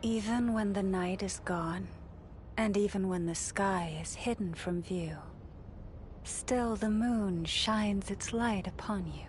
Even when the night is gone, and even when the sky is hidden from view, still the moon shines its light upon you.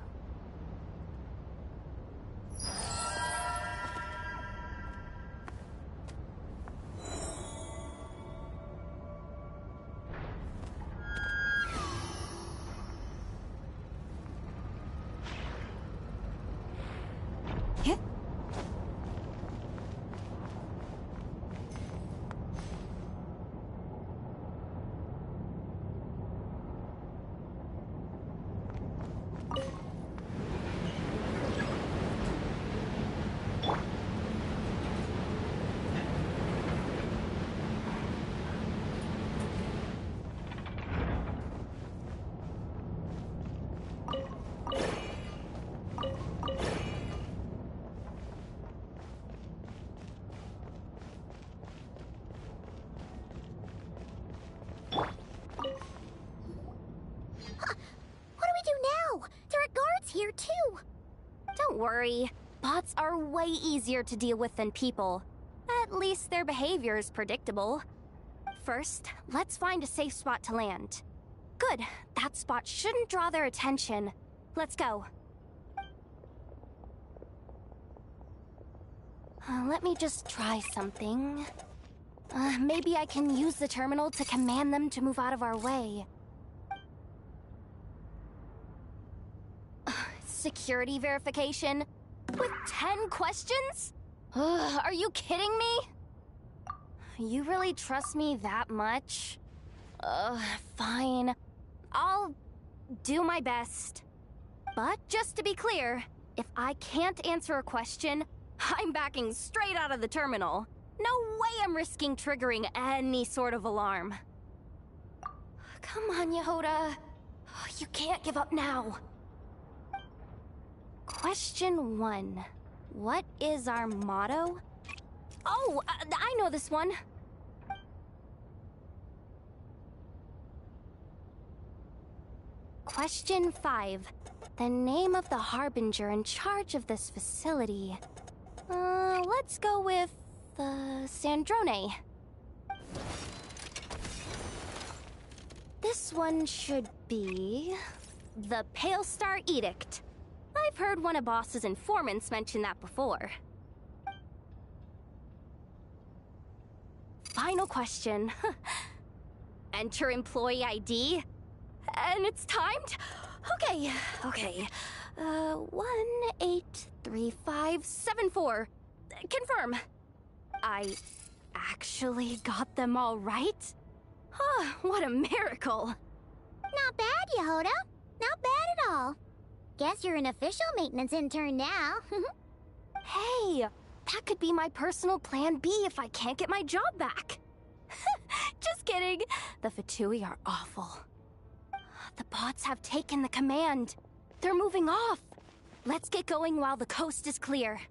Here too. Don't worry. Bots are way easier to deal with than people. At least their behavior is predictable. First, let's find a safe spot to land. Good. That spot shouldn't draw their attention. Let's go. Let me just try something. Maybe I can use the terminal to command them to move out of our way. Security verification? With 10 questions? Ugh, are you kidding me? You really trust me that much? Fine. I'll do my best. But just to be clear, if I can't answer a question, I'm backing straight out of the terminal. No way I'm risking triggering any sort of alarm. Come on, Yehoda. You can't give up now. Question 1. What is our motto? Oh, I know this one. Question 5. The name of the harbinger in charge of this facility. Let's go with, Sandrone. This one should be the Pale Star Edict. I've heard one of Boss's informants mention that before. Final question. Enter employee ID. And it's timed? Okay. 183574. Confirm. I actually got them all right? What a miracle. Not bad, Yehoda. Not bad at all. Guess you're an official maintenance intern now. Hey, that could be my personal plan B if I can't get my job back. Just kidding. The Fatui are awful. The bots have taken the command. They're moving off. Let's get going while the coast is clear.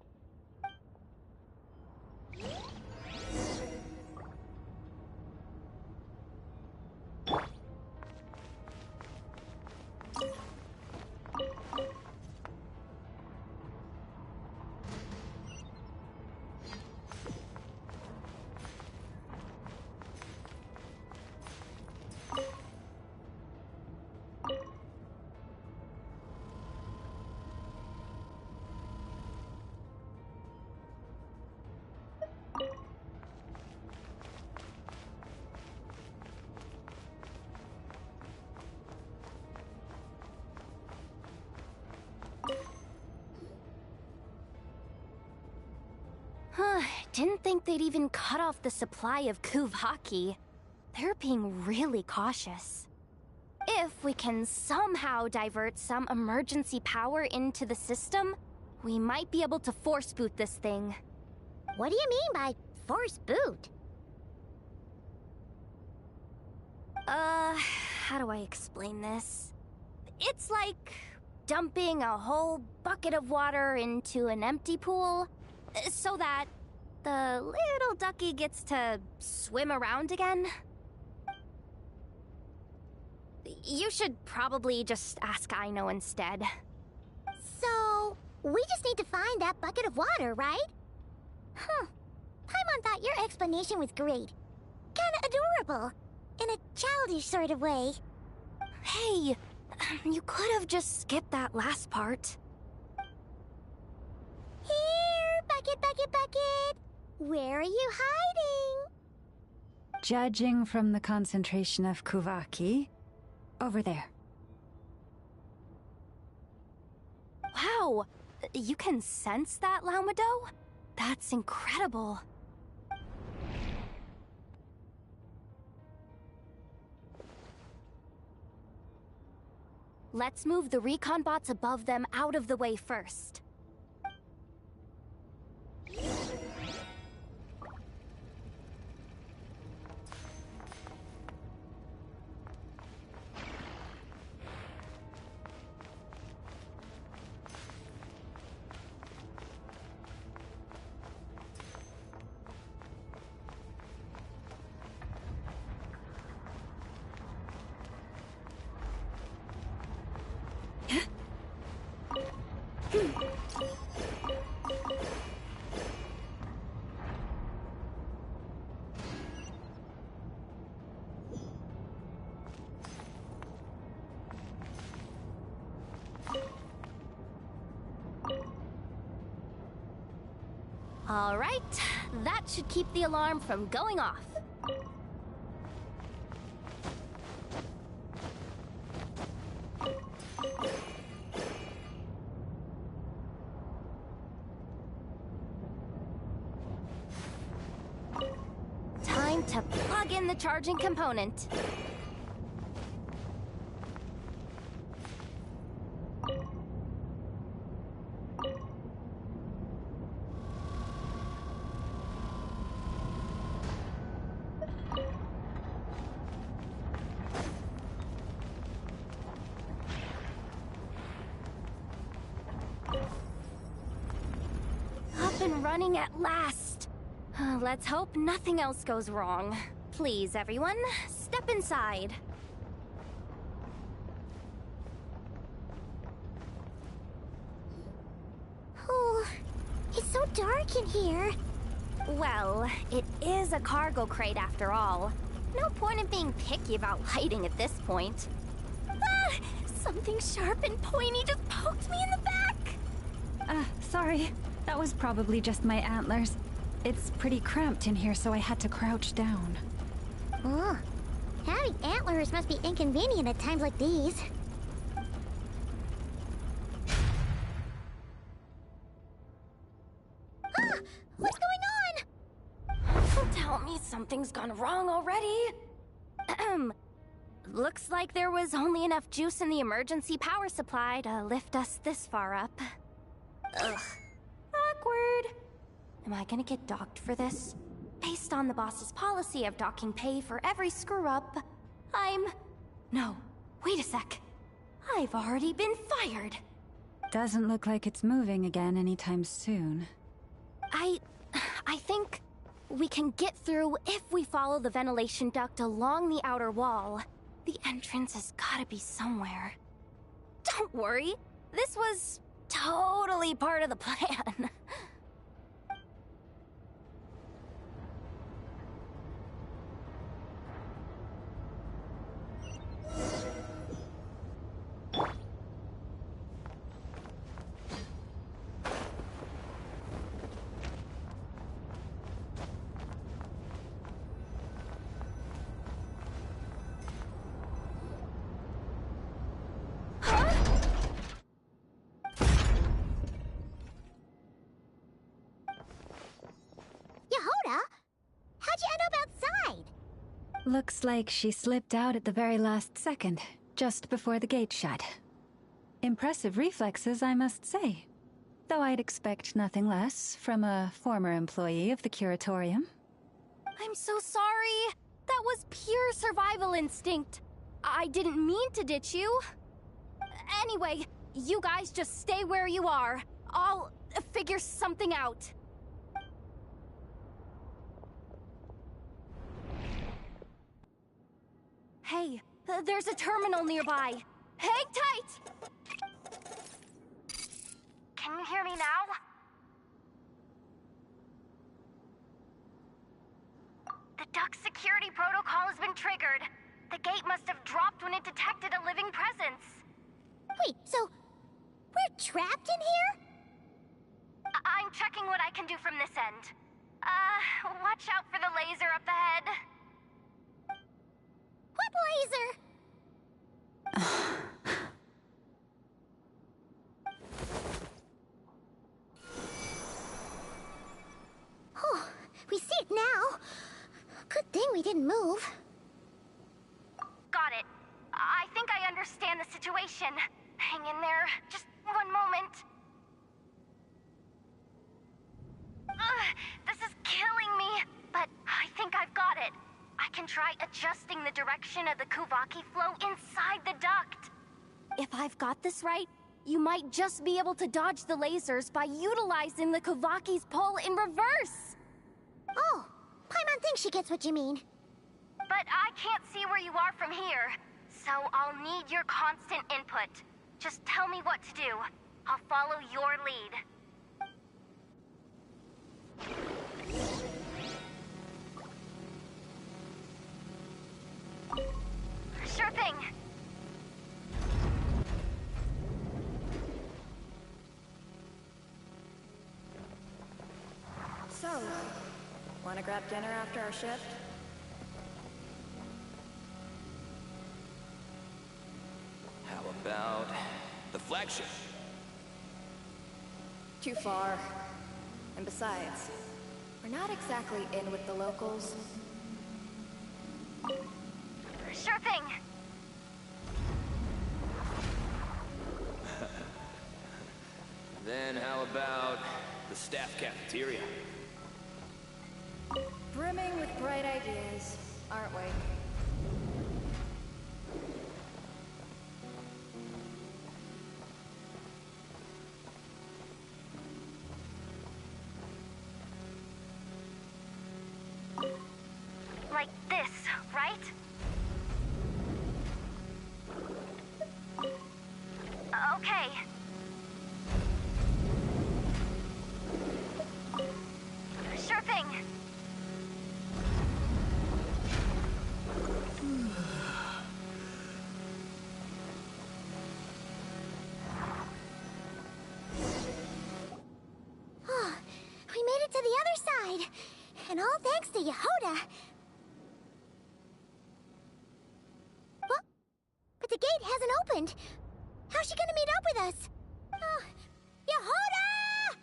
Didn't think they'd even cut off the supply of Kuvaki. They're being really cautious. If we can somehow divert some emergency power into the system, we might be able to force boot this thing. What do you mean by force boot? How do I explain this? It's like dumping a whole bucket of water into an empty pool, so that the little ducky gets to swim around again. You should probably just ask Aino instead. So, we just need to find that bucket of water, right? Paimon thought your explanation was great. Kinda adorable. In a childish sort of way. Hey, you could have just skipped that last part. Here, Bucket, Bucket, Bucket! Where are you hiding? Judging from the concentration of Kuvaki, over there. Wow, you can sense that, Laumado? That's incredible. Let's move the recon bots above them out of the way first. All right, that should keep the alarm from going off. Time to plug in the charging component. Up and running at last. Let's hope nothing else goes wrong. Please, everyone, step inside. Oh, it's so dark in here. Well, it is a cargo crate after all. No point in being picky about lighting at this point. Ah! Something sharp and pointy just poked me in the back! Sorry. That was probably just my antlers. It's pretty cramped in here, so I had to crouch down. Oh, having antlers must be inconvenient at times like these. Ah! What's going on? Don't tell me something's gone wrong already. Looks like there was only enough juice in the emergency power supply to lift us this far up. Ugh. Awkward. Am I gonna get docked for this? Based on the boss's policy of docking pay for every screw-up, No, wait a sec. I've already been fired. Doesn't look like it's moving again anytime soon. I think we can get through if we follow the ventilation duct along the outer wall. The entrance has gotta be somewhere. Don't worry, this was totally part of the plan. Yehoda? How'd you end up outside? Looks like she slipped out at the very last second, just before the gate shut. Impressive reflexes, I must say. Though I'd expect nothing less from a former employee of the Curatorium. I'm so sorry. That was pure survival instinct. I didn't mean to ditch you. Anyway, you guys just stay where you are. I'll figure something out. Hey, there's a terminal nearby. Hang tight! Can you hear me now? Duck security protocol has been triggered. The gate must have dropped when it detected a living presence. Wait, so we're trapped in here? I'm checking what I can do from this end. Watch out for the laser up ahead. What laser? Oh, we see it now. Good thing we didn't move. Got it. I think I understand the situation. Hang in there. Just one moment. This is killing me, but I think I've got it. I can try adjusting the direction of the Kuvaki flow inside the duct. If I've got this right, you might just be able to dodge the lasers by utilizing the Kuvaki's pull in reverse. Oh, Paimon thinks she gets what you mean. But I can't see where you are from here, so I'll need your constant input. Just tell me what to do. I'll follow your lead. Sure thing. So, wanna grab dinner after our shift? How about the flagship? Too far. And besides, we're not exactly in with the locals. Sure thing. Then how about the staff cafeteria? Brimming with bright ideas, aren't we? Like this, right? Okay. Sure thing. Oh, we made it to the other side. And all thanks to Yehoda. Well, but the gate hasn't opened. How's she gonna meet up with us? Oh, Yehoda!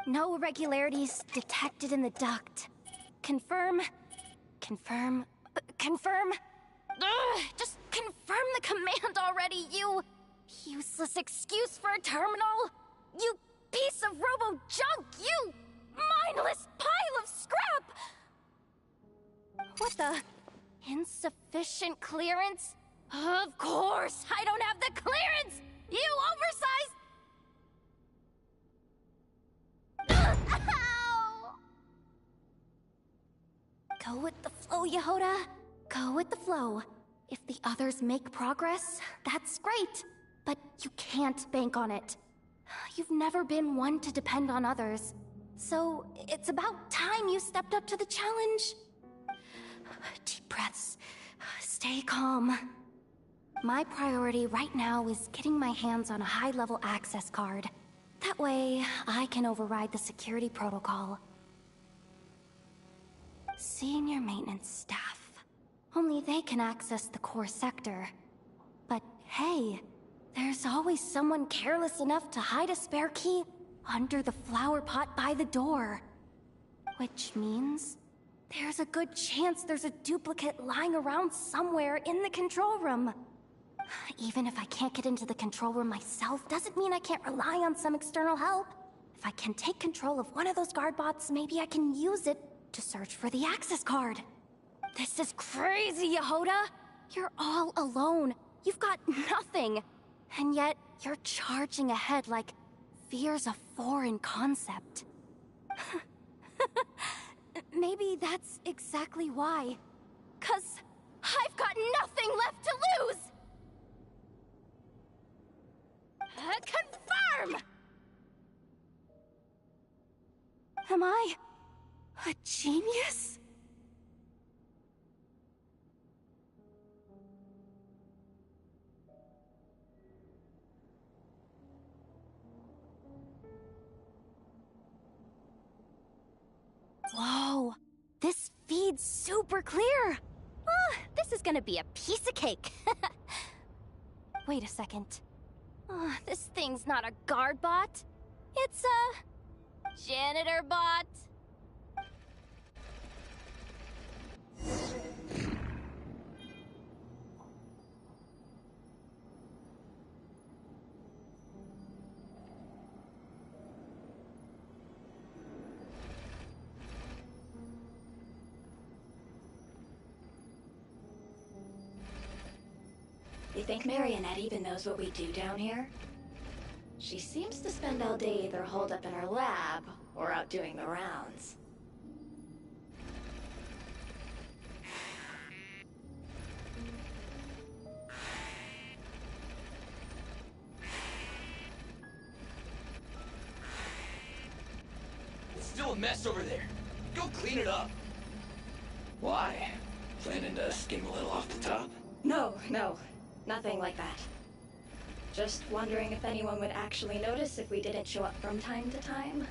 No irregularities detected in the duct. Confirm. Confirm. Confirm. Ugh, just confirm the command already, you useless excuse for a terminal. You piece of robo-junk, you mindless pile of scrap! What the? Insufficient clearance? Of course, I don't have the clearance! You oversized... Ow! Go with the flow, Yehoda. Go with the flow. If the others make progress, that's great. But you can't bank on it. You've never been one to depend on others. So, it's about time you stepped up to the challenge. Deep breaths. Stay calm. My priority right now is getting my hands on a high-level access card. That way, I can override the security protocol. Senior maintenance staff. Only they can access the core sector. But hey, there's always someone careless enough to hide a spare key under the flower pot by the door. Which means there's a good chance there's a duplicate lying around somewhere in the control room. Even if I can't get into the control room myself, doesn't mean I can't rely on some external help. If I can take control of one of those guard bots, maybe I can use it to search for the access card. This is crazy, Yehoda! You're all alone. You've got nothing. And yet, you're charging ahead like fear's a foreign concept. Maybe that's exactly why. 'Cause I've got nothing left to lose! Confirm! Am I a genius? Whoa, this feed's super clear. This is gonna be a piece of cake. Wait a second. This thing's not a guard bot. It's a janitor bot. You think Marionette even knows what we do down here? She seems to spend all day either holed up in her lab or out doing the rounds. It's still a mess over there. Go clean it up. Why? Planning to skim a little off the top? No, nothing like that. Just wondering if anyone would actually notice if we didn't show up from time to time.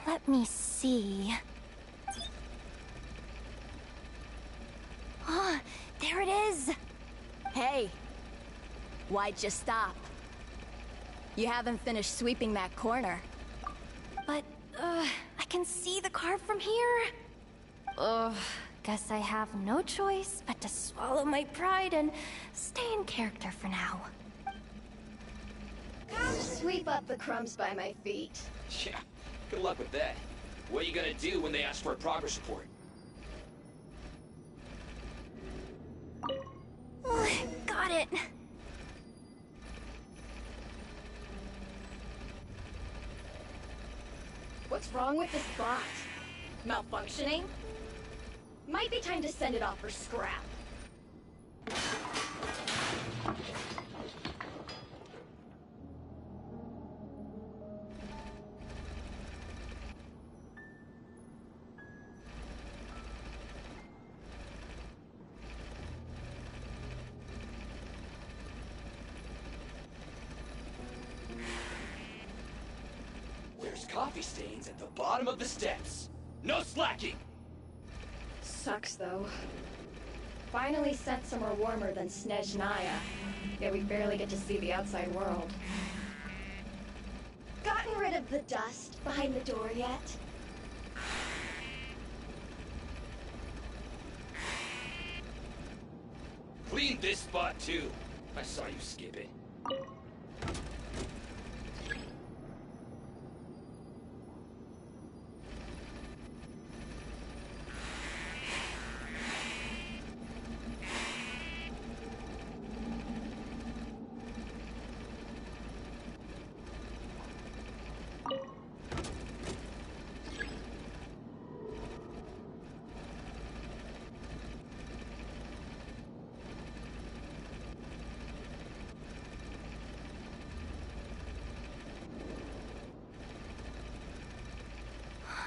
Let me see. There it is! Hey! Why'd you stop? You haven't finished sweeping that corner. But, I can see the carve from here. Guess I have no choice but to swallow my pride and stay in character for now. Come sweep up the crumbs by my feet. Yeah, good luck with that. What are you gonna do when they ask for a progress report? Got it. What's wrong with this bot? Malfunctioning? Might be time to send it off for scrap. There's coffee stains at the bottom of the steps. No slacking! Sucks, though. Finally sent somewhere warmer than Snezhnaya, yet we barely get to see the outside world. Gotten rid of the dust behind the door yet? Clean this spot too. I saw you skip it.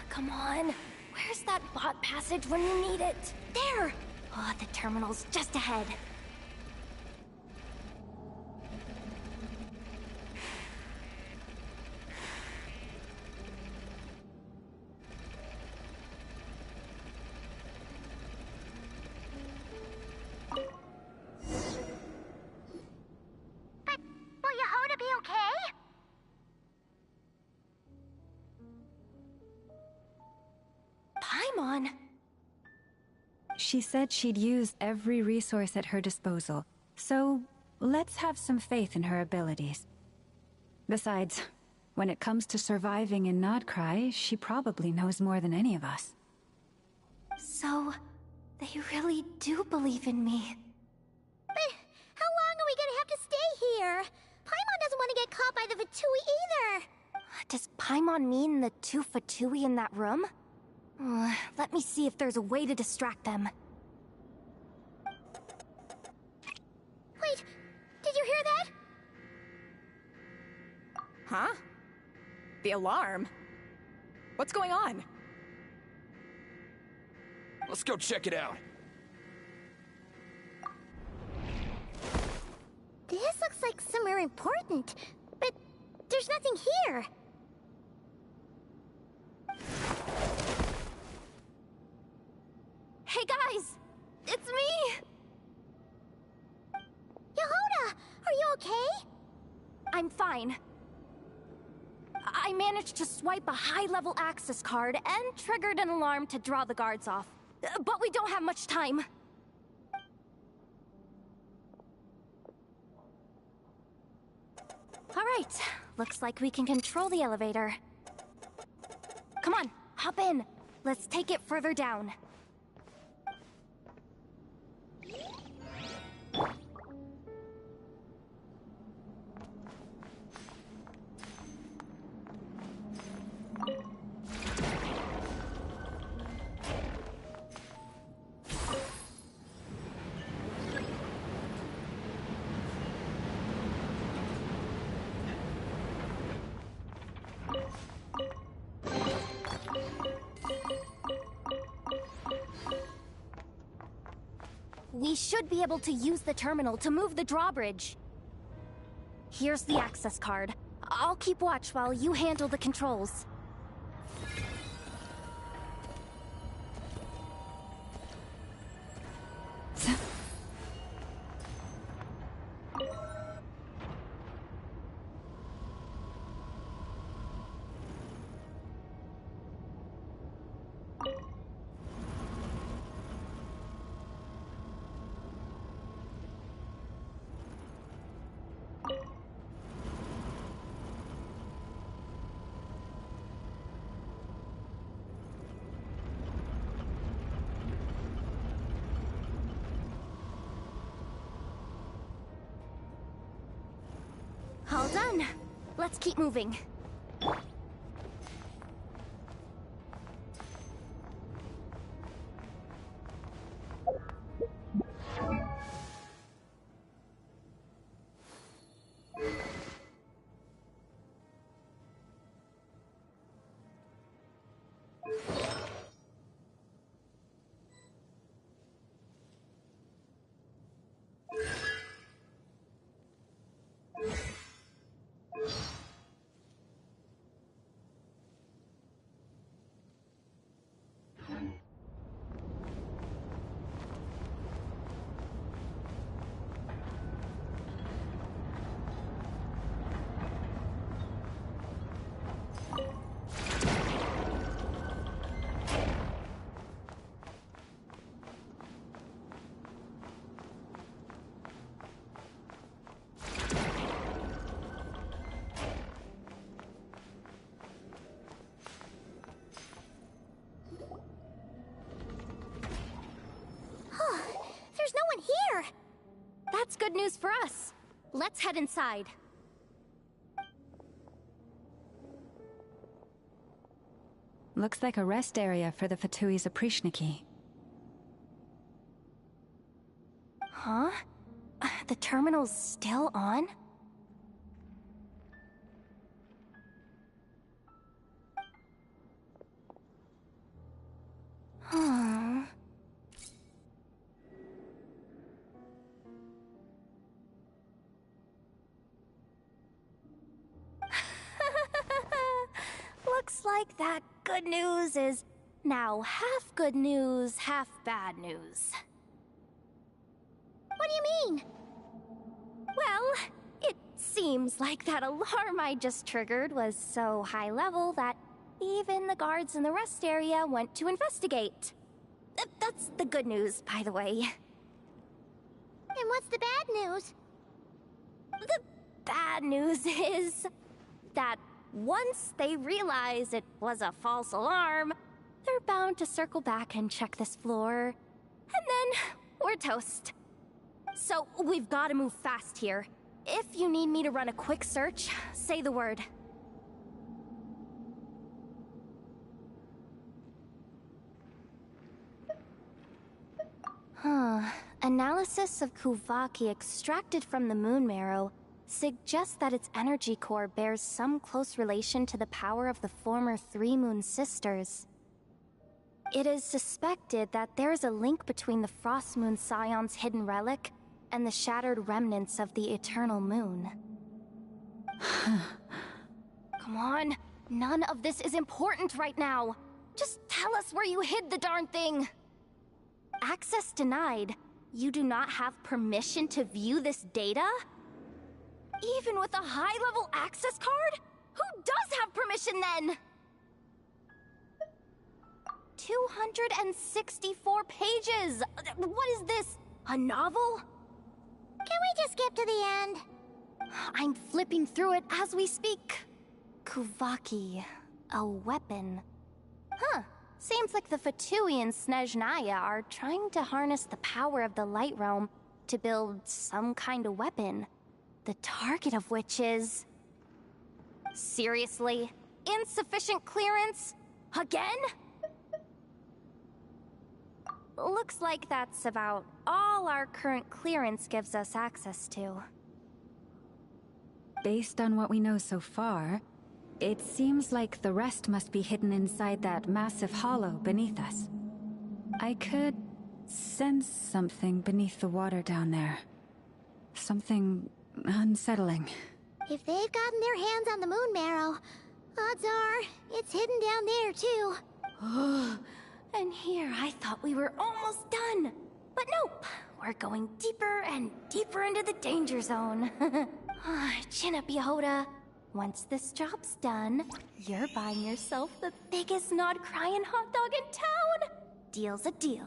Come on. Where's that bot passage when you need it? There! The terminal's just ahead. But will Yehoda be okay? Paimon? She said she'd use every resource at her disposal, so let's have some faith in her abilities. Besides, when it comes to surviving in Nodcry, she probably knows more than any of us. So, they really do believe in me. But how long are we gonna have to stay here? Paimon doesn't want to get caught by the Fatui either. Does Paimon mean the two Fatui in that room? Let me see if there's a way to distract them. Huh? The alarm? What's going on? Let's go check it out. This looks like somewhere important, but there's nothing here. Hey guys! It's me! Yehuda, are you okay? I'm fine. I managed to swipe a high-level access card and triggered an alarm to draw the guards off. But we don't have much time. All right, looks like we can control the elevator. Come on, hop in. Let's take it further down. We should be able to use the terminal to move the drawbridge. Here's the access card. I'll keep watch while you handle the controls. All done. Let's keep moving. There's no one here! That's good news for us. Let's head inside. Looks like a rest area for the Fatui Zaprichniki. Huh? The terminal's still on? Huh. Looks like that good news is now half good news, half bad news. What do you mean? Well, it seems like that alarm I just triggered was so high level that even the guards in the rest area went to investigate. That's the good news, by the way. And what's the bad news? The bad news is that once they realize it was a false alarm, they're bound to circle back and check this floor. And then we're toast. So we've got to move fast here. If you need me to run a quick search, say the word. Analysis of Kuvaki extracted from the moon marrow suggests that its energy core bears some close relation to the power of the former Three Moon Sisters. It is suspected that there is a link between the Frost Moon Scion's hidden relic and the shattered remnants of the Eternal Moon. Come on, none of this is important right now. Just tell us where you hid the darn thing. Access denied. You do not have permission to view this data? Even with a high-level access card? Who does have permission then? 264 pages! What is this? A novel? Can we just skip to the end? I'm flipping through it as we speak. Kuvaki, a weapon. Huh. Seems like the Fatui and Snezhnaya are trying to harness the power of the Light Realm to build some kind of weapon. The target of which is... Seriously? Insufficient clearance? Again? Looks like that's about all our current clearance gives us access to. Based on what we know so far, it seems like the rest must be hidden inside that massive hollow beneath us. I could sense something beneath the water down there. Something unsettling. If they've gotten their hands on the moon marrow, odds are it's hidden down there too. And here I thought we were almost done. But nope, we're going deeper and deeper into the danger zone. Chin up, Yehoda. Once this job's done, you're buying yourself the biggest nod-crying hot dog in town. Deal's a deal.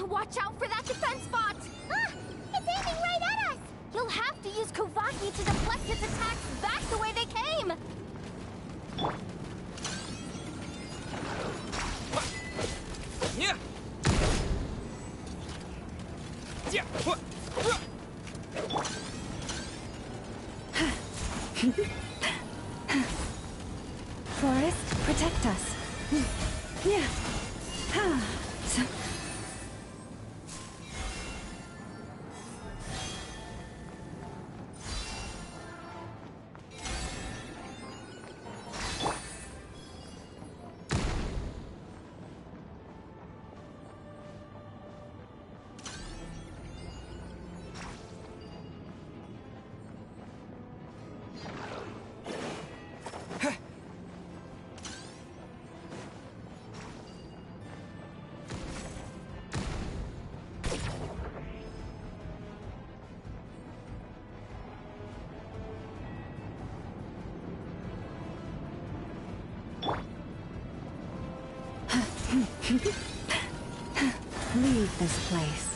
Watch out for that defense bot! Ah! It's aiming right at us! You'll have to use Kuvaki to deflect its attacks back the way they came! Yeah. Yeah. Forest, protect us. Yeah. Leave this place.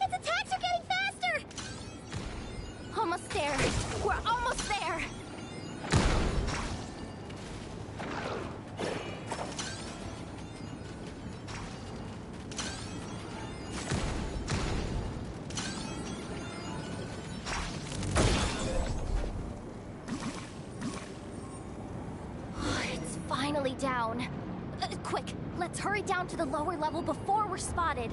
Its attacks are getting faster! Almost there. We're almost there. It's finally down. Quick, let's hurry down to the lower level before we're spotted.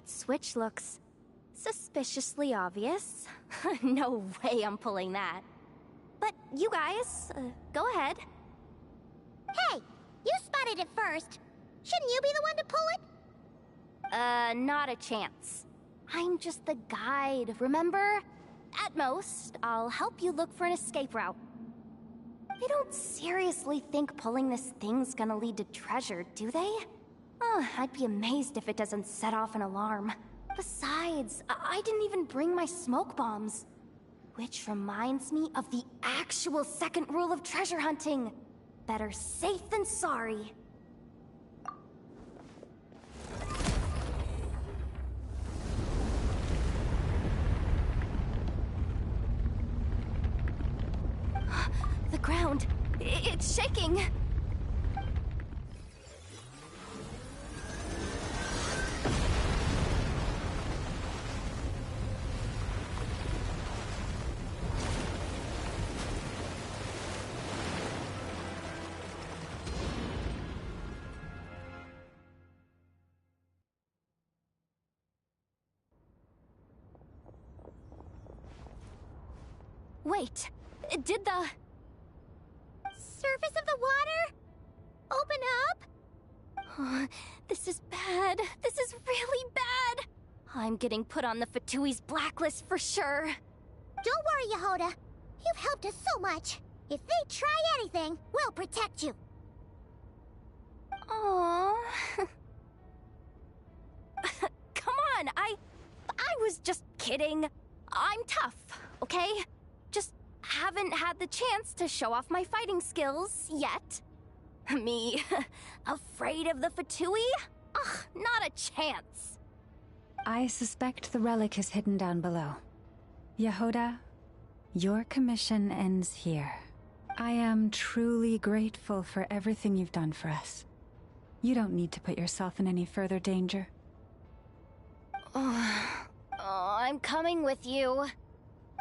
That switch looks suspiciously obvious. No way I'm pulling that. But you guys, go ahead. Hey, you spotted it first. Shouldn't you be the one to pull it? Not a chance. I'm just the guide, remember? At most, I'll help you look for an escape route. They don't seriously think pulling this thing's gonna lead to treasure, do they? I'd be amazed if it doesn't set off an alarm. Besides, I didn't even bring my smoke bombs. Which reminds me of the actual second rule of treasure hunting. Better safe than sorry. The ground, it's shaking. Wait, did the Surface of the water? Open up? This is bad. This is really bad. I'm getting put on the Fatui's blacklist for sure. Don't worry, Yehoda. You've helped us so much. If they try anything, we'll protect you. Aww. Come on, I was just kidding. I'm tough, okay? Just haven't had the chance to show off my fighting skills yet. Me, afraid of the Fatui? Ugh, not a chance. I suspect the relic is hidden down below. Yehoda, your commission ends here. I am truly grateful for everything you've done for us. You don't need to put yourself in any further danger. I'm coming with you.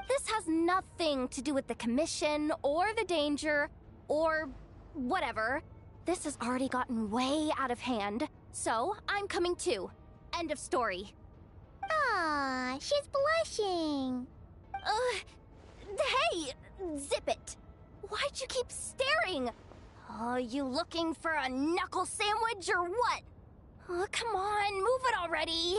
This has nothing to do with the commission, or the danger, or whatever. This has already gotten way out of hand, so I'm coming too. End of story. Aw, she's blushing. Hey! Zip it! Why'd you keep staring? Oh, you looking for a knuckle sandwich or what? Oh, come on, move it already!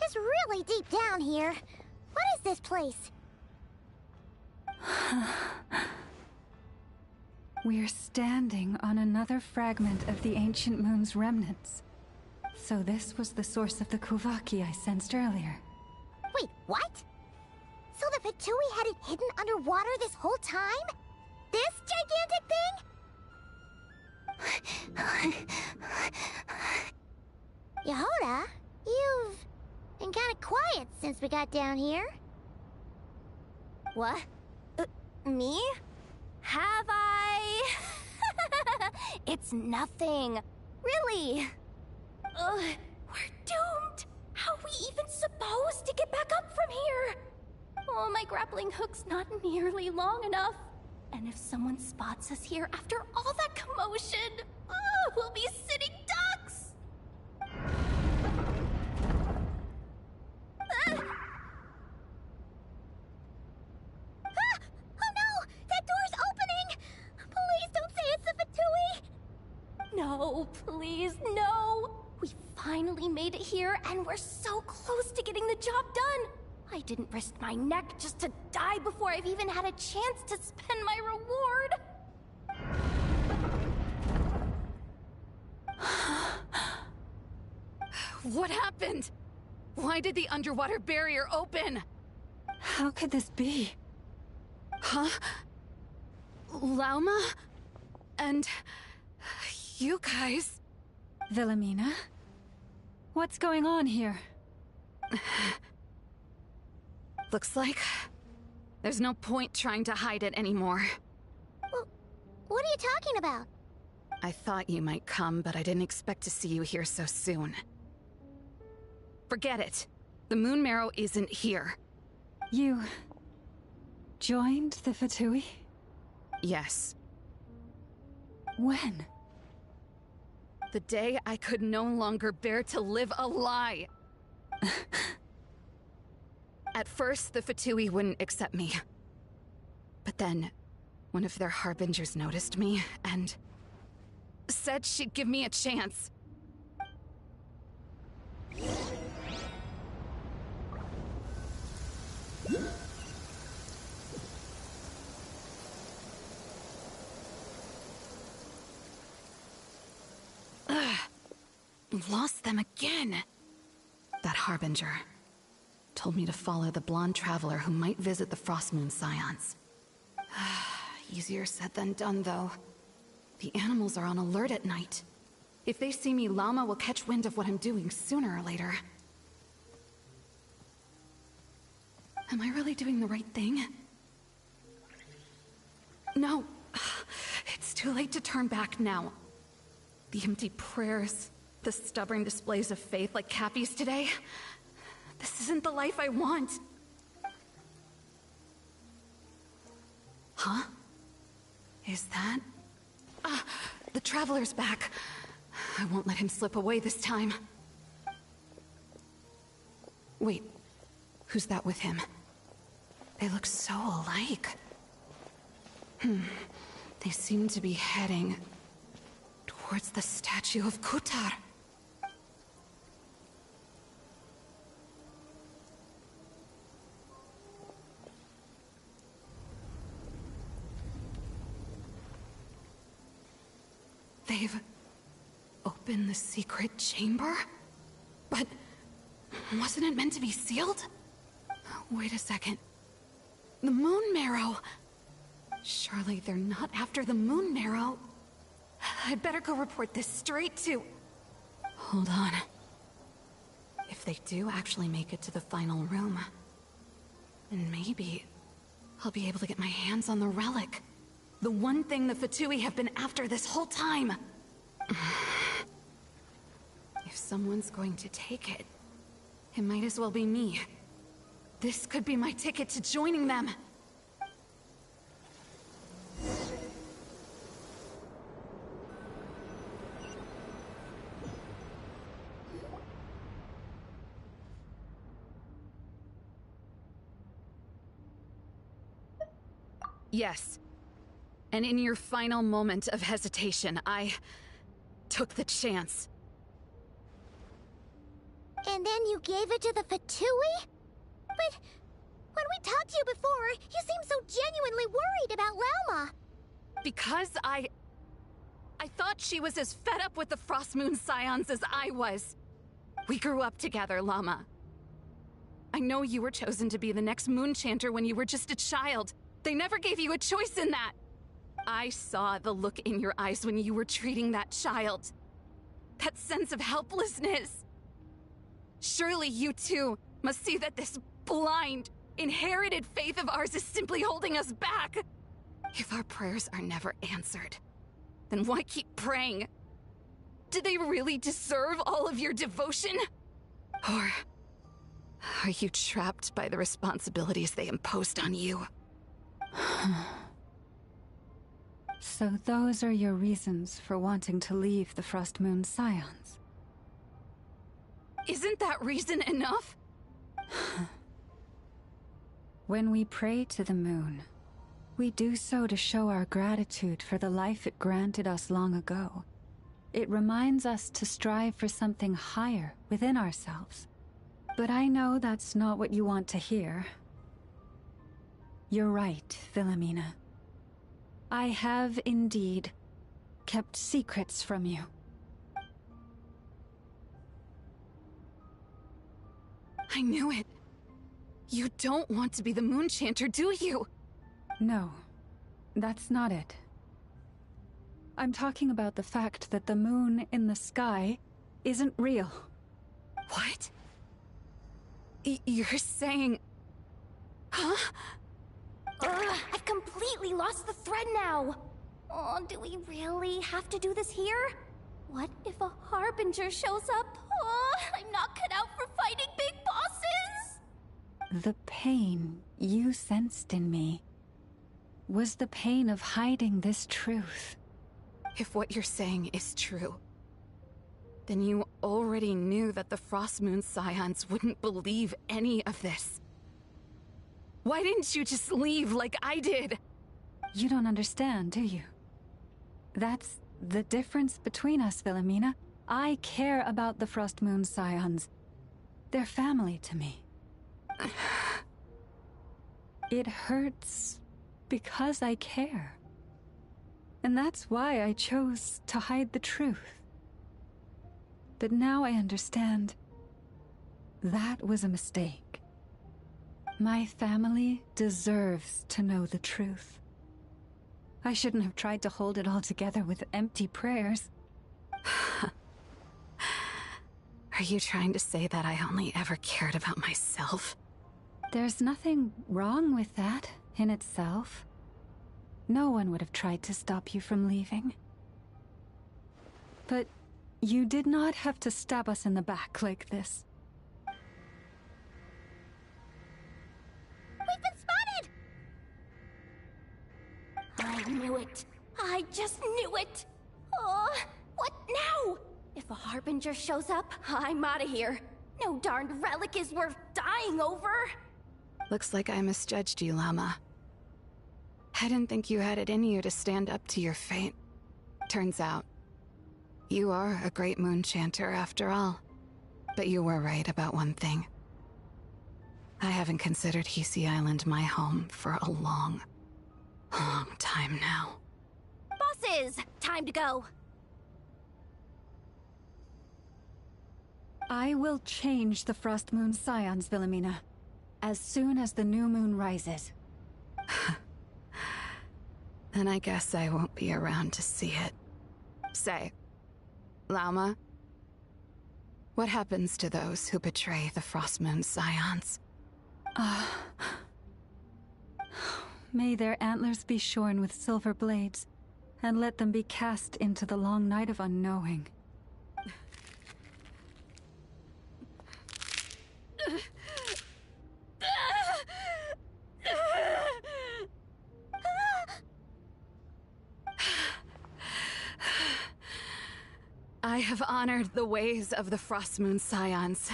It's really deep down here. What is this place? We're standing on another fragment of the ancient moon's remnants. So this was the source of the Kuvaki I sensed earlier. Wait, what? So the Fatui had it hidden underwater this whole time? This gigantic thing? Yehoda, you've been kinda quiet since we got down here. What? Me? Have I? It's nothing. Really. We're doomed. How are we even supposed to get back up from here? Oh, my grappling hook's not nearly long enough. And if someone spots us here after all that commotion, we'll be sitting ducks. No, please, no! We finally made it here, and we're so close to getting the job done! I didn't risk my neck just to die before I've even had a chance to spend my reward! What happened? Why did the underwater barrier open? How could this be? Huh? Lauma? And... you guys... Wilhelmina? What's going on here? Looks like... there's no point trying to hide it anymore. Well, what are you talking about? I thought you might come, but I didn't expect to see you here so soon. Forget it. The Moon Marrow isn't here. You... joined the Fatui? Yes. When? The day I could no longer bear to live a lie. At first, the Fatui wouldn't accept me. But then, one of their harbingers noticed me, and... said she'd give me a chance. Lost them again. That harbinger told me to follow the blonde traveler who might visit the Frostmoon Scions. Easier said than done, though. The animals are on alert at night. If they see me, Lauma will catch wind of what I'm doing sooner or later. Am I really doing the right thing? No. It's too late to turn back now. The empty prayers, the stubborn displays of faith like Cappy's today. This isn't the life I want. Huh? Is that... the Traveler's back. I won't let him slip away this time. Wait, who's that with him? They look so alike. They seem to be heading towards the statue of Kutar. They've opened the secret chamber? But wasn't it meant to be sealed? Wait a second. The Moon Marrow! Surely they're not after the Moon Marrow. I'd better go report this straight to... Hold on. If they do actually make it to the final room, then maybe I'll be able to get my hands on the relic. The one thing the Fatui have been after this whole time. If someone's going to take it, it might as well be me. This could be my ticket to joining them. Yes. And in your final moment of hesitation, I took the chance. And then you gave it to the Fatui? But when we talked to you before, you seemed so genuinely worried about Lauma. Because I thought she was as fed up with the Frostmoon Scions as I was. We grew up together, Lauma. I know you were chosen to be the next Moon Chanter when you were just a child. They never gave you a choice in that. I saw the look in your eyes when you were treating that child. That sense of helplessness. Surely you too must see that this blind, inherited faith of ours is simply holding us back. If our prayers are never answered, then why keep praying? Do they really deserve all of your devotion? Or are you trapped by the responsibilities they imposed on you? So those are your reasons for wanting to leave the Frostmoon Scions? Isn't that reason enough? When we pray to the moon, we do so to show our gratitude for the life it granted us long ago. It reminds us to strive for something higher within ourselves. But I know that's not what you want to hear. You're right, Philomena. I have indeed kept secrets from you. I knew it. You don't want to be the Moon Chanter, do you? No, that's not it. I'm talking about the fact that the moon in the sky isn't real. What? You're saying... Huh? Ugh, I've completely lost the thread now. Oh, do we really have to do this here? What if a Harbinger shows up? Oh, I'm not cut out for fighting big bosses! The pain you sensed in me was the pain of hiding this truth. If what you're saying is true, then you already knew that the Frostmoon Scions wouldn't believe any of this. Why didn't you just leave like I did? You don't understand, do you? That's the difference between us, Philomena. I care about the Frostmoon Scions. They're family to me. It hurts because I care. And that's why I chose to hide the truth. But now I understand that was a mistake. My family deserves to know the truth. I shouldn't have tried to hold it all together with empty prayers. Are you trying to say that I only ever cared about myself? There's nothing wrong with that in itself. No one would have tried to stop you from leaving. But you did not have to stab us in the back like this. We've been spotted! I knew it. I just knew it. Oh, what now? If a Harbinger shows up, I'm out of here. No darned relic is worth dying over. Looks like I misjudged you, Llama. I didn't think you had it in you to stand up to your fate. Turns out, you are a great Moon Chanter after all. But you were right about one thing. I haven't considered Hisi Island my home for a long time now. Bosses, time to go. I will change the Frostmoon Scions, Philomena, as soon as the new moon rises. Then I guess I won't be around to see it. Say, Lauma, what happens to those who betray the Frostmoon Scions? May their antlers be shorn with silver blades, and let them be cast into the long night of unknowing. I have honored the ways of the Frostmoon Scions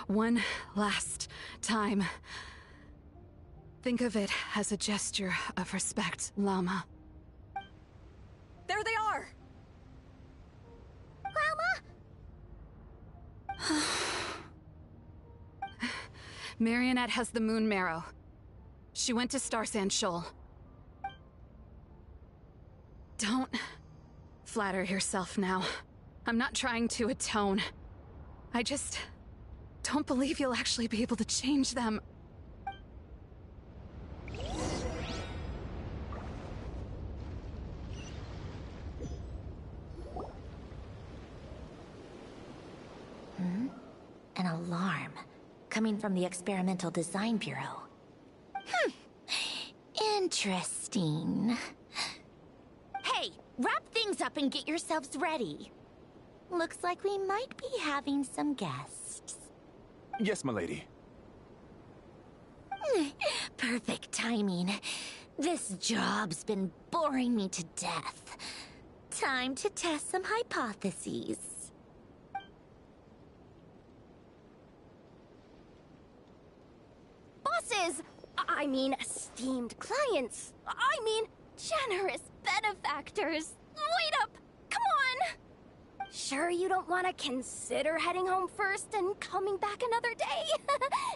one last time. Think of it as a gesture of respect, Llama. There they are! Llama? Marionette has the Moon Marrow. She went to Star Sand Shoal. Don't flatter yourself now. I'm not trying to atone. I just don't believe you'll actually be able to change them. An alarm coming from the Experimental Design Bureau. Interesting. Hey, wrap things up and get yourselves ready. Looks like we might be having some guests. Yes, milady. Perfect timing. This job's been boring me to death. Time to test some hypotheses. Bosses! I mean, esteemed clients. I mean, generous benefactors. Wait up! Come on! sure you don't want to consider heading home first and coming back another day?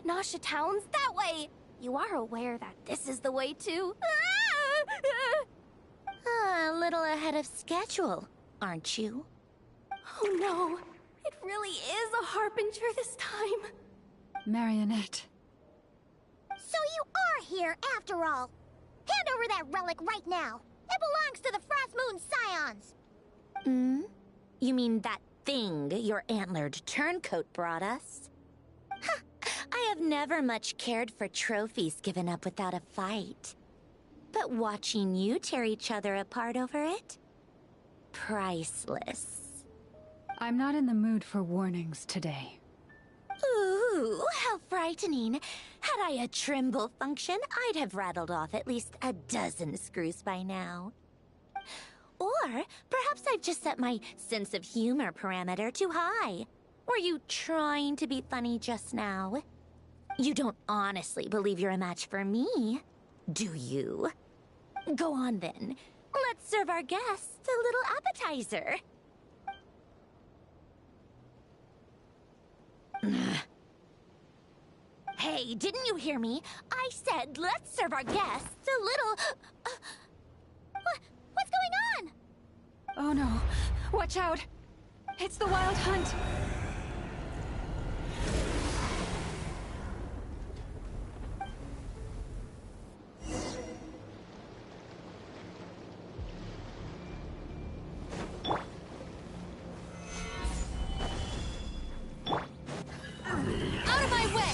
Nasha Town's that way. You are aware that this is the way too. A little ahead of schedule, aren't you? Oh no, it really is a harbinger this time. Marionette. So you are here after all. Hand over that relic right now. It belongs to the Frost Moon Scions. Hmm? You mean that thing your antlered turncoat brought us? Huh, I have never much cared for trophies given up without a fight. But watching you tear each other apart over it? Priceless. I'm not in the mood for warnings today. Ooh, how frightening. Had I a Trimble function, I'd have rattled off at least a dozen screws by now. Or perhaps I've just set my sense of humor parameter too high. Were you trying to be funny just now? You don't honestly believe you're a match for me, do you? Go on then. Let's serve our guests a little appetizer. Hey, didn't you hear me? I said let's serve our guests a little... What's going on? Oh no. Watch out. It's the Wild Hunt. Out of my way!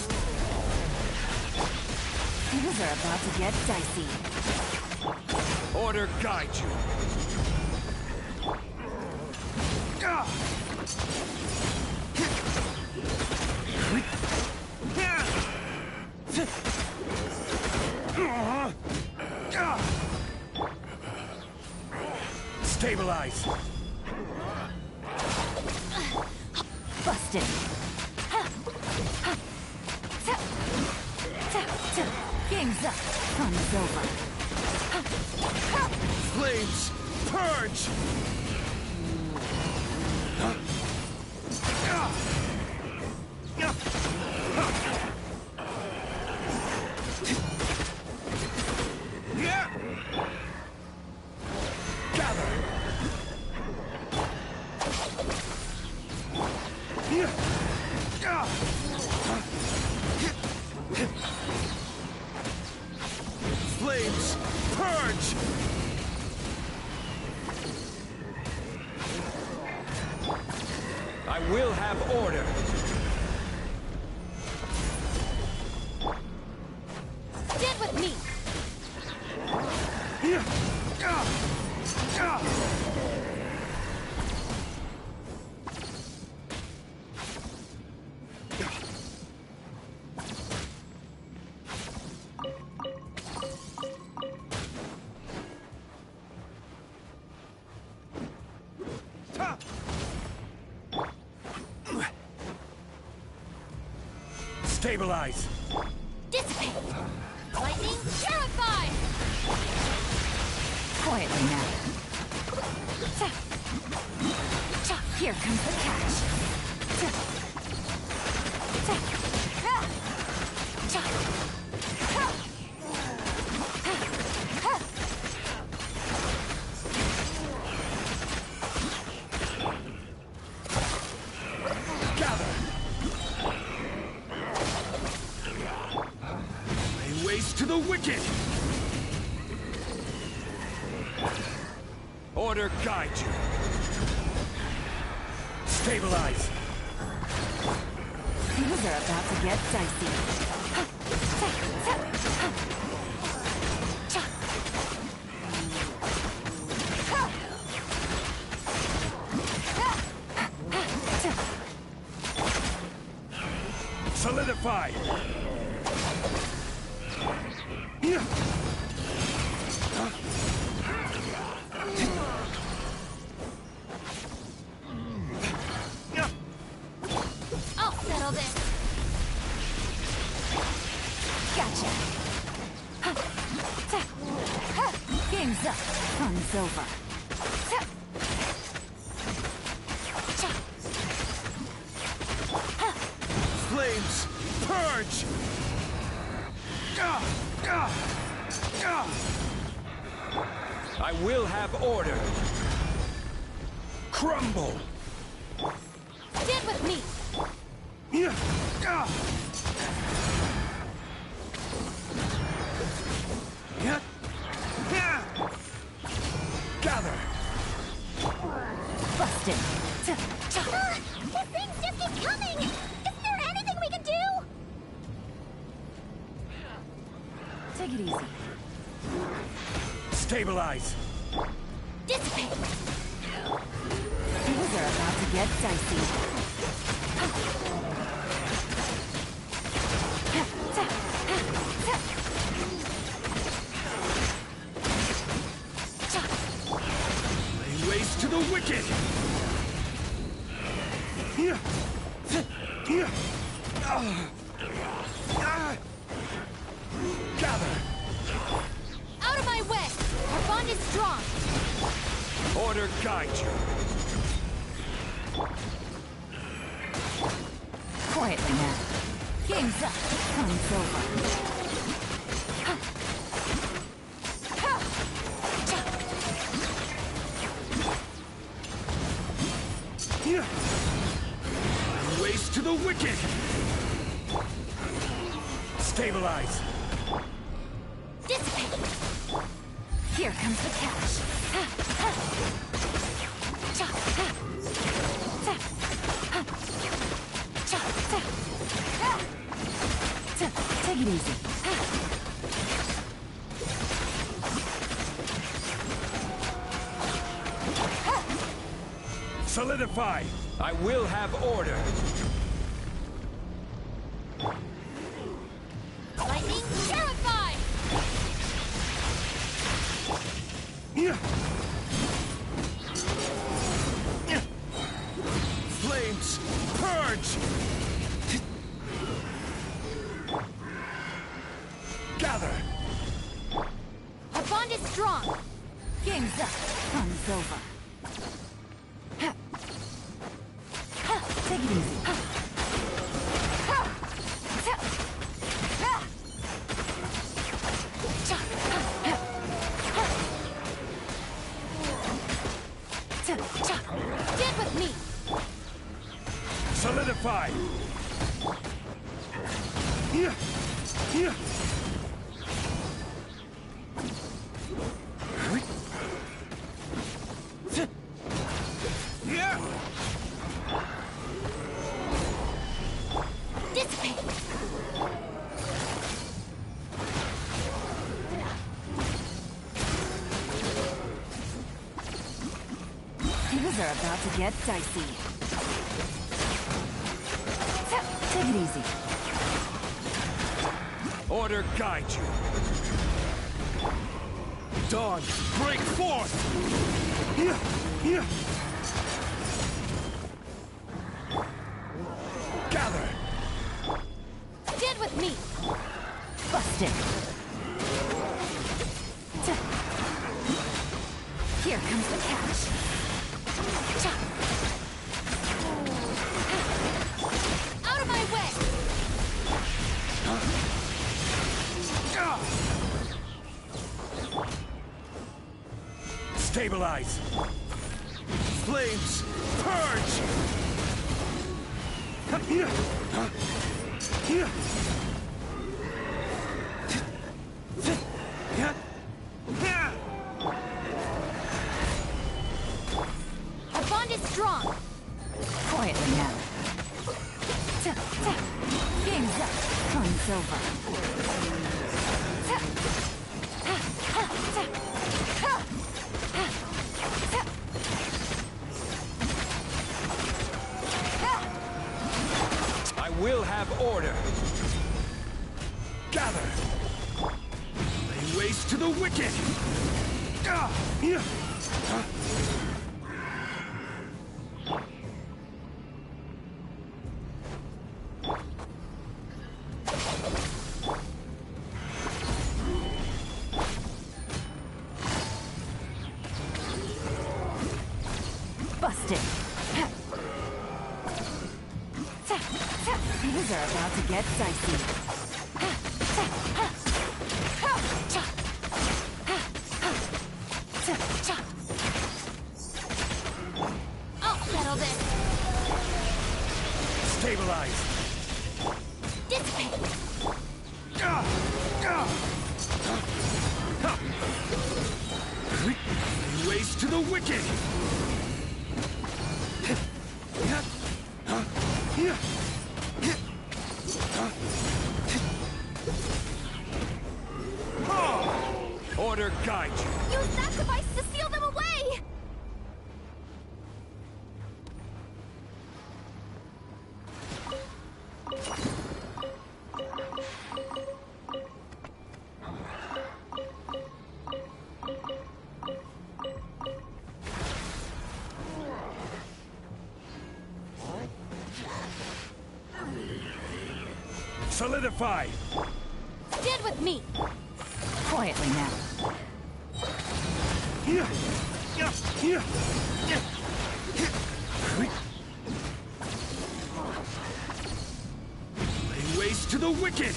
Things are about to get dicey. Order guide you. Stabilize. Busted. Game's up. Fun's over. Flames, purge! Flames, purge! I will have order. Stand with me! Stabilize. Dissipate! Lightning, terrified! Quietly now. Here comes the catch. To the wicked! Order guide you. Stabilize. Things are about to get dicey. Solidify. I'll settle this. Gotcha. Game's up. Fun's over. Purge! I will have order. Crumble! Stand with me! Gather! Busted. These things just keep coming! Isn't there anything we can do? Take it easy. Stabilize! Dissipate! Things are about to get dicey. Lay waste to the wicked! Gather! Out of my way! Our bond is strong! Order guide you. Quietly now. Game's up. Time's over. Waste to the wicked! Stabilize! Dissipate! Here comes the cash. Take it easy. Solidify! I will have order! Lightning terrified! Flames, purge! Gather! Our bond is strong! Game's up. Fun's over. Take it easy. Stand with me! Solidify! Dissipate! Things are about to get dicey. Take it easy. Order guide you. Dawn, break forth! Gather! Stand with me! Busted. Here comes the cash. Out of my way! Stabilize! Flames, purge! Our bond is strong! Quietly now. Game's up. Fun's over. I will have order. Gather! Lay waste to the wicked! Busted. Things are about to get dicey. I'll settle this. Stabilize. Dissipate. Ways to the wicked. Order guide you. Use that device to seal them away! Solidify. Stand with me! Quietly now. Lay waste to the wicked.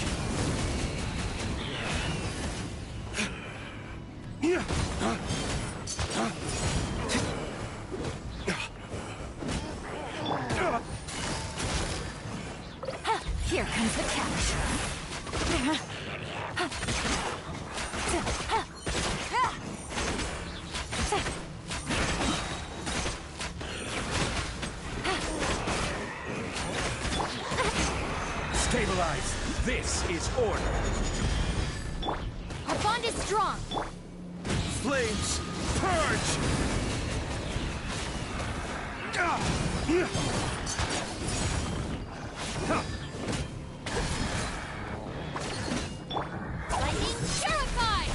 Here comes the catch. Stabilize. This is order. Our bond is strong! Flames, purge! Lightning purified!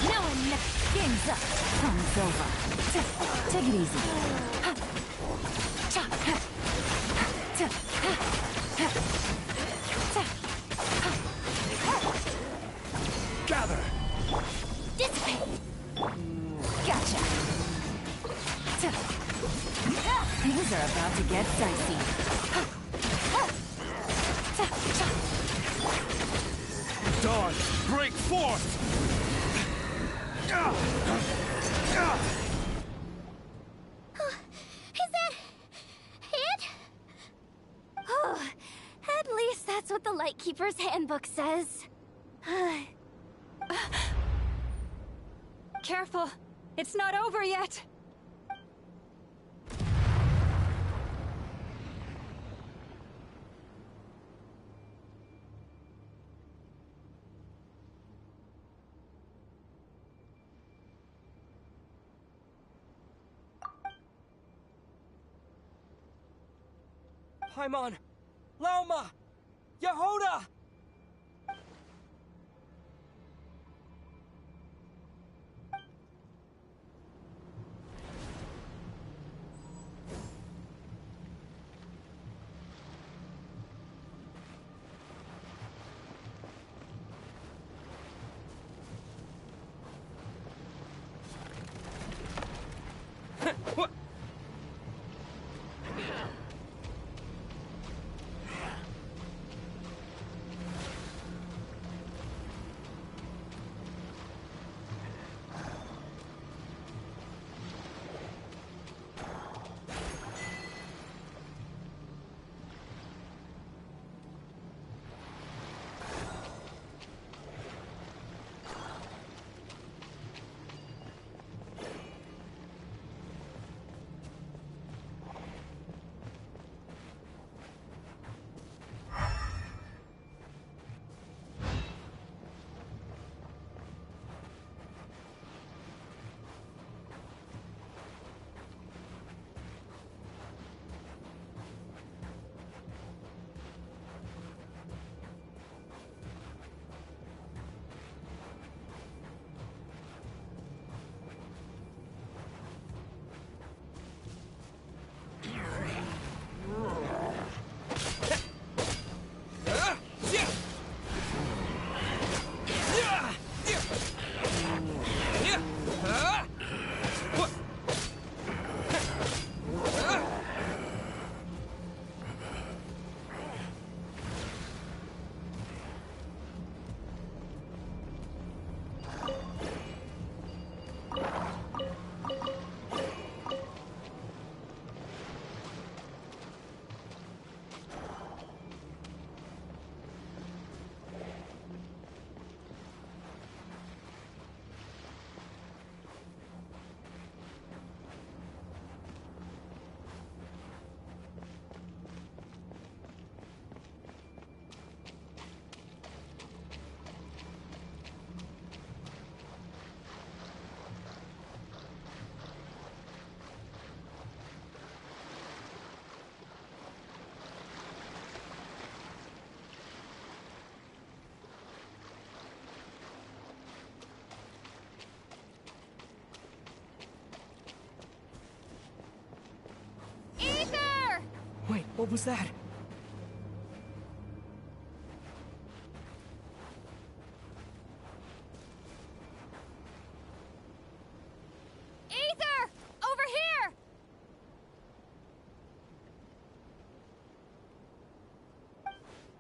No one next. Game's up. Fun's over. Take it easy. Gather! Dissipate! Gotcha. Things are about to get dicey. Dawn, break forth! Is that it? Oh, at least that's what the Lightkeeper's handbook says. Careful. It's not over yet. Paimon! Lauma! Yehoda! What? What was that? Ether! Over here!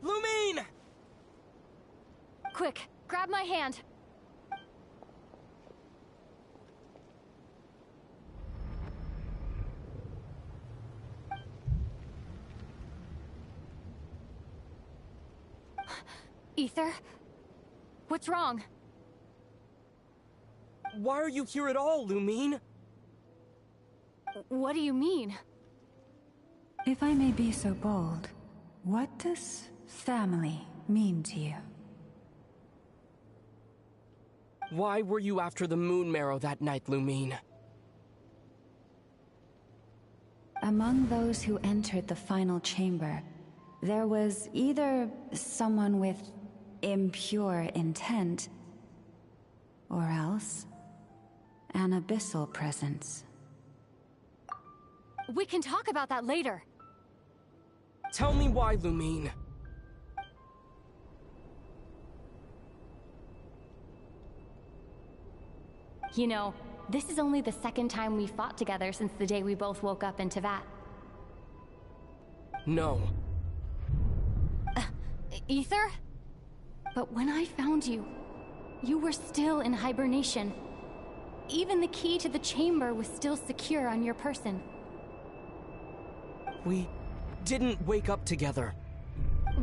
Lumine! Quick, grab my hand. Ether? What's wrong? Why are you here at all, Lumine? What do you mean? If I may be so bold, what does family mean to you? Why were you after the Moon Marrow that night, Lumine? Among those who entered the final chamber, there was either someone with impure intent, or else an abyssal presence. We can talk about that later. Tell me why, Lumine. You know, this is only the second time we fought together since the day we both woke up in Tevat. No. Ether? But when I found you, you were still in hibernation. Even the key to the chamber was still secure on your person. We didn't wake up together.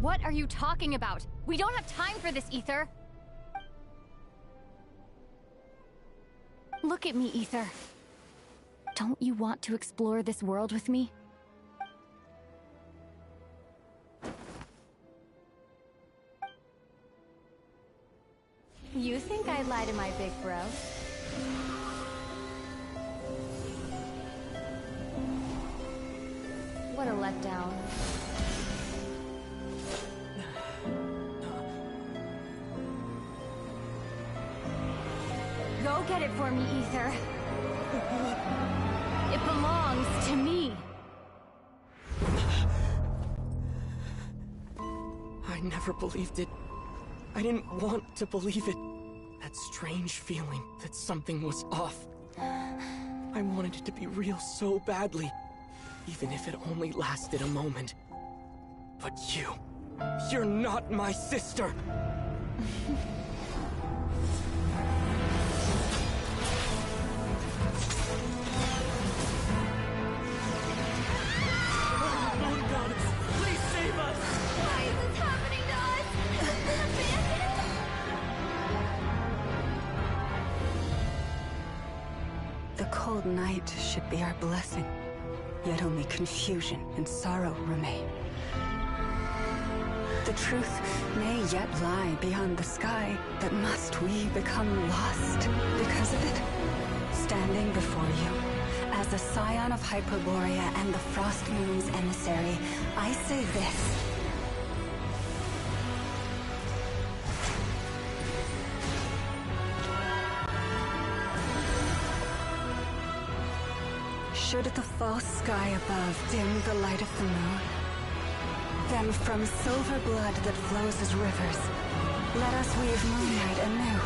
What are you talking about? We don't have time for this, Ether. Look at me, Ether. Don't you want to explore this world with me? You think I'd lie to my big bro? What a letdown. Go get it for me, Ether. It belongs to me. I never believed it. I didn't want to believe it. That strange feeling that something was off. I wanted it to be real so badly, even if it only lasted a moment. But you're not my sister! Moon Goddess, please save us! Why is this happening to us? The cold night should be our blessing, yet only confusion and sorrow remain. The truth may yet lie beyond the sky, but must we become lost because of it? Standing before you, as a scion of Hyperborea and the Frost Moon's emissary, I say this. Should the false sky above dim the light of the moon, then from silver blood that flows as rivers, let us weave moonlight anew.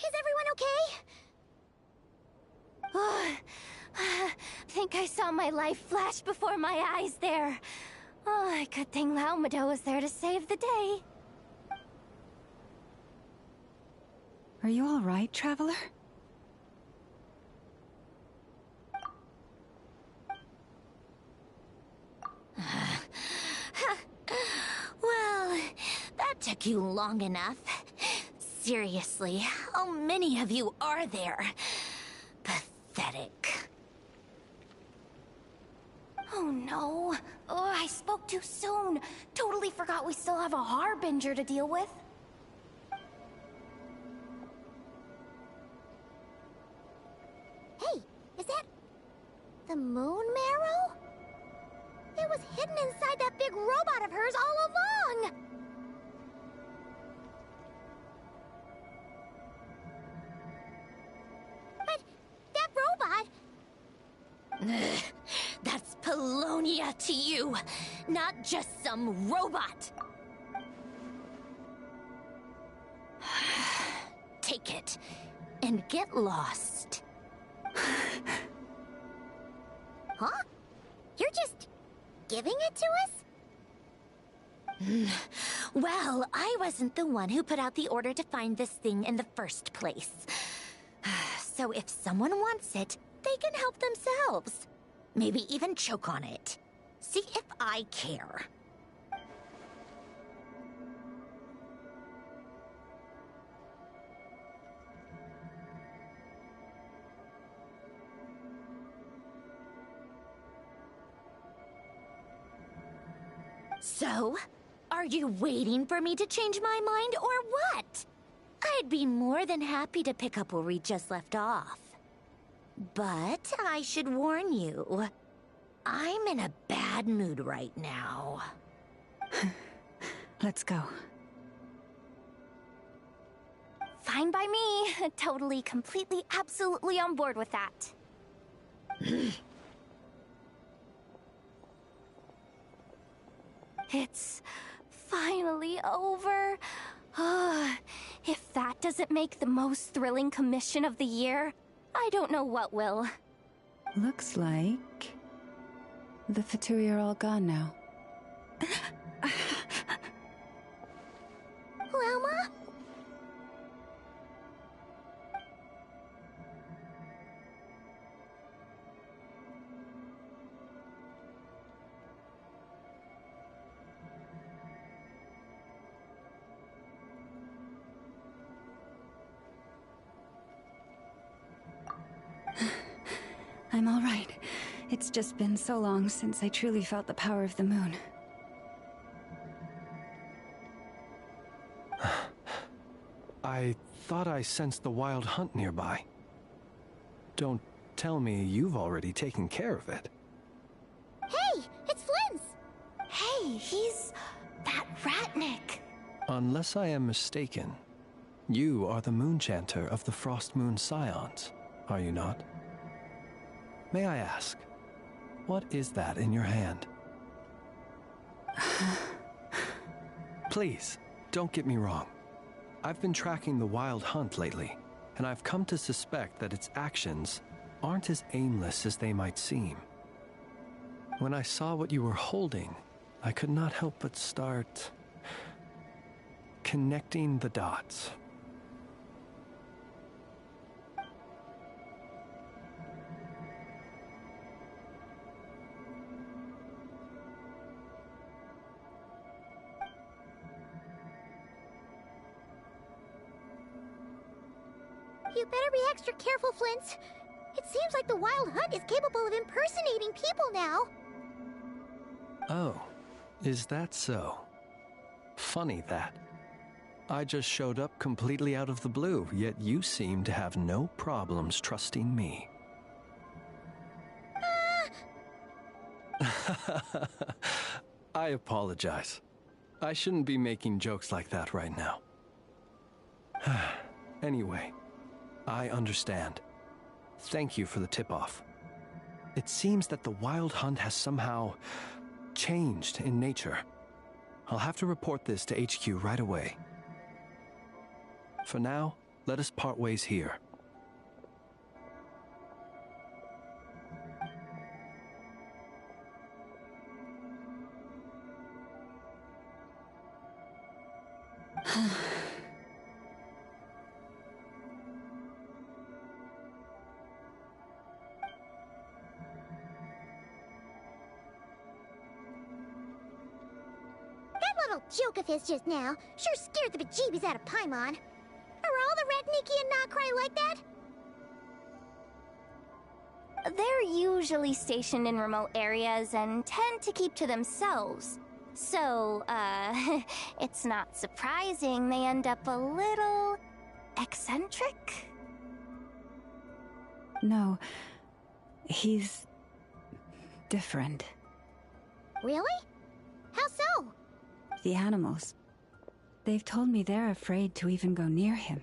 Is everyone okay? Think I saw my life flash before my eyes there. Oh, good thing Laumado was there to save the day. Are you all right, Traveler? Well, that took you long enough. Seriously, how many of you are there? Pathetic. Oh no. Oh, I spoke too soon. Totally forgot we still have a harbinger to deal with. Hey, is that the moon marrow? It was hidden inside that big robot of hers all along! But that robot... That's Polonia to you, not just some robot. Take it and get lost. Huh? You're just giving it to us? Well, I wasn't the one who put out the order to find this thing in the first place. So if someone wants it, they can help themselves. Maybe even choke on it. See if I care. So, are you waiting for me to change my mind or what? I'd be more than happy to pick up where we just left off. But I should warn you, I'm in a bad mood right now. Let's go. Fine by me. Totally, completely, absolutely on board with that. It's finally over. If that doesn't make the most thrilling commission of the year, I don't know what will. Looks like the Fatui are all gone now. Loma? I'm all right. It's just been so long since I truly felt the power of the moon. I thought I sensed the wild hunt nearby. Don't tell me you've already taken care of it. Hey, it's Flynn's! Hey, he's that Ratnik. Unless I am mistaken, you are the moon chanter of the Frost Moon Scions, are you not? May I ask, what is that in your hand? Please, don't get me wrong. I've been tracking the wild hunt lately, and I've come to suspect that its actions aren't as aimless as they might seem. When I saw what you were holding, I could not help but start connecting the dots. You better be extra careful, Flint. It seems like the Wild Hunt is capable of impersonating people now. Oh, is that so? Funny that. I just showed up completely out of the blue, yet you seem to have no problems trusting me. I apologize. I shouldn't be making jokes like that right now. Anyway, I understand. Thank you for the tip-off. It seems that the Wild Hunt has somehow changed in nature. I'll have to report this to HQ right away. For now, let us part ways here. Little joke of his just now sure scared the bejeebies out of Paimon. Are all the Ratniki and Nokrai like that? they're usually stationed in remote areas and tend to keep to themselves. So, it's not surprising they end up a little eccentric? No, he's different. Really? How so? The animals. They've told me they're afraid to even go near him.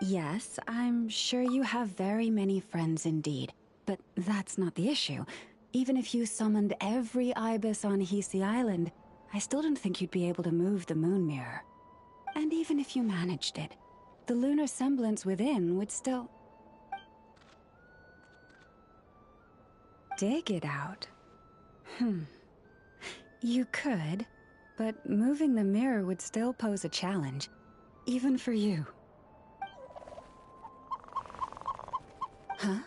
Yes, I'm sure you have very many friends indeed, but that's not the issue. Even if you summoned every ibis on Hisi Island, I still don't think you'd be able to move the moon mirror. And even if you managed it, the lunar semblance within would still... dig it out? You could, but moving the mirror would still pose a challenge, even for you. Huh?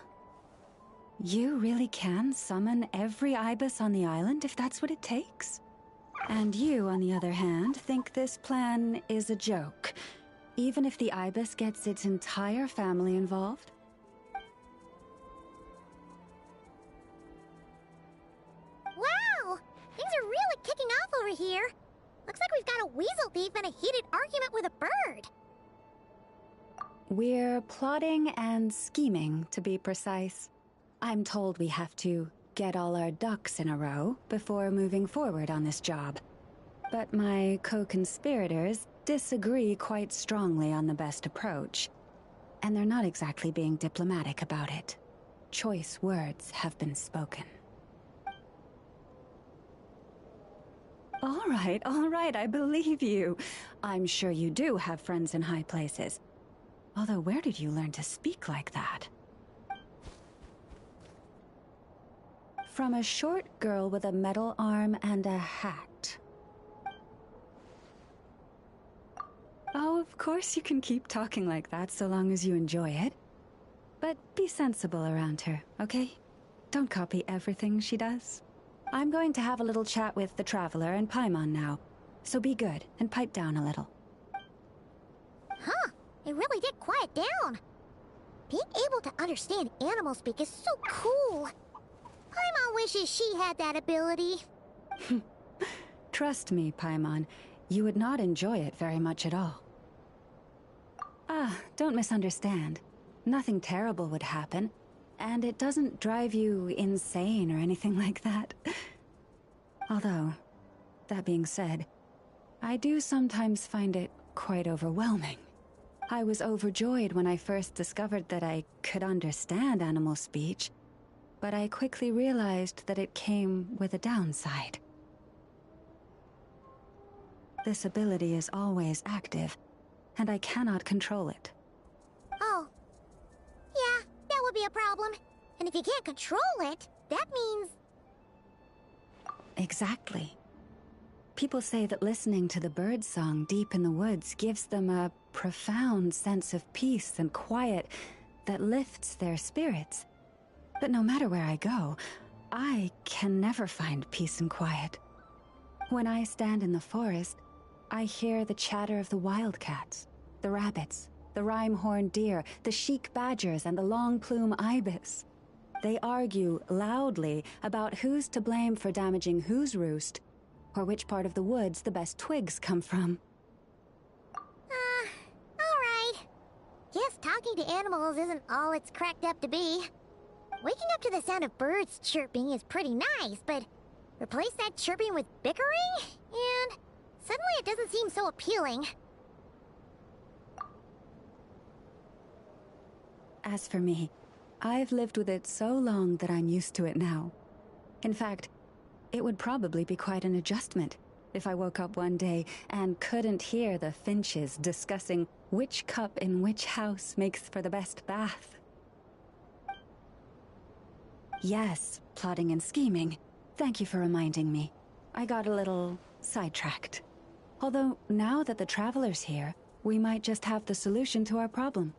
You really can summon every ibis on the island if that's what it takes? And you, on the other hand, think this plan is a joke, even if the ibis gets its entire family involved? Wow! Things are really kicking off over here. Looks like we've got a weasel thief and a heated argument with a bird. We're plotting and scheming, to be precise. I'm told we have to get all our ducks in a row before moving forward on this job. But my co-conspirators disagree quite strongly on the best approach. And they're not exactly being diplomatic about it. Choice words have been spoken. All right, I believe you. I'm sure you do have friends in high places. Although, where did you learn to speak like that? From a short girl with a metal arm and a hat. Oh, of course you can keep talking like that so long as you enjoy it. But be sensible around her, okay? Don't copy everything she does. I'm going to have a little chat with the Traveler and Paimon now, so be good and pipe down a little. Huh, it really did quiet down. Being able to understand animal speak is so cool. Paimon wishes she had that ability. Trust me, Paimon, you would not enjoy it very much at all. Don't misunderstand. Nothing terrible would happen, and it doesn't drive you insane or anything like that. Although, that being said, I do sometimes find it quite overwhelming. I was overjoyed when I first discovered that I could understand animal speech, but I quickly realized that it came with a downside. This ability is always active, and I cannot control it. Oh. Yeah, that would be a problem. And if you can't control it, that means... Exactly. People say that listening to the bird song deep in the woods gives them a profound sense of peace and quiet that lifts their spirits. But no matter where I go, I can never find peace and quiet. When I stand in the forest, I hear the chatter of the wildcats, the rabbits, the rhyme-horned deer, the chic badgers, and the long-plume ibis. They argue loudly about who's to blame for damaging whose roost, or which part of the woods the best twigs come from. Alright. Guess talking to animals isn't all it's cracked up to be. Waking up to the sound of birds chirping is pretty nice, but replace that chirping with bickering? And suddenly it doesn't seem so appealing. As for me, I've lived with it so long that I'm used to it now. In fact, it would probably be quite an adjustment if I woke up one day and couldn't hear the finches discussing which cup in which house makes for the best bath. Yes, plotting and scheming. Thank you for reminding me. I got a little sidetracked. Although, now that the Traveler's here, we might just have the solution to our problem.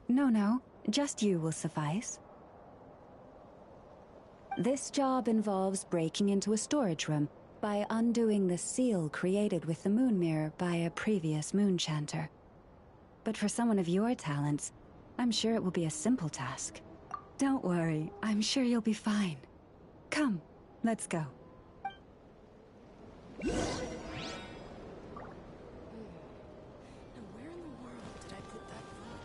No, just you will suffice. This job involves breaking into a storage room by undoing the seal created with the moon mirror by a previous moon chanter. But for someone of your talents, I'm sure it will be a simple task. Don't worry, I'm sure you'll be fine. Come, let's go. Now where in the world did I put that book?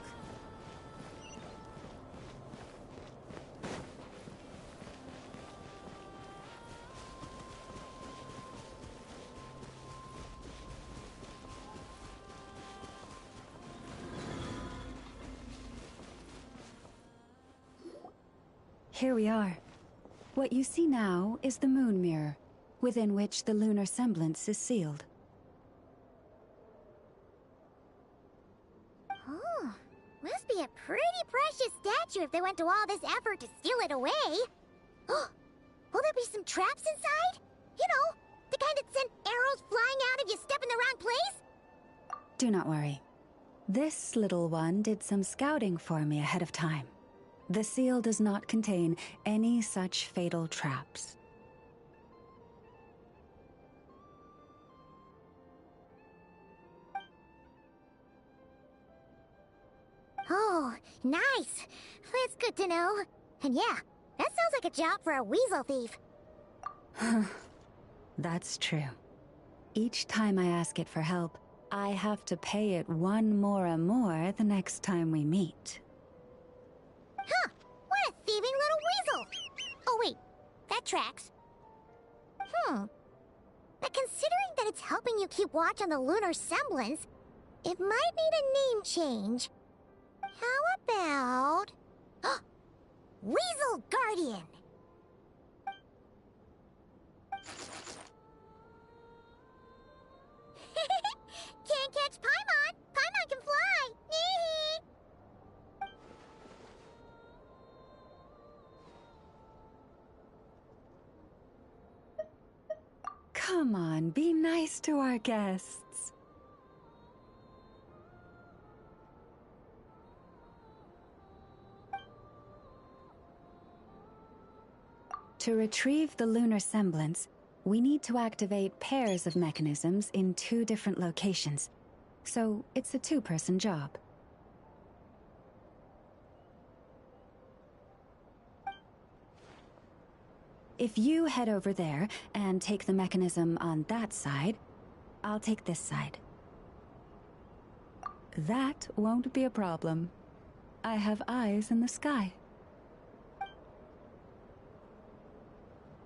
Here we are. What you see now is the moon mirror, within which the lunar semblance is sealed. Oh, must be a pretty precious statue if they went to all this effort to steal it away. Will there be some traps inside? You know, the kind that send arrows flying out if you step in the wrong place? Do not worry. This little one did some scouting for me ahead of time. The seal does not contain any such fatal traps. Oh, nice. That's good to know. And yeah, that sounds like a job for a weasel thief. That's true. Each time I ask it for help, I have to pay it one more the next time we meet. Huh, what a thieving little weasel! Oh wait, that tracks. But considering that it's helping you keep watch on the lunar semblance, it might need a name change. How about... Weasel Guardian! Can't catch Paimon! Paimon can fly! Come on, be nice to our guests. To retrieve the lunar semblance, we need to activate pairs of mechanisms in 2 different locations. So it's a 2-person job. If you head over there and take the mechanism on that side, I'll take this side. That won't be a problem. I have eyes in the sky.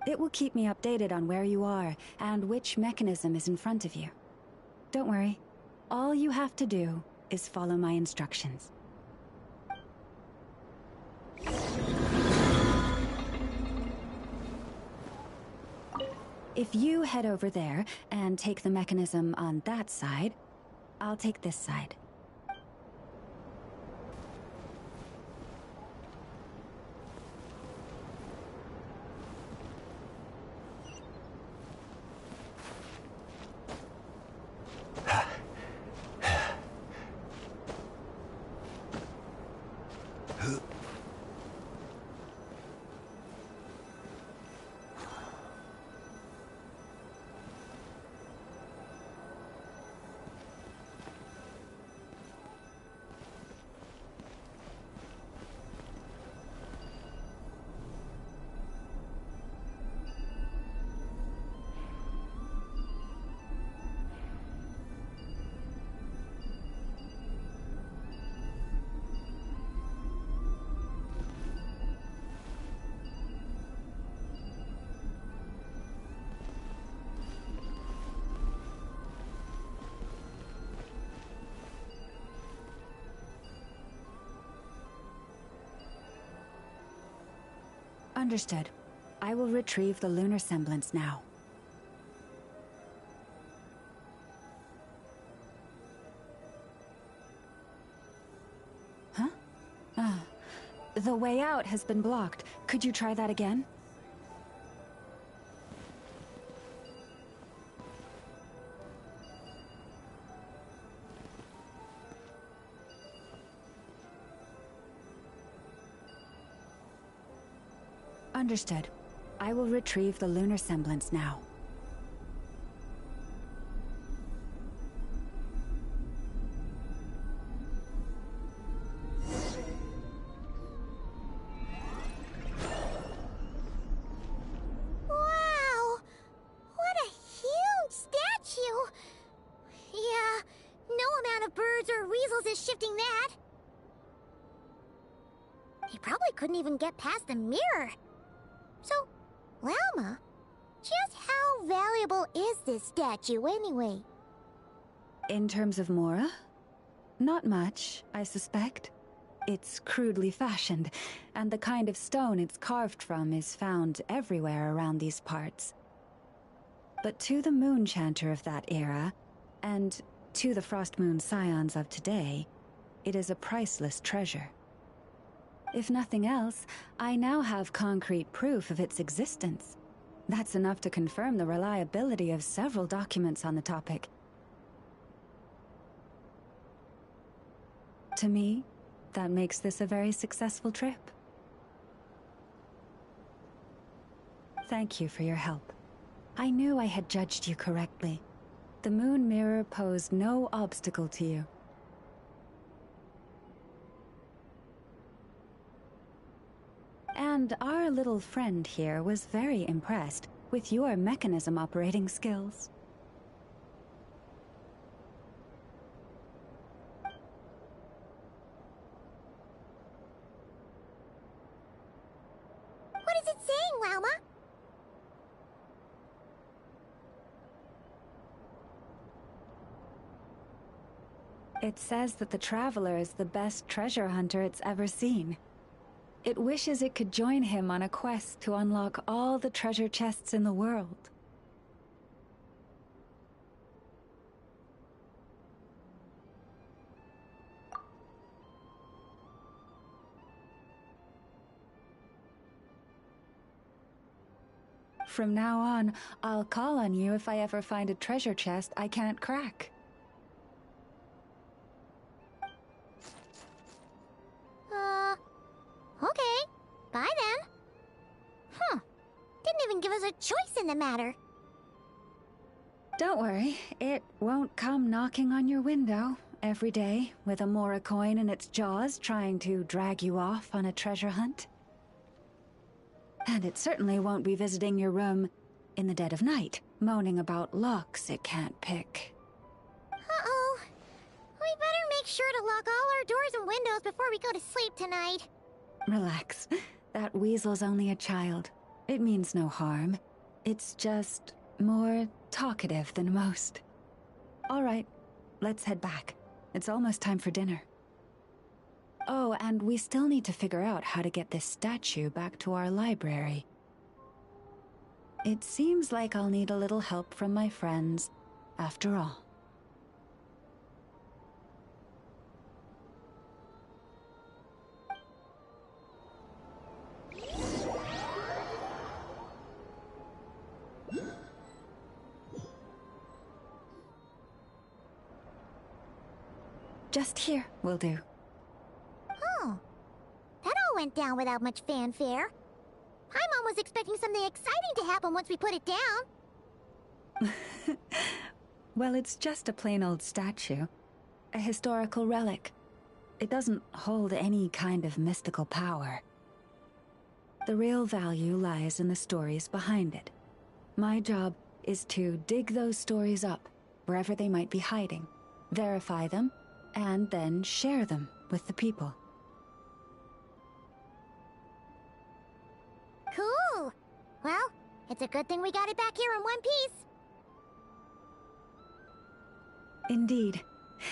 It will keep me updated on where you are and which mechanism is in front of you. Don't worry. All you have to do is follow my instructions. If you head over there and take the mechanism on that side, I'll take this side. Understood. I will retrieve the lunar semblance now. Huh? Ah. The way out has been blocked. Could you try that again? Understood. I will retrieve the lunar semblance now. Wow! What a huge statue! Yeah, no amount of birds or weasels is shifting that. They probably couldn't even get past the mirror. So, Lalma, just how valuable is this statue anyway? In terms of Mora? Not much, I suspect. It's crudely fashioned, and the kind of stone it's carved from is found everywhere around these parts. But to the moon chanter of that era, and to the Frost Moon Scions of today, it is a priceless treasure. If nothing else, I now have concrete proof of its existence. That's enough to confirm the reliability of several documents on the topic. To me, that makes this a very successful trip. Thank you for your help. I knew I had judged you correctly. The moon mirror posed no obstacle to you. And our little friend here was very impressed with your mechanism operating skills. What is it saying, Lalma? It says that the Traveler is the best treasure hunter it's ever seen. It wishes it could join him on a quest to unlock all the treasure chests in the world. From now on, I'll call on you if I ever find a treasure chest I can't crack. Okay. Bye then. Didn't even give us a choice in the matter. Don't worry, it won't come knocking on your window every day with a Mora coin in its jaws trying to drag you off on a treasure hunt. And it certainly won't be visiting your room in the dead of night, moaning about locks it can't pick. Uh-oh. We better make sure to lock all our doors and windows before we go to sleep tonight. Relax. That weasel's only a child. It means no harm. It's just more talkative than most. All right, let's head back. It's almost time for dinner. Oh, and we still need to figure out how to get this statue back to our library. It seems like I'll need a little help from my friends, after all. Just here will do. Oh. That all went down without much fanfare. Paimon was expecting something exciting to happen once we put it down. Well, it's just a plain old statue. A historical relic. It doesn't hold any kind of mystical power. The real value lies in the stories behind it. My job is to dig those stories up, wherever they might be hiding, verify them, and then share them with the people. Cool. Well, it's a good thing we got it back here in one piece. Indeed.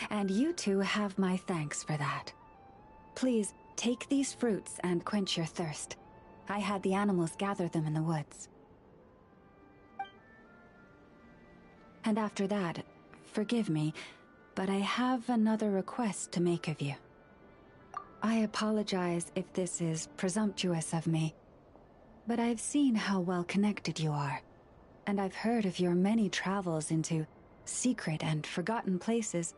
And you two have my thanks for that. Please, take these fruits and quench your thirst. I had the animals gather them in the woods. And after that, forgive me, but I have another request to make of you. I apologize if this is presumptuous of me, but I've seen how well connected you are, and I've heard of your many travels into secret and forgotten places.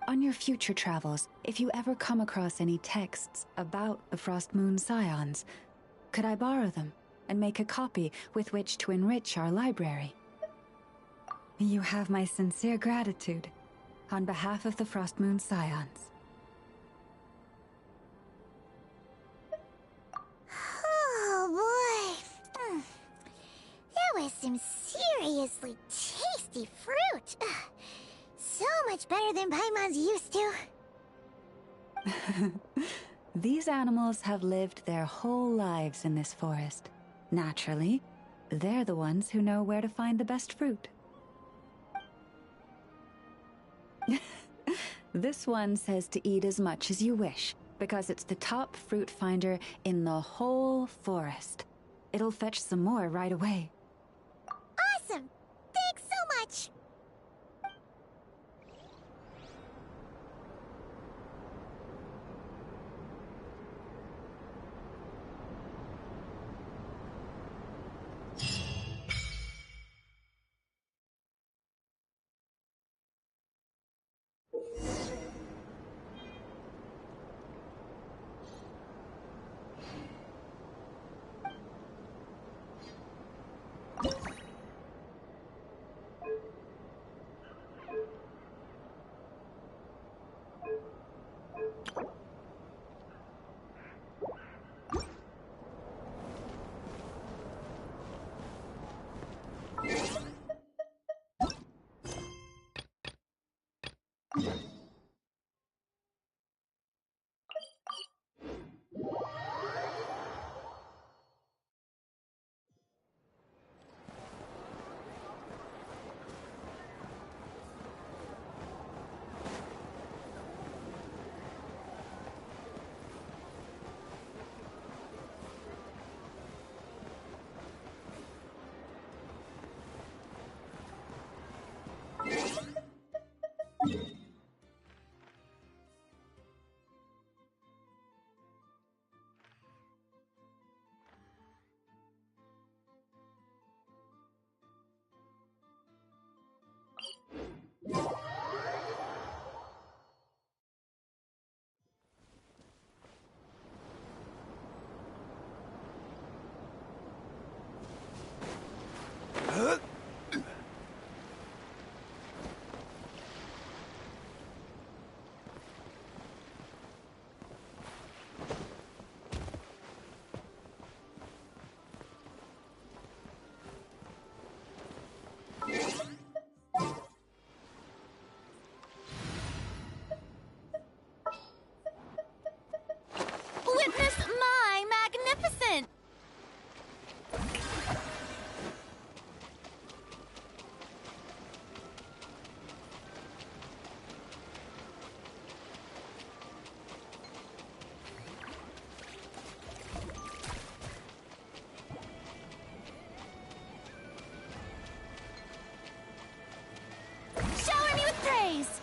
On your future travels, if you ever come across any texts about the Frost Moon Scions, could I borrow them and make a copy with which to enrich our library? You have my sincere gratitude on behalf of the Frost Moon Scions. Oh boy. That was some seriously tasty fruit. So much better than Paimon's used to. These animals have lived their whole lives in this forest. Naturally, they're the ones who know where to find the best fruit. This one says to eat as much as you wish, because it's the top fruit finder in the whole forest. It'll fetch some more right away. Awesome! Thanks so much! Witness my magnificent! Shower me with praise!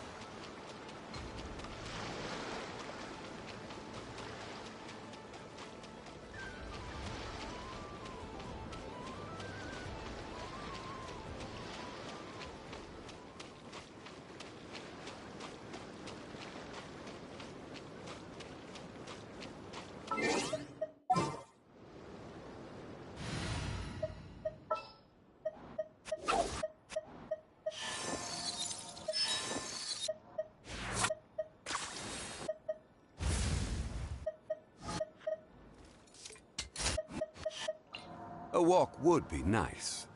A walk would be nice.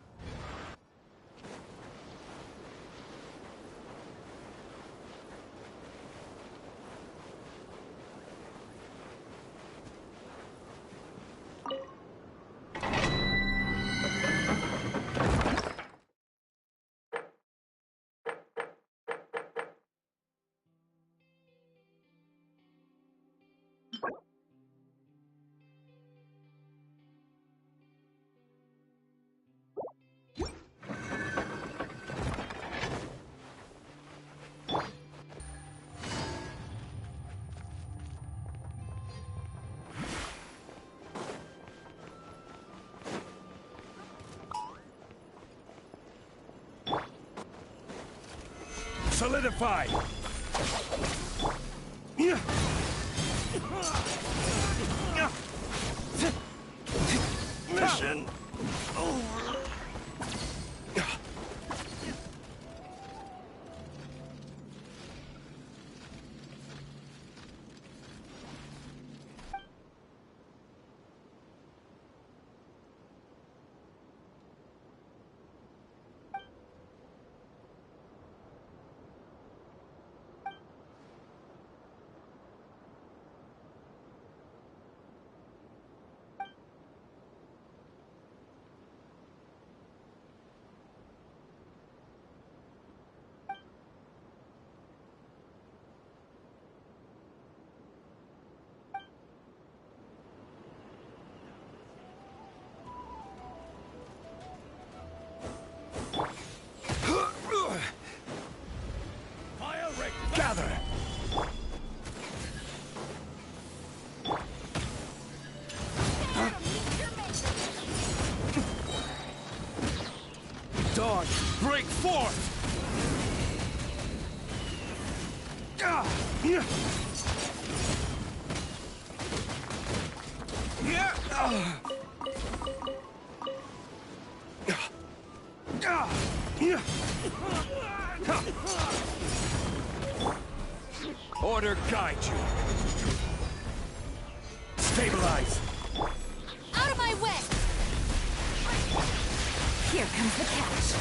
Solidify! Mission over. Gather! Dawn, break forth! Order guide you. Stabilize. Out of my way! Here comes the catch.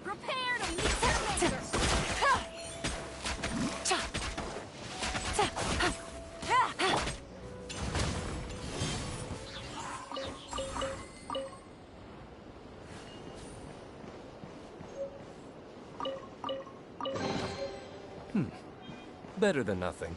Prepare to meet her maker! Better than nothing.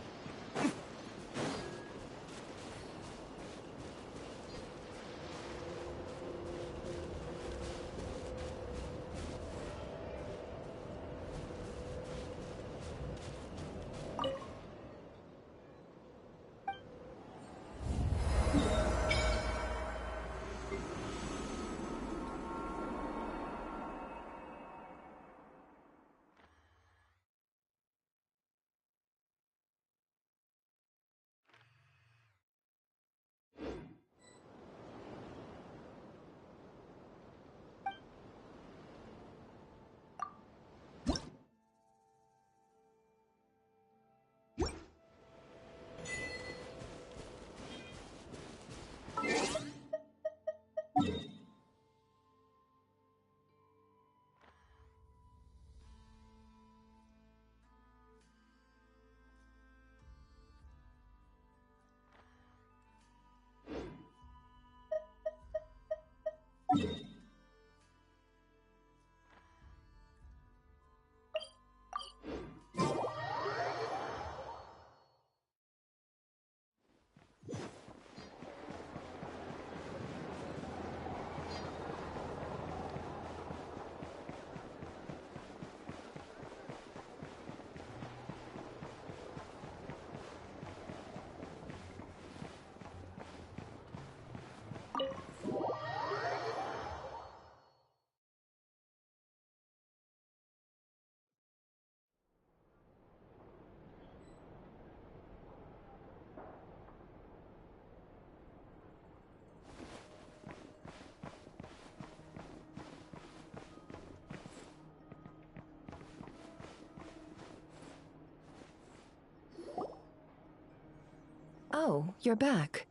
Oh, you're back.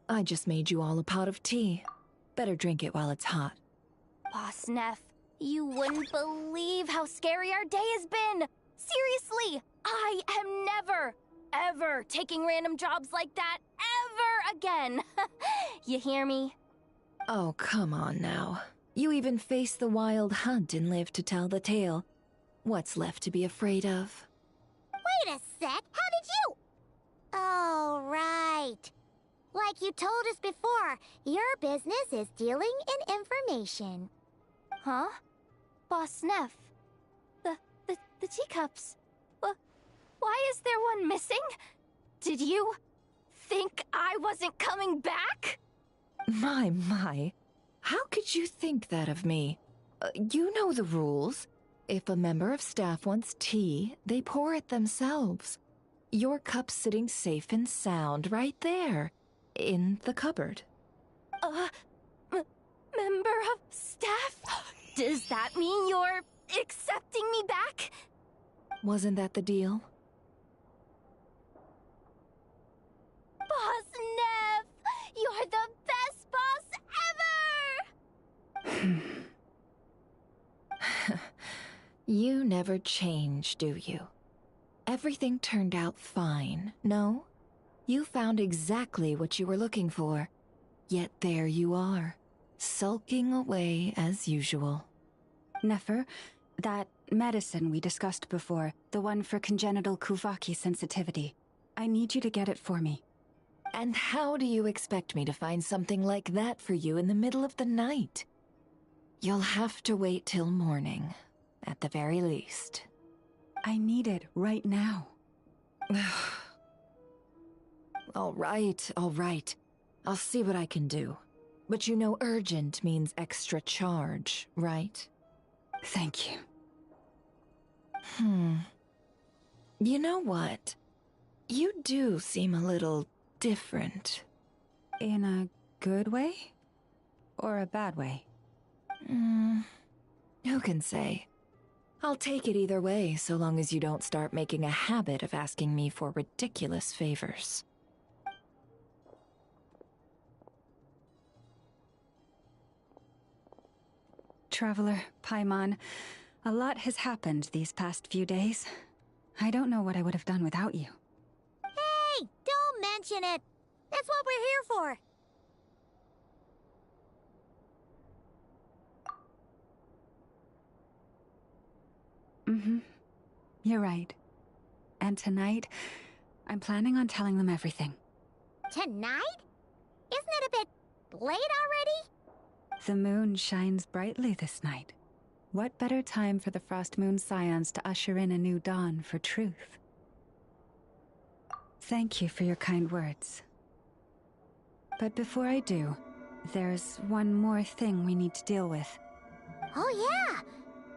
I just made you all a pot of tea. Better drink it while it's hot. Boss Neff, you wouldn't believe how scary our day has been! Seriously, I am never, ever taking random jobs like that ever again! You hear me? Oh, come on now. You even faced the wild hunt and lived to tell the tale. What's left to be afraid of? Wait a sec, how did you... Oh, right. Like you told us before, your business is dealing in information. Huh? Boss Neff? The teacups? Why is there one missing? Did you think I wasn't coming back? My. How could you think that of me? You know the rules. If a member of staff wants tea, they pour it themselves. Your cup's sitting safe and sound right there, in the cupboard. Member of staff? Does that mean you're accepting me back? Wasn't that the deal? Boss Neff! You're the best boss ever! You never change, do you? Everything turned out fine, no? You found exactly what you were looking for. Yet there you are, sulking away as usual. Nefer, that medicine we discussed before, the one for congenital Kuvaki sensitivity, I need you to get it for me. And how do you expect me to find something like that for you in the middle of the night? You'll have to wait till morning, at the very least. I need it right now. All right. I'll see what I can do. But you know urgent means extra charge, right? Thank you. You know what? You do seem a little different. In a good way? Or a bad way? Who can say? I'll take it either way, so long as you don't start making a habit of asking me for ridiculous favors. Traveler, Paimon, a lot has happened these past few days. I don't know what I would have done without you. Hey, don't mention it. That's what we're here for. You're right. And tonight, I'm planning on telling them everything. Tonight? Isn't it a bit late already? The moon shines brightly this night. What better time for the Frost Moon Scions to usher in a new dawn for truth? Thank you for your kind words. But before I do, there's one more thing we need to deal with. Oh yeah!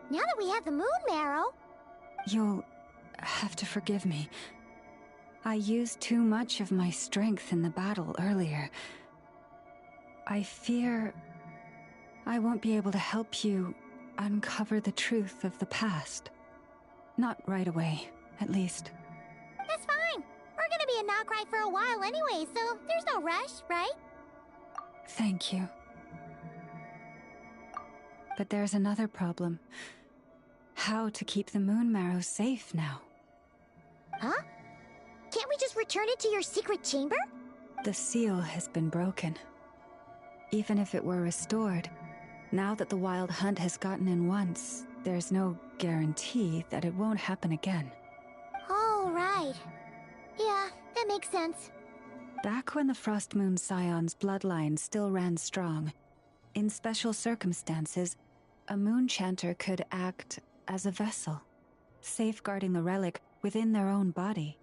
Now that we have the moon marrow... You'll have to forgive me. I used too much of my strength in the battle earlier. I fear I won't be able to help you uncover the truth of the past. Not right away, at least. That's fine. We're gonna be in Nocry for a while anyway, so there's no rush, right? Thank you. But there's another problem. How to keep the moon marrow safe now? Huh? Can't we just return it to your secret chamber? The seal has been broken. Even if it were restored, now that the Wild Hunt has gotten in once, there's no guarantee that it won't happen again. Oh, right. Yeah, that makes sense. Back when the Frost Moon Scion's bloodline still ran strong, in special circumstances, a moon chanter could act as a vessel, safeguarding the relic within their own body.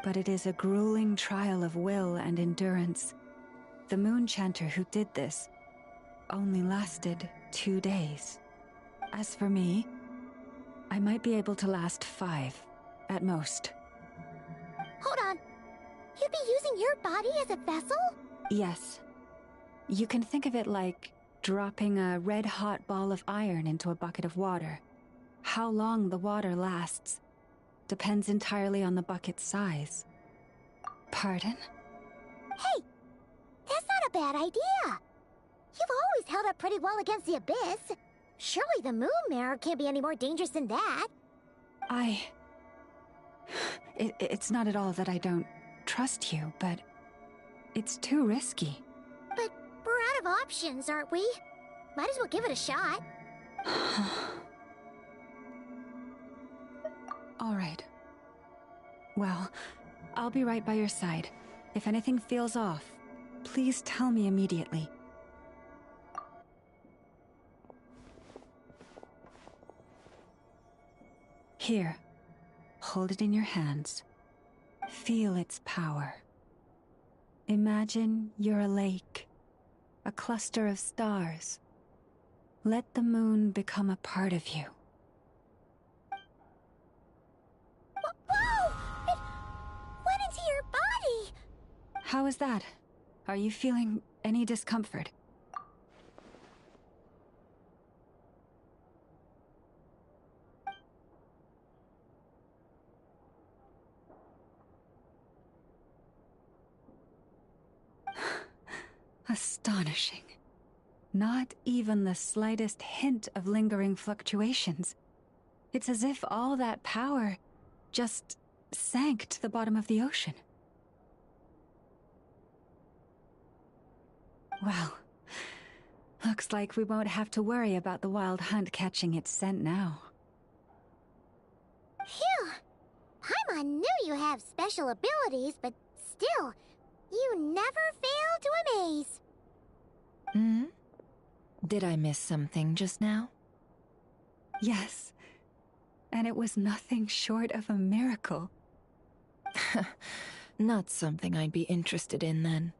But it is a grueling trial of will and endurance. The moon chanter who did this only lasted 2 days. As for me, I might be able to last 5, at most. Hold on. You'd be using your body as a vessel? Yes. You can think of it like dropping a red-hot ball of iron into a bucket of water. How long the water lasts depends entirely on the bucket's size. Pardon? Hey, that's not a bad idea. You've always held up pretty well against the abyss. Surely the moon mirror can't be any more dangerous than that. It's not at all that I don't trust you, but it's too risky. But we're out of options, aren't we? Might as well give it a shot. All right. Well, I'll be right by your side. If anything feels off, please tell me immediately. Here. Hold it in your hands. Feel its power. Imagine you're a lake, a cluster of stars. Let the moon become a part of you. Whoa! It went into your body! How is that? Are you feeling any discomfort? Astonishing. Not even the slightest hint of lingering fluctuations. It's as if all that power just sank to the bottom of the ocean. Well, looks like we won't have to worry about the wild hunt catching its scent now. Phew! Paimon knew you have special abilities, but still, you never fail to amaze. Hmm? Did I miss something just now? Yes, and it was nothing short of a miracle. Not something I'd be interested in then.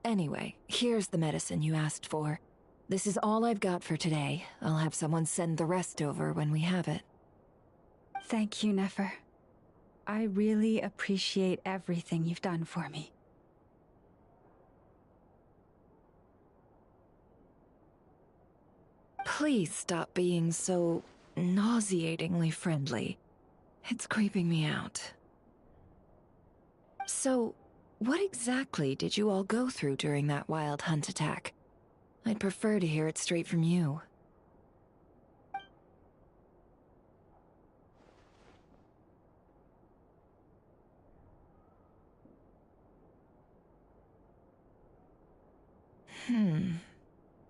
Anyway, here's the medicine you asked for. This is all I've got for today. I'll have someone send the rest over when we have it. Thank you, Nefer. I really appreciate everything you've done for me. Please stop being so nauseatingly friendly. It's creeping me out. So, what exactly did you all go through during that wild hunt attack? I'd prefer to hear it straight from you.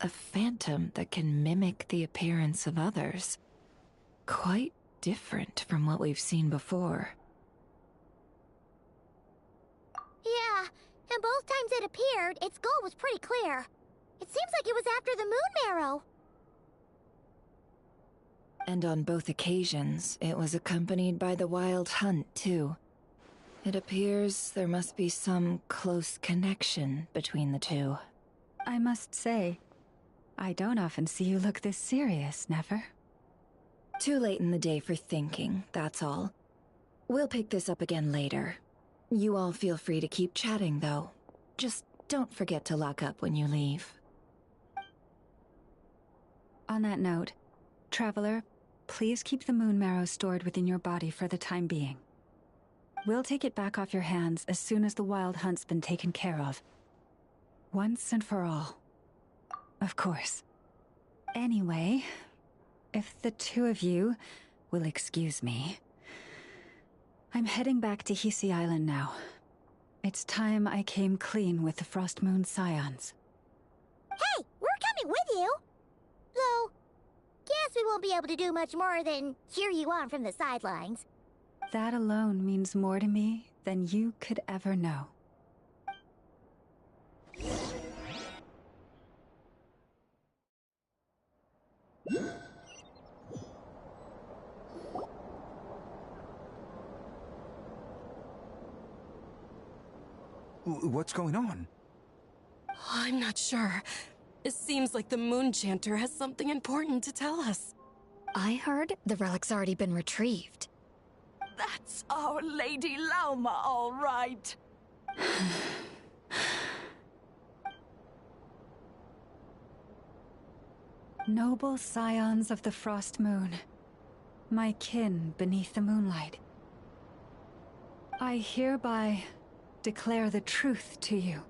A phantom that can mimic the appearance of others. Quite different from what we've seen before. Yeah, and both times it appeared, its goal was pretty clear. It seems like it was after the moon marrow. And on both occasions, it was accompanied by the wild hunt, too. It appears there must be some close connection between the two. I must say, I don't often see you look this serious, Nefer. Too late in the day for thinking, that's all. We'll pick this up again later. You all feel free to keep chatting, though. Just don't forget to lock up when you leave. On that note, Traveler, please keep the moon marrow stored within your body for the time being. We'll take it back off your hands as soon as the wild hunt's been taken care of. Once and for all. Of course. Anyway, if the two of you will excuse me, I'm heading back to Hisi Island now. It's time I came clean with the Frost Moon Scions. Hey, we're coming with you! Though, guess we won't be able to do much more than cheer you on from the sidelines. That alone means more to me than you could ever know. What's going on? I'm not sure. It seems like the Moon Chanter has something important to tell us. I heard the relic's already been retrieved. That's our Lady Lauma, all right. Noble scions of the Frost Moon, my kin beneath the moonlight, I hereby declare the truth to you.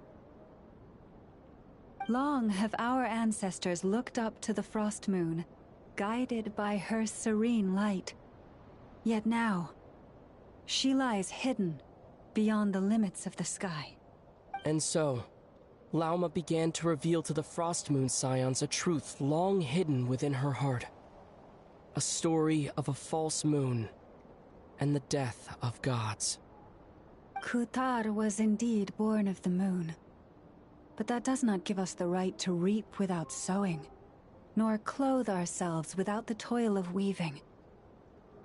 Long have our ancestors looked up to the Frost Moon, guided by her serene light. Yet now, she lies hidden beyond the limits of the sky. And so, Lauma began to reveal to the Frost Moon Scions a truth long hidden within her heart. A story of a false moon and the death of gods. Kutar was indeed born of the moon. But that does not give us the right to reap without sowing, nor clothe ourselves without the toil of weaving.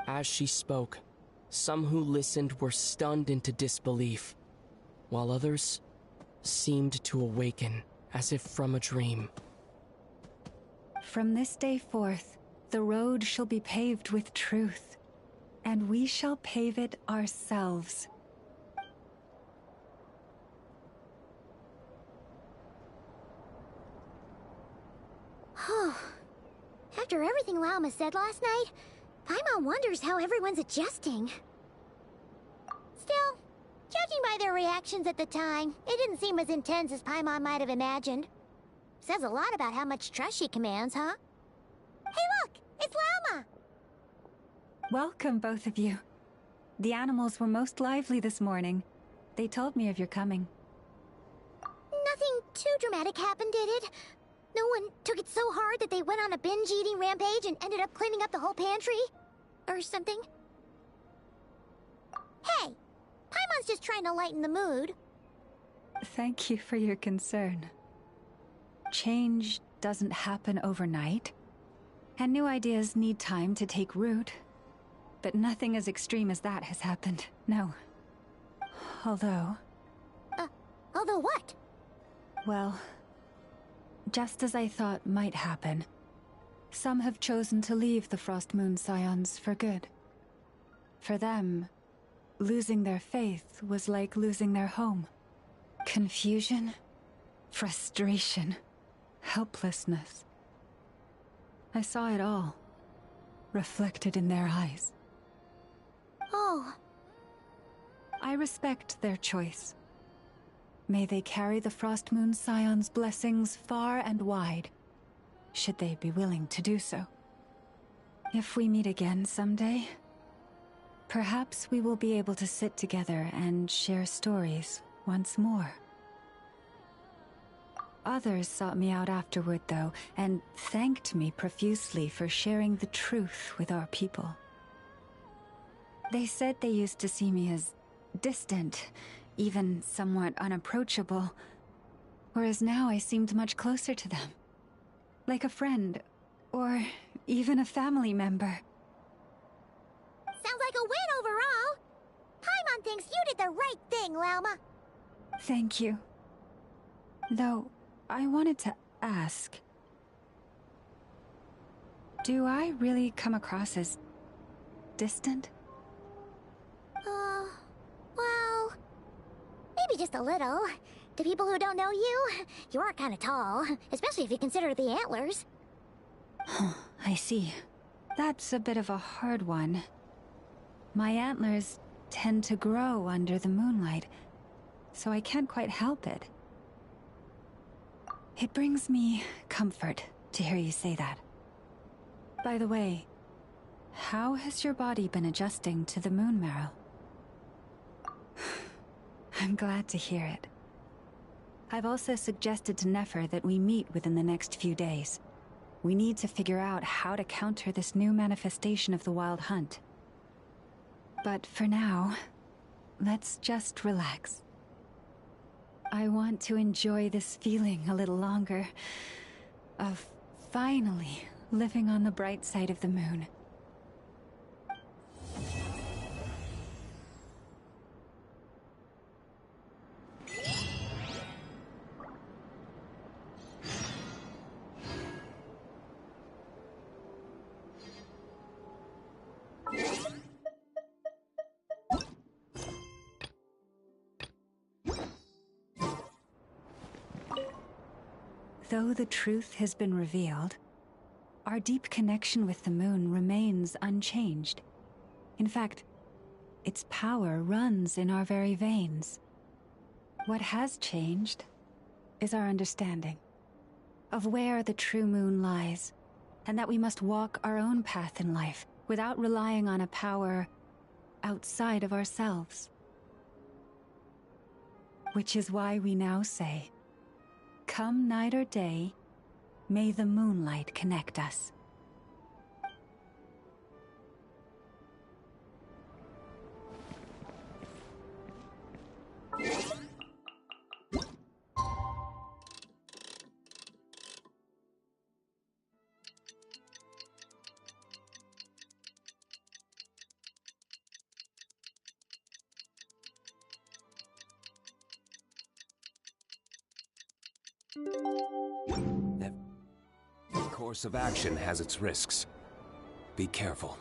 As she spoke, Some who listened were stunned into disbelief, while others seemed to awaken as if from a dream. From this day forth, the road shall be paved with truth, and we shall pave it ourselves. After everything Lauma said last night, Paimon wonders how everyone's adjusting. Still, judging by their reactions at the time, it didn't seem as intense as Paimon might have imagined. Says a lot about how much trust she commands, huh? Hey look! It's Lauma! Welcome, both of you. The animals were most lively this morning. They told me of your coming. Nothing too dramatic happened, did it? No one took it so hard that they went on a binge-eating rampage and ended up cleaning up the whole pantry? Or something? Hey! Paimon's just trying to lighten the mood. Thank you for your concern. Change doesn't happen overnight, and new ideas need time to take root. But nothing as extreme as that has happened, no. Although... although what? Well, just as I thought might happen, some have chosen to leave the Frost Moon Scions for good. For them, losing their faith was like losing their home. Confusion, frustration, helplessness. I saw it all, reflected in their eyes. Oh. I respect their choice. May they carry the Frost Moon Scion's blessings far and wide, should they be willing to do so. If we meet again someday, perhaps we will be able to sit together and share stories once more. Others sought me out afterward, though, and thanked me profusely for sharing the truth with our people. They said they used to see me as distant, even somewhat unapproachable, whereas now I seemed much closer to them. Like a friend, or even a family member. Sounds like a win overall! Paimon thinks you did the right thing, Lauma. Thank you. Though, I wanted to ask... do I really come across as... distant? Well... maybe just a little. To people who don't know you, you are kind of tall, especially if you consider the antlers. I see. That's a bit of a hard one. My antlers tend to grow under the moonlight, so I can't quite help it. It brings me comfort to hear you say that. By the way, how has your body been adjusting to the moon marrow? I'm glad to hear it. I've also suggested to Nefer that we meet within the next few days. We need to figure out how to counter this new manifestation of the Wild Hunt. But for now, let's just relax. I want to enjoy this feeling a little longer, of finally living on the bright side of the moon. Though the truth has been revealed, our deep connection with the moon remains unchanged. In fact, its power runs in our very veins. What has changed is our understanding of where the true moon lies, and that we must walk our own path in life without relying on a power outside of ourselves. Which is why we now say, come night or day, may the moonlight connect us. course of action has its risks. Be careful.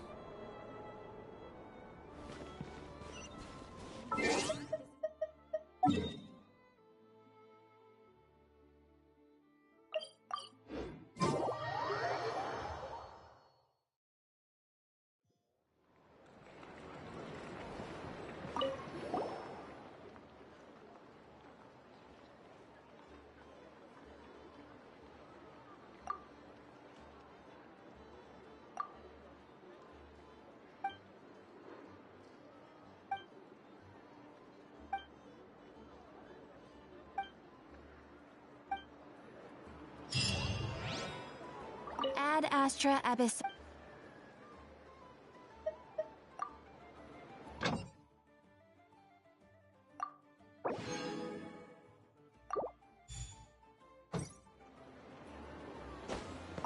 Ad Astra Abyss.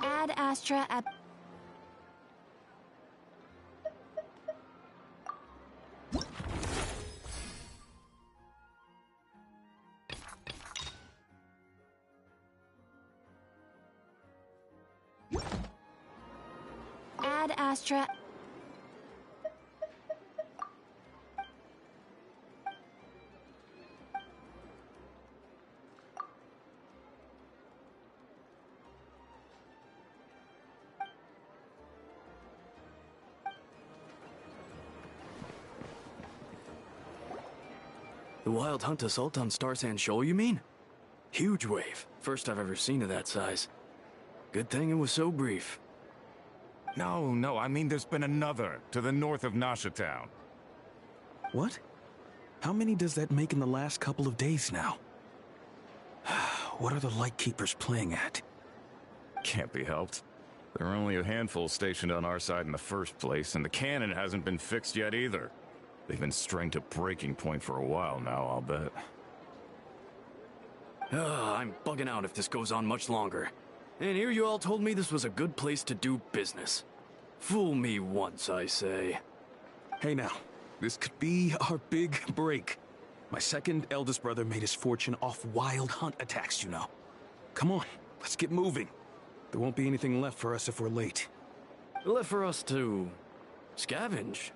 Ad Astra Ab. Ad Astra. The Wild Hunt assault on Star Sand Shoal, you mean? Huge wave. First I've ever seen of that size. Good thing it was so brief. No, I mean there's been another to the north of Nasha Town. What? How many does that make in the last couple of days now? What are the Lightkeepers playing at? Can't be helped. There are only a handful stationed on our side in the first place, and the cannon hasn't been fixed yet either. They've been strained to breaking point for a while now, I'll bet. I'm bugging out if this goes on much longer. And here you all told me this was a good place to do business. Fool me once, I say. Hey now, this could be our big break. My second eldest brother made his fortune off Wild Hunt attacks, you know. Come on, let's get moving. There won't be anything left for us if we're late. Left for us to scavenge?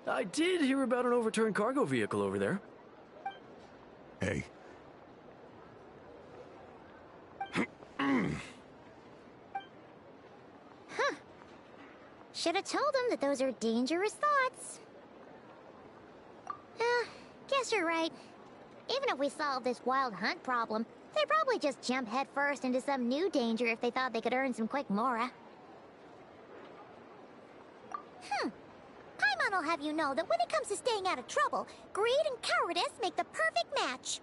I did hear about an overturned cargo vehicle over there. Hey. Huh. Should have told him that those are dangerous thoughts. Guess you're right. Even if we solve this Wild Hunt problem, they'd probably just jump headfirst into some new danger if they thought they could earn some quick mora. Paimon will have you know that when it comes to staying out of trouble, greed and cowardice make the perfect match.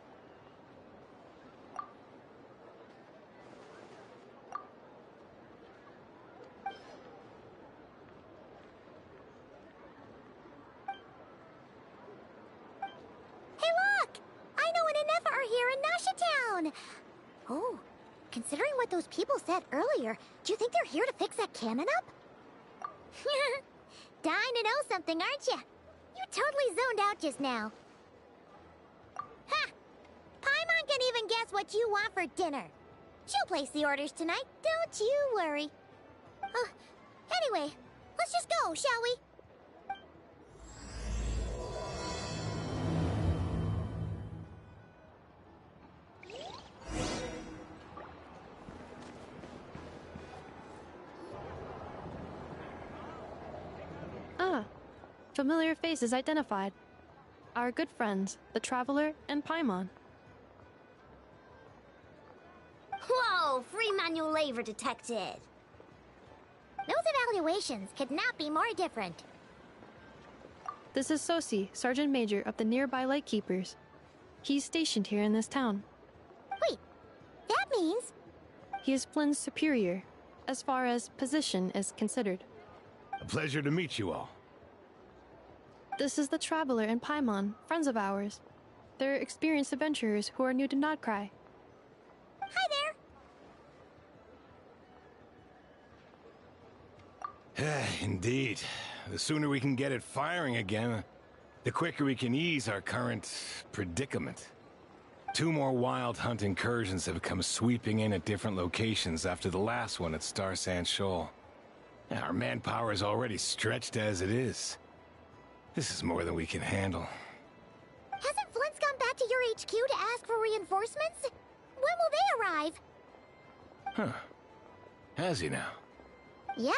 Hey look! Aino and Inefa are here in Nasha Town! Oh, considering what those people said earlier, do you think they're here to fix that cannon up? Dying to know something, aren't you? You totally zoned out just now. Ha! Paimon can even guess what you want for dinner. She'll place the orders tonight, don't you worry. Anyway, let's just go, shall we? Familiar faces identified. Our good friends, the Traveler and Paimon. Whoa, free manual labor detected. Those evaluations could not be more different. This is Sosi, Sergeant Major of the nearby Lightkeepers. He's stationed here in this town. Wait, that means... He is Flynn's superior, as far as position is considered. A pleasure to meet you all. This is the Traveler and Paimon, friends of ours. They're experienced adventurers who are new to Nodcry. Hi there! Indeed. The sooner we can get it firing again, the quicker we can ease our current predicament. 2 more Wild Hunt incursions have come sweeping in at different locations after the last one at Star Sand Shoal. Our manpower is already stretched as it is. This is more than we can handle. Hasn't Flint's gone back to your HQ to ask for reinforcements? When will they arrive? Huh. Has he now? Yeah.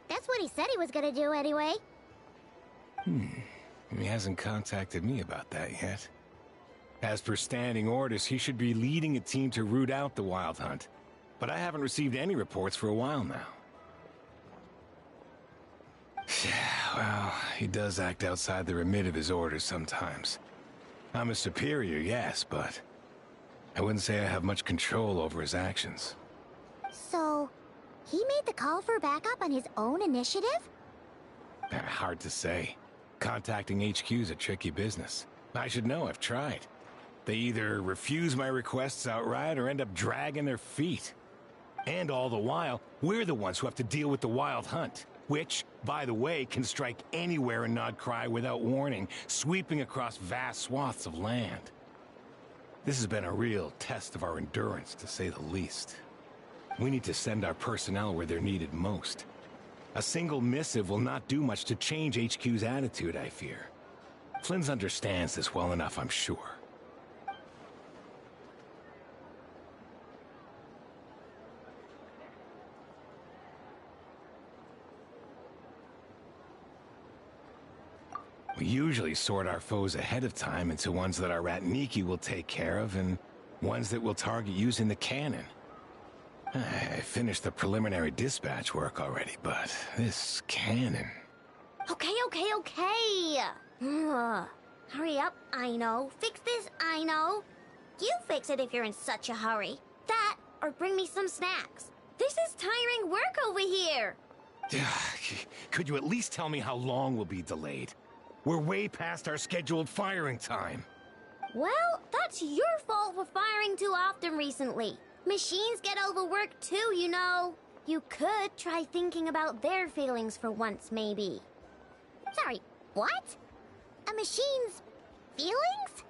That's what he said he was gonna do anyway. He hasn't contacted me about that yet. As per standing orders, he should be leading a team to root out the Wild Hunt. But I haven't received any reports for a while now. Well, he does act outside the remit of his orders sometimes. I'm a superior, yes, but I wouldn't say I have much control over his actions. So, he made the call for backup on his own initiative? Hard to say. Contacting HQ's a tricky business. I should know, I've tried. They either refuse my requests outright or end up dragging their feet. And all the while, we're the ones who have to deal with the Wild Hunt, which, by the way, can strike anywhere in Nodcry without warning, sweeping across vast swaths of land. This has been a real test of our endurance, to say the least. We need to send our personnel where they're needed most. A single missive will not do much to change HQ's attitude, I fear. Flynn's understands this well enough, I'm sure. We usually sort our foes ahead of time into ones that our Ratniki will take care of and ones that will target using the cannon. I finished the preliminary dispatch work already, but this cannon... Okay. Hurry up, I know. Fix this, I know. You fix it if you're in such a hurry. That, or bring me some snacks. This is tiring work over here. Could you at least tell me how long we'll be delayed? We're way past our scheduled firing time. Well, that's your fault for firing too often recently. Machines get overworked too, you know. You could try thinking about their feelings for once, maybe. Sorry, what? A machine's feelings?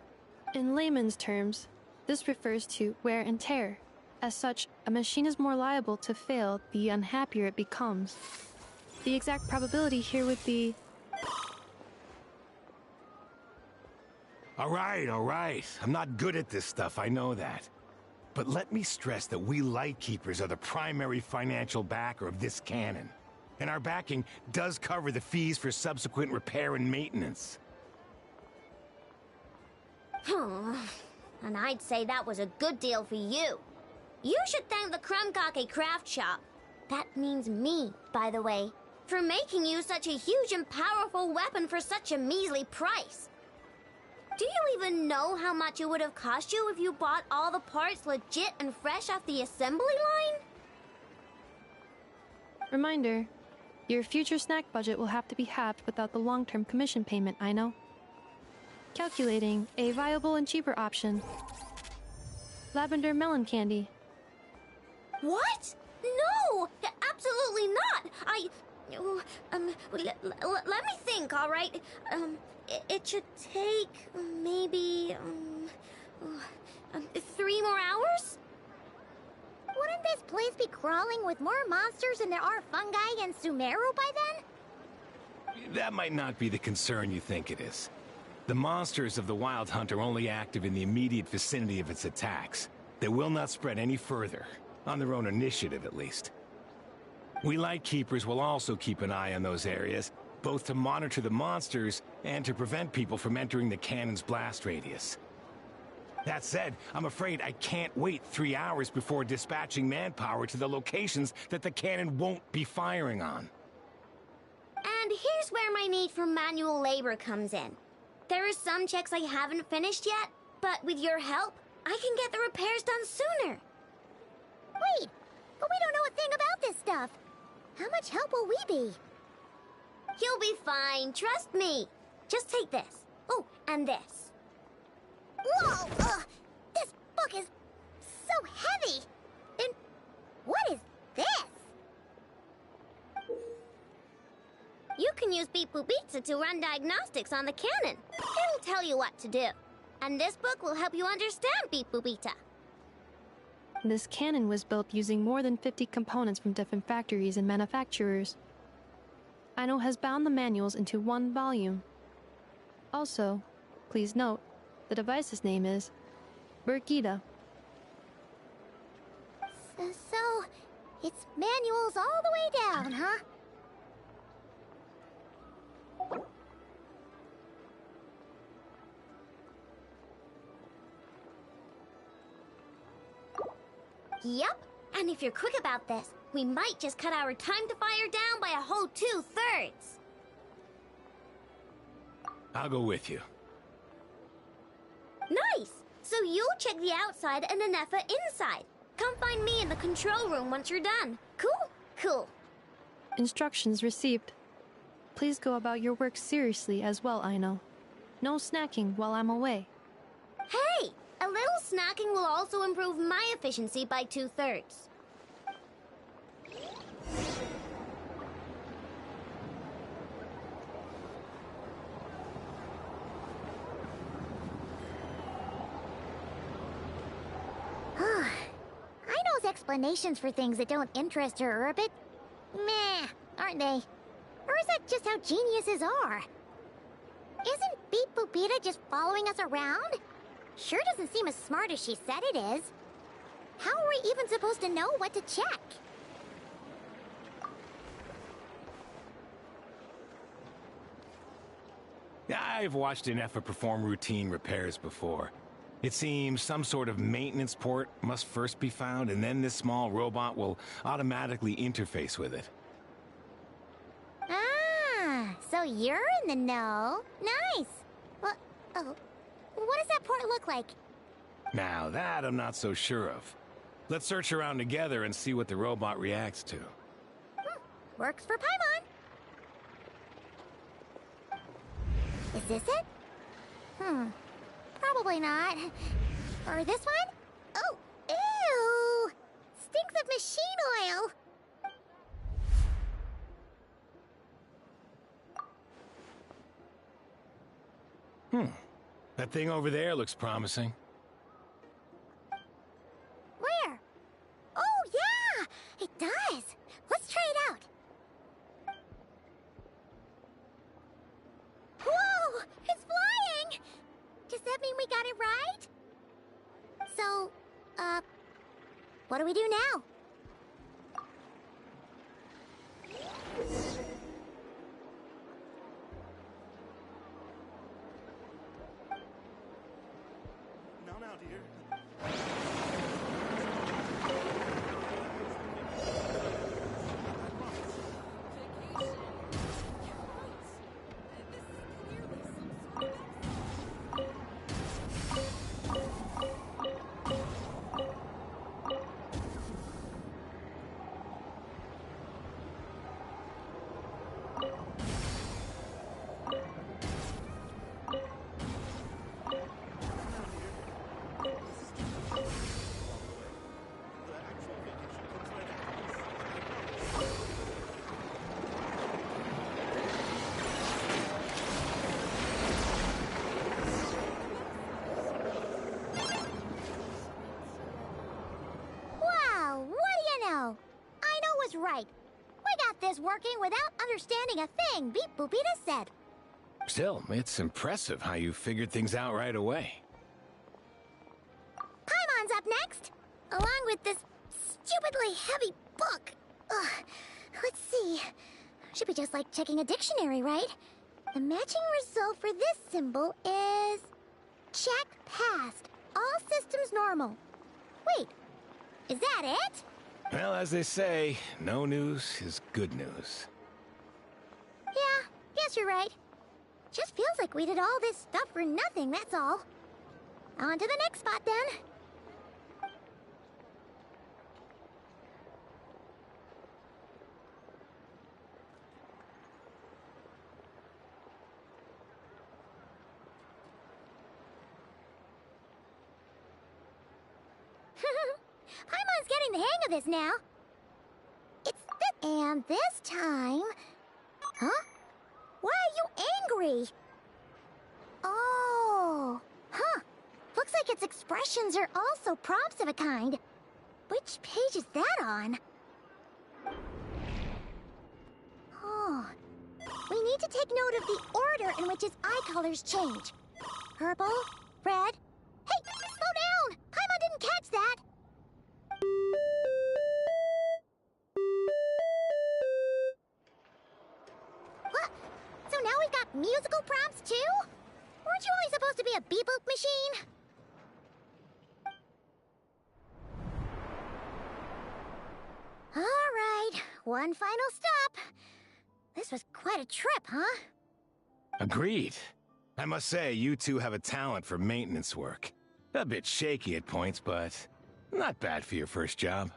In layman's terms, this refers to wear and tear. As such, a machine is more liable to fail the unhappier it becomes. The exact probability here would be... All right. I'm not good at this stuff, I know that. But let me stress that we Lightkeepers are the primary financial backer of this cannon. And our backing does cover the fees for subsequent repair and maintenance. And I'd say that was a good deal for you. You should thank the Krumkake craft shop. That means me, by the way, for making you such a huge and powerful weapon for such a measly price. Do you even know how much it would have cost you if you bought all the parts legit and fresh off the assembly line? Reminder, your future snack budget will have to be halved without the long-term commission payment, I know. Calculating a viable and cheaper option. Lavender melon candy. What? No! Absolutely not! Let me think, all right? It should take maybe 3 more hours? Wouldn't this place be crawling with more monsters than there are fungi and Sumeru by then? That might not be the concern you think it is. The monsters of the Wild Hunt are only active in the immediate vicinity of its attacks. They will not spread any further, on their own initiative at least. We Lightkeepers will also keep an eye on those areas, both to monitor the monsters and to prevent people from entering the cannon's blast radius. That said, I'm afraid I can't wait 3 hours before dispatching manpower to the locations that the cannon won't be firing on. And here's where my need for manual labor comes in. There are some checks I haven't finished yet, but with your help, I can get the repairs done sooner. Wait, but we don't know a thing about this stuff. How much help will we be? You'll be fine, trust me. Just take this. Oh, and this. Whoa! This book is so heavy! And what is this? You can use Beep Boop Pizza to run diagnostics on the cannon. It'll tell you what to do. And this book will help you understand Beep Boopita. This cannon was built using more than 50 components from different factories and manufacturers. Aino has bound the manuals into one volume. Also, please note, the device's name is Birgitta. So, it's manuals all the way down, huh? Yep, and if you're quick about this, we might just cut our time to fire down by a whole 2/3. I'll go with you. Nice! So you check the outside and Anefa inside. Come find me in the control room once you're done. Cool? Cool. Instructions received. Please go about your work seriously as well, Aino. No snacking while I'm away. Hey! A little snacking will also improve my efficiency by 2/3. Aino's explanations for things that don't interest her are a bit meh, aren't they? Or is that just how geniuses are? Isn't Beep Boopita just following us around? Sure doesn't seem as smart as she said it is. How are we even supposed to know what to check? I've watched Anefa perform routine repairs before. It seems some sort of maintenance port must first be found, and then this small robot will automatically interface with it. Ah, so you're in the know. Nice. Well, oh, what does that port look like? Now that I'm not so sure of. Let's search around together and see what the robot reacts to. Works for Paimon. Is this it? Probably not. Or this one? Oh, ew! Stinks of machine oil! That thing over there looks promising. Where? Oh, yeah! It does! Let's try it out. Whoa! It's flying! Does that mean we got it right? So, what do we do now? Now, dear. Right. We got this working without understanding a thing Beep Boopita said. Still, it's impressive how you figured things out right away. Paimon's up next, along with this stupidly heavy book. Ugh. Let's see. Should be just like checking a dictionary, right? The matching result for this symbol is... check passed. All systems normal. Wait, is that it? Well, as they say, no news is good news. Yeah, guess you're right. Just feels like we did all this stuff for nothing, that's all. On to the next spot, then. Paimon's getting the hang of this now. It's this... And this time... Huh? Why are you angry? Oh... Huh. like its expressions are also prompts of a kind. Which page is that on? Oh. We need to take note of the order in which its eye colors change. Purple, red... Hey! Slow down! Paimon didn't catch that! What? So now we've got musical prompts too? Weren't you only supposed to be a beep-boop machine? Alright, one final stop. This was quite a trip, huh? Agreed. I must say, you two have a talent for maintenance work. A bit shaky at points, but not bad for your first job.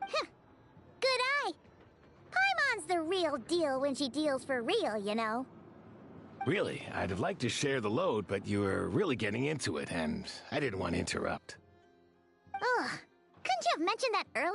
Good eye. Paimon's the real deal when she deals for real, you know. Really, I'd have liked to share the load, but you were really getting into it, and I didn't want to interrupt. Ugh. Couldn't you have mentioned that earlier?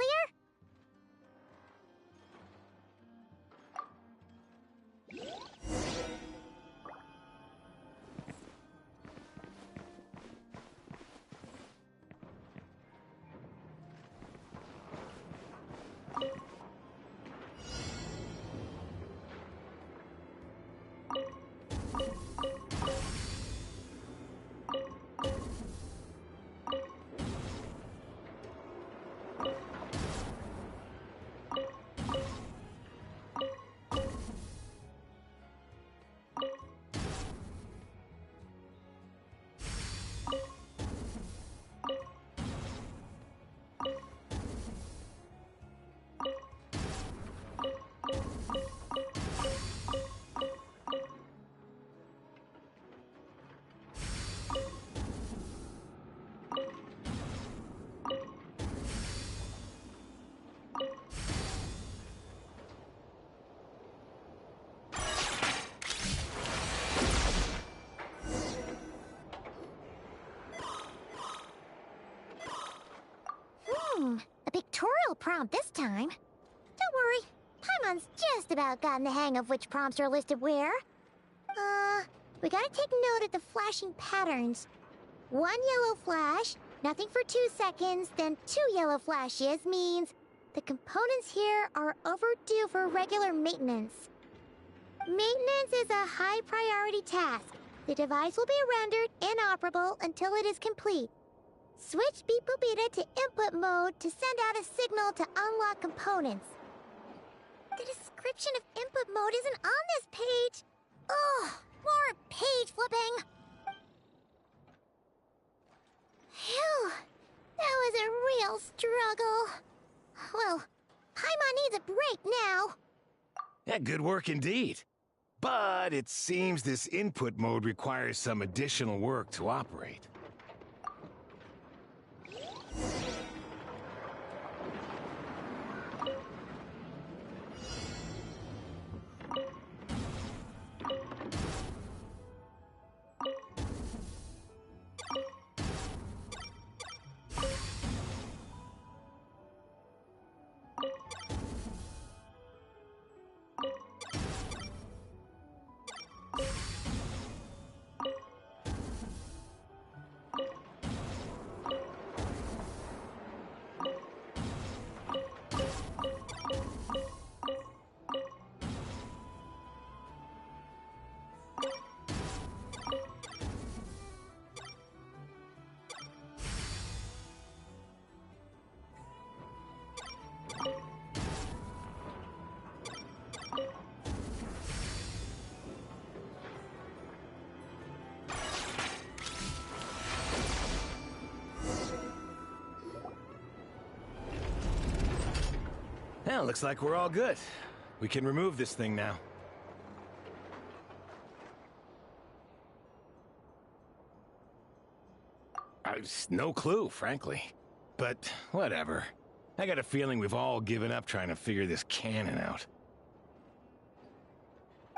A pictorial prompt this time. Don't worry, Paimon's just about gotten the hang of which prompts are listed where. We gotta take note of the flashing patterns. 1 yellow flash, nothing for 2 seconds, then 2 yellow flashes means the components here are overdue for regular maintenance. Maintenance is a high priority task. The device will be rendered inoperable until it is complete. Switch Beep Boopita to input mode to send out a signal to unlock components. The description of input mode isn't on this page. Ugh, more page flipping. Phew, that was a real struggle. Well, Paimon needs a break now. Yeah, good work indeed. But it seems this input mode requires some additional work to operate. Well, looks like we're all good. We can remove this thing now. No clue, frankly. But whatever. I got a feeling we've all given up trying to figure this cannon out.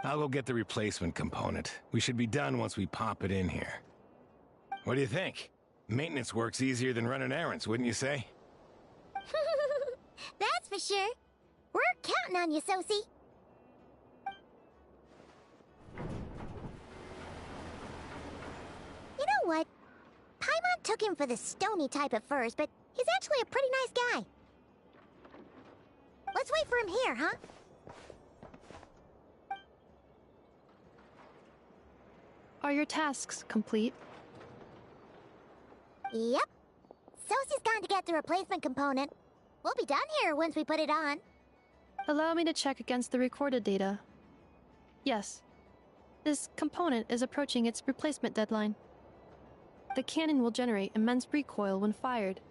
I'll go get the replacement component. We should be done once we pop it in here. What do you think? Maintenance work's easier than running errands, wouldn't you say? That's for sure. We're counting on you, Sosie. You know what? Paimon took him for the stony type at first, but he's actually a pretty nice guy. Let's wait for him here, huh? Are your tasks complete? Yep. Sosie's gone to get the replacement component. We'll be done here once we put it on. Allow me to check against the recorded data. Yes. This component is approaching its replacement deadline. The cannon will generate immense recoil when fired.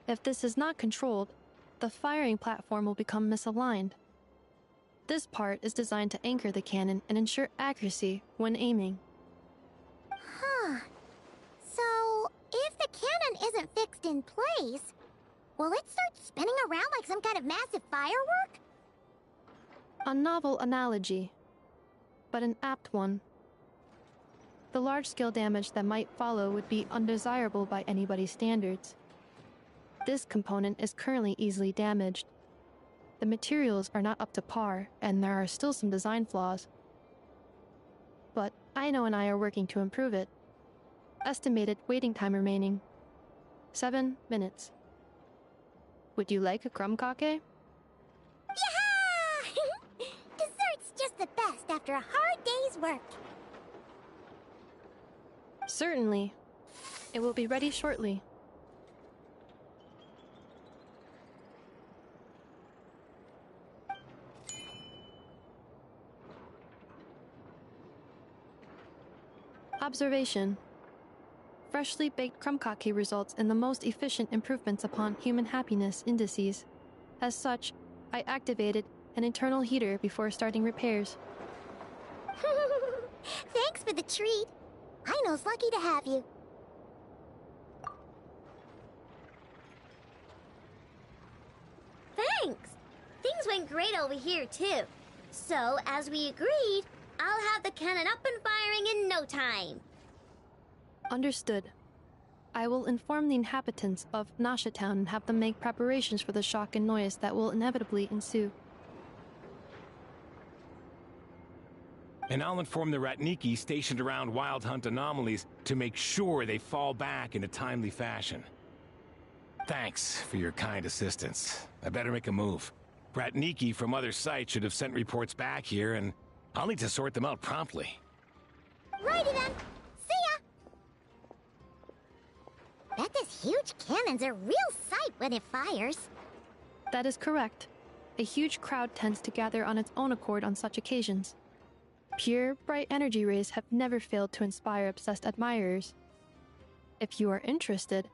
If this is not controlled, the firing platform will become misaligned. This part is designed to anchor the cannon and ensure accuracy when aiming. Huh. So, if the cannon isn't fixed in place, will it start spinning around like some kind of massive firework? A novel analogy, but an apt one. The large-scale damage that might follow would be undesirable by anybody's standards. This component is currently easily damaged. The materials are not up to par, and there are still some design flaws. But Aino and I are working to improve it. Estimated waiting time remaining: 7 minutes. Would you like a crumb-cake? Yeah! Dessert's just the best after a hard day's work. Certainly. It will be ready shortly. Observation. Freshly baked crumb-cake results in the most efficient improvements upon human happiness indices. As such, I activated an internal heater before starting repairs. Thanks for the treat. Aino's lucky to have you. Thanks! Things went great over here, too. So, as we agreed, I'll have the cannon up and firing in no time. Understood. I will inform the inhabitants of Nasha Town and have them make preparations for the shock and noise that will inevitably ensue. And I'll inform the Ratniki stationed around Wild Hunt anomalies to make sure they fall back in a timely fashion. Thanks for your kind assistance. I better make a move. Ratniki from other sites should have sent reports back here, and I'll need to sort them out promptly. Righty then. See ya! Bet this huge cannon's a real sight when it fires. That is correct. A huge crowd tends to gather on its own accord on such occasions. Pure, bright energy rays have never failed to inspire obsessed admirers. If you are interested,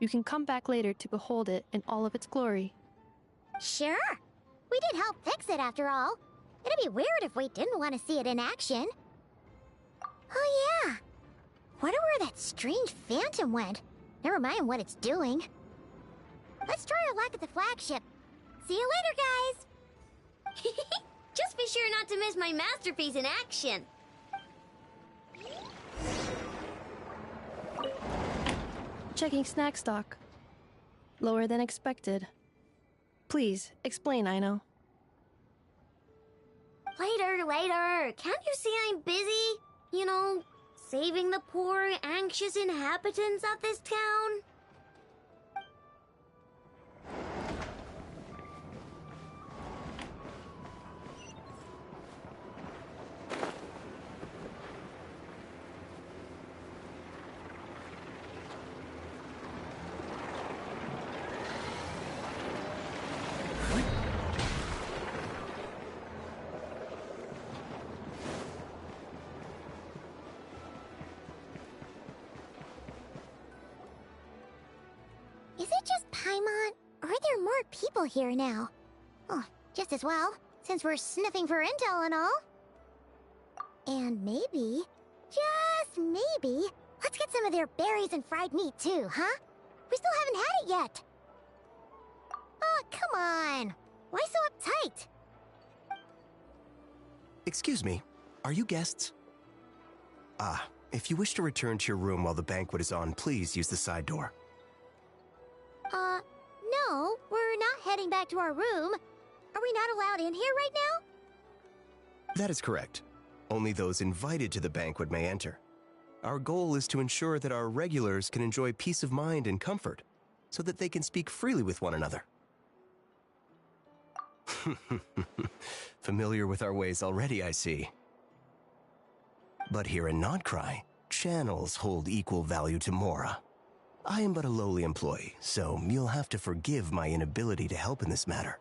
you can come back later to behold it in all of its glory. Sure. We did help fix it after all. It'd be weird if we didn't want to see it in action. Oh yeah. Wonder where that strange phantom went. Never mind what it's doing. Let's try our luck at the flagship. See you later, guys! Just be sure not to miss my masterpiece in action. Checking snack stock. Lower than expected. Please, explain, Aino. Later. Can't you see I'm busy? You know, saving the poor, anxious inhabitants of this town? Is it just Paimon, or are there more people here now? Oh, just as well, since we're sniffing for intel and all. And maybe, just maybe, let's get some of their berries and fried meat too, huh? We still haven't had it yet. Oh, come on. Why so uptight? Excuse me, are you guests? If you wish to return to your room while the banquet is on, please use the side door. No, we're not heading back to our room. Are we not allowed in here right now? That is correct. Only those invited to the banquet may enter. Our goal is to ensure that our regulars can enjoy peace of mind and comfort, so that they can speak freely with one another. Familiar with our ways already, I see. But here in Notcry, channels hold equal value to Mora. I am but a lowly employee, so you'll have to forgive my inability to help in this matter.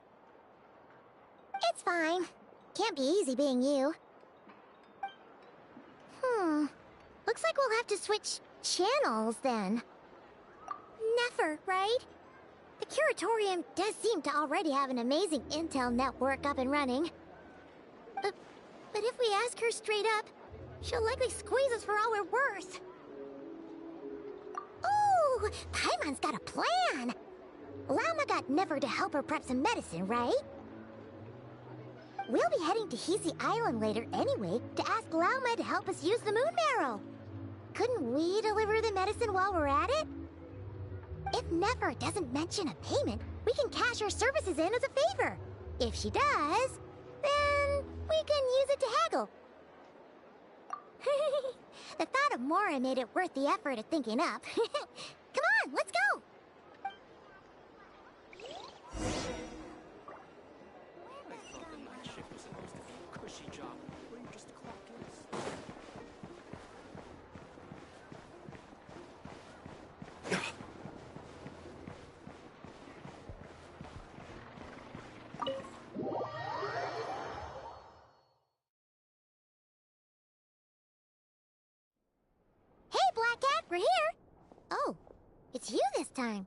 It's fine. Can't be easy being you. Looks like we'll have to switch channels then. Never, right? The Curatorium does seem to already have an amazing intel network up and running. But if we ask her straight up, she'll likely squeeze us for all we're worth. Ooh, Paimon's got a plan! Lauma got Nefer to help her prep some medicine, right? We'll be heading to Hisi Island later anyway to ask Lauma to help us use the moon marrow. Couldn't we deliver the medicine while we're at it? If Nefer doesn't mention a payment, we can cash our services in as a favor. If she does, then we can use it to haggle. The thought of Mora made it worth the effort of thinking up. Come on, let's go! Hey, Black Cat, we're here! Oh, it's you this time.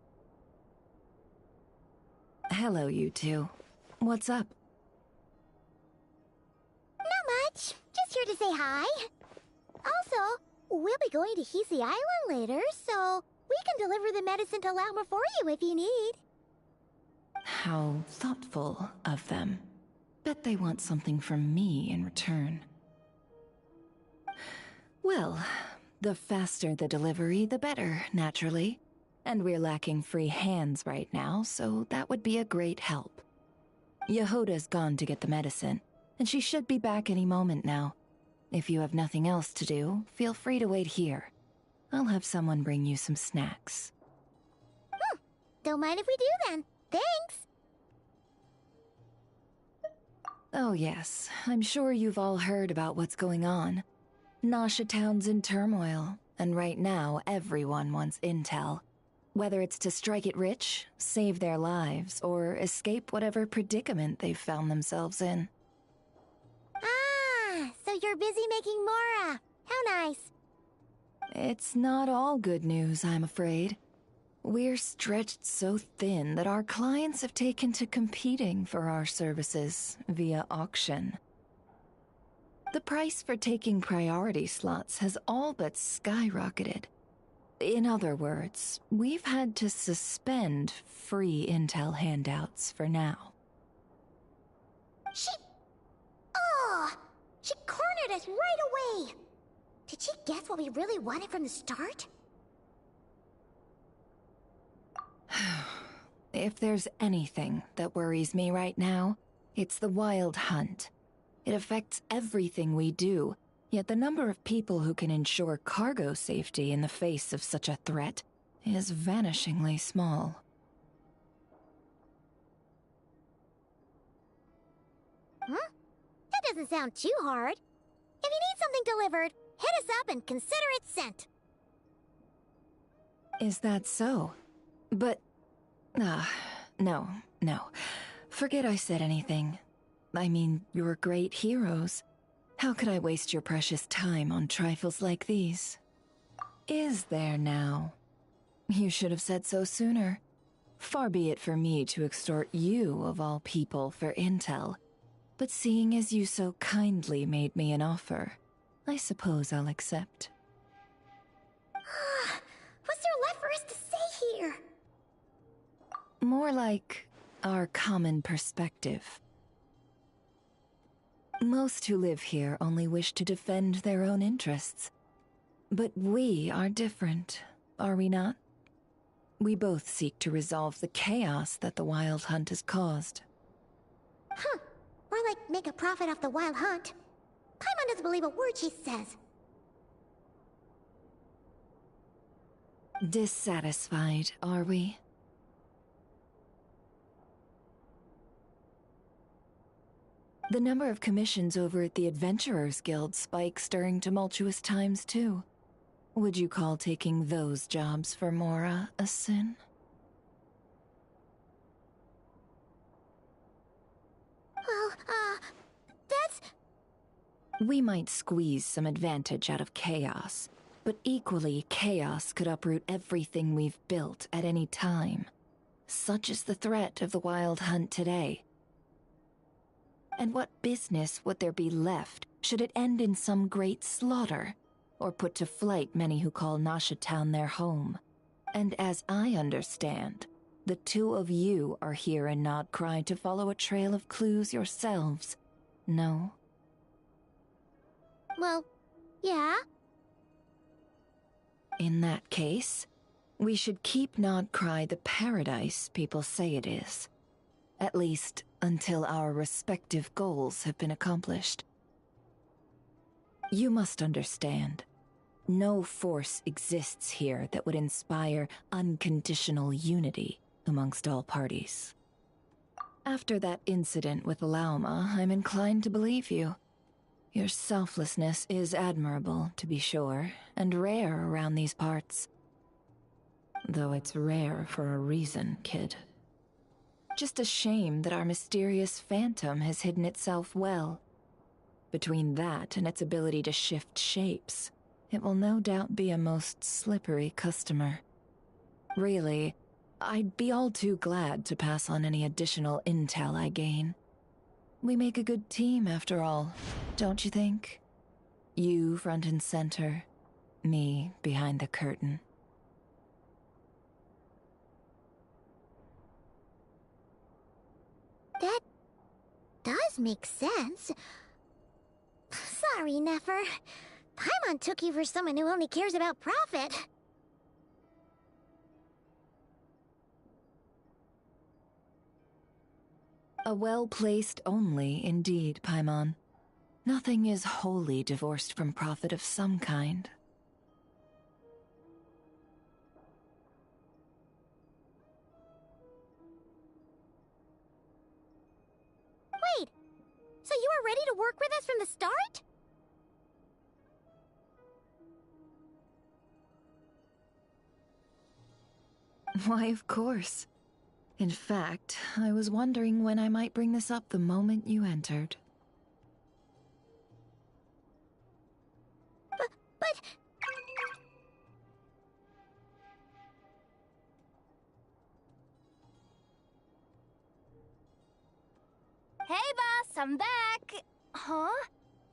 Hello, you two. What's up? Not much. Just here to say hi. Also, we'll be going to Hisi Island later, so we can deliver the medicine to Lauma for you if you need. How thoughtful of them. Bet they want something from me in return. Well, the faster the delivery, the better, naturally. And we're lacking free hands right now, so that would be a great help. Yehoda's gone to get the medicine, and she should be back any moment now. If you have nothing else to do, feel free to wait here. I'll have someone bring you some snacks. Don't mind if we do then. Thanks! Oh yes, I'm sure you've all heard about what's going on. Nasha Town's in turmoil, and right now everyone wants intel. Whether it's to strike it rich, save their lives, or escape whatever predicament they've found themselves in. Ah, so you're busy making Mora. How nice. It's not all good news, I'm afraid. We're stretched so thin that our clients have taken to competing for our services via auction. The price for taking priority slots has all but skyrocketed. In other words, we've had to suspend free intel handouts for now. She cornered us right away! Did she guess what we really wanted from the start? If there's anything that worries me right now, it's the Wild Hunt. It affects everything we do, yet the number of people who can ensure cargo safety in the face of such a threat is vanishingly small. That doesn't sound too hard. If you need something delivered, hit us up and consider it sent. Is that so? But... no. Forget I said anything. I mean, you're great heroes. How could I waste your precious time on trifles like these? Is there now? You should have said so sooner. Far be it for me to extort you, of all people, for intel. But seeing as you so kindly made me an offer, I suppose I'll accept. What's there left for us to say here? More like our common perspective. Most who live here only wish to defend their own interests. But we are different, are we not? We both seek to resolve the chaos that the Wild Hunt has caused. Or like make a profit off the Wild Hunt. Paimon doesn't believe a word she says. Dissatisfied, are we? The number of commissions over at the Adventurers Guild spikes during tumultuous times, too. Would you call taking those jobs for Mora a sin? Well, that's... We might squeeze some advantage out of chaos, but equally, chaos could uproot everything we've built at any time. Such is the threat of the Wild Hunt today. And what business would there be left should it end in some great slaughter, or put to flight many who call Nasha Town their home? And as I understand, the two of you are here in Nodcry to follow a trail of clues yourselves, no? Well, yeah. In that case, we should keep Nodcry the paradise people say it is. At least, until our respective goals have been accomplished. You must understand, no force exists here that would inspire unconditional unity amongst all parties. After that incident with Lauma, I'm inclined to believe you. Your selflessness is admirable, to be sure, and rare around these parts. Though it's rare for a reason, kid. Just a shame that our mysterious phantom has hidden itself well. Between that and its ability to shift shapes, it will no doubt be a most slippery customer. Really, I'd be all too glad to pass on any additional intel I gain. We make a good team, after all, don't you think? You front and center, me behind the curtain. That does make sense. Sorry, Nefer. Paimon took you for someone who only cares about profit. A well-placed only, indeed, Paimon. Nothing is wholly divorced from profit of some kind. Wait, so you were ready to work with us from the start? Why, of course. In fact, I was wondering when I might bring this up the moment you entered. But... Hey, boss, I'm back! Huh?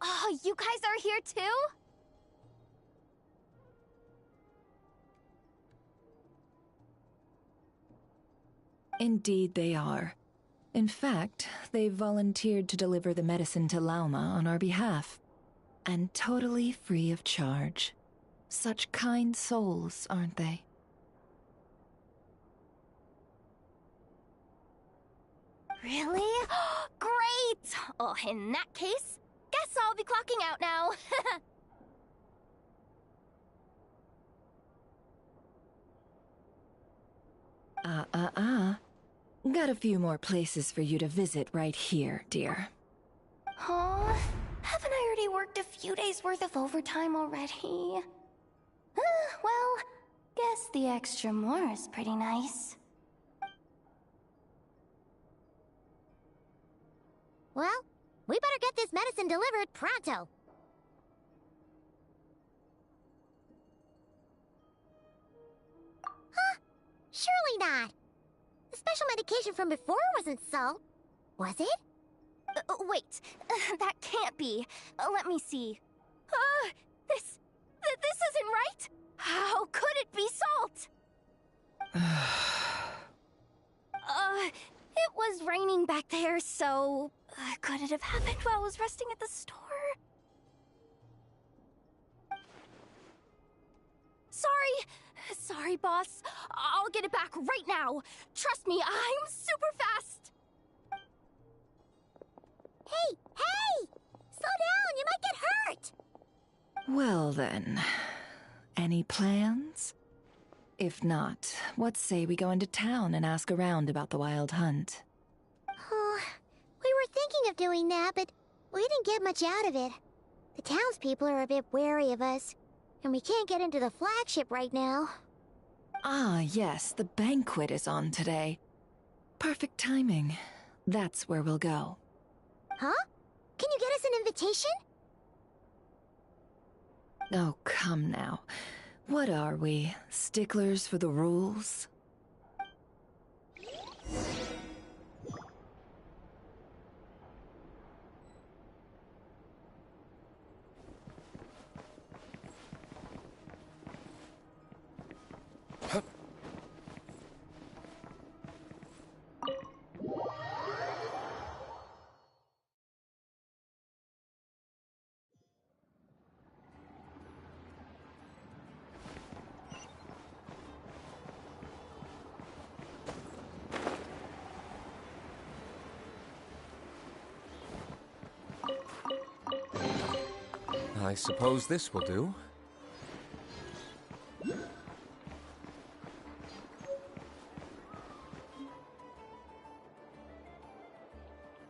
Oh, you guys are here too? Indeed they are. In fact, they've volunteered to deliver the medicine to Lauma on our behalf. And totally free of charge. Such kind souls, aren't they? Really? Great! Oh, in that case, guess I'll be clocking out now. Got a few more places for you to visit right here, dear. Huh? Haven't I already worked a few days worth of overtime already? Well, guess the extra more is pretty nice. Well, we better get this medicine delivered pronto. Huh? Surely not. The special medication from before wasn't salt, was it? Wait, that can't be. Let me see. This isn't right! How could it be salt? It was raining back there, so... could it have happened while I was resting at the store? Sorry, boss. I'll get it back right now. Trust me, I'm super fast. Hey! Slow down, you might get hurt! Well then, any plans? If not, what say we go into town and ask around about the Wild Hunt? Oh, we were thinking of doing that, but we didn't get much out of it. The townspeople are a bit wary of us, and we can't get into the flagship right now. Ah, yes, the banquet is on today. Perfect timing. That's where we'll go. Huh? Can you get us an invitation? Oh, come now. What are we? Sticklers for the rules? I suppose this will do.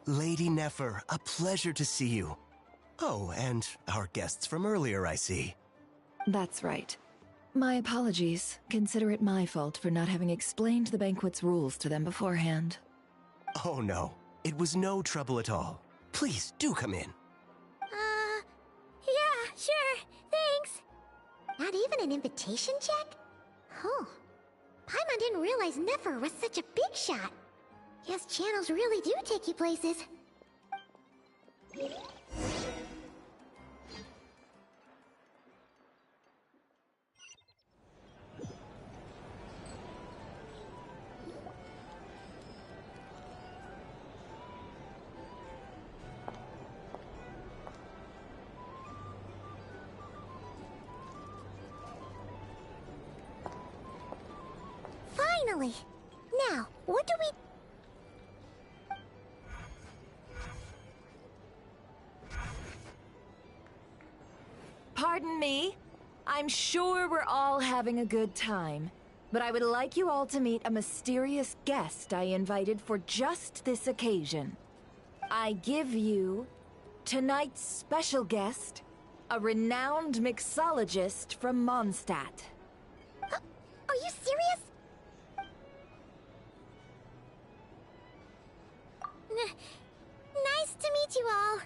Lady Nefer, a pleasure to see you. Oh, and our guests from earlier, I see. That's right. My apologies. Consider it my fault for not having explained the banquet's rules to them beforehand. Oh no, it was no trouble at all. Please, do come in. Yeah, sure, thanks. Not even an invitation check? Oh, Paimon didn't realize Nefer was such a big shot. Yes, channels really do take you places. Finally! Now, what do we... Pardon me? I'm sure we're all having a good time, but I would like you all to meet a mysterious guest I invited for just this occasion. I give you tonight's special guest, a renowned mixologist from Mondstadt. Are you serious? Nice to meet you all.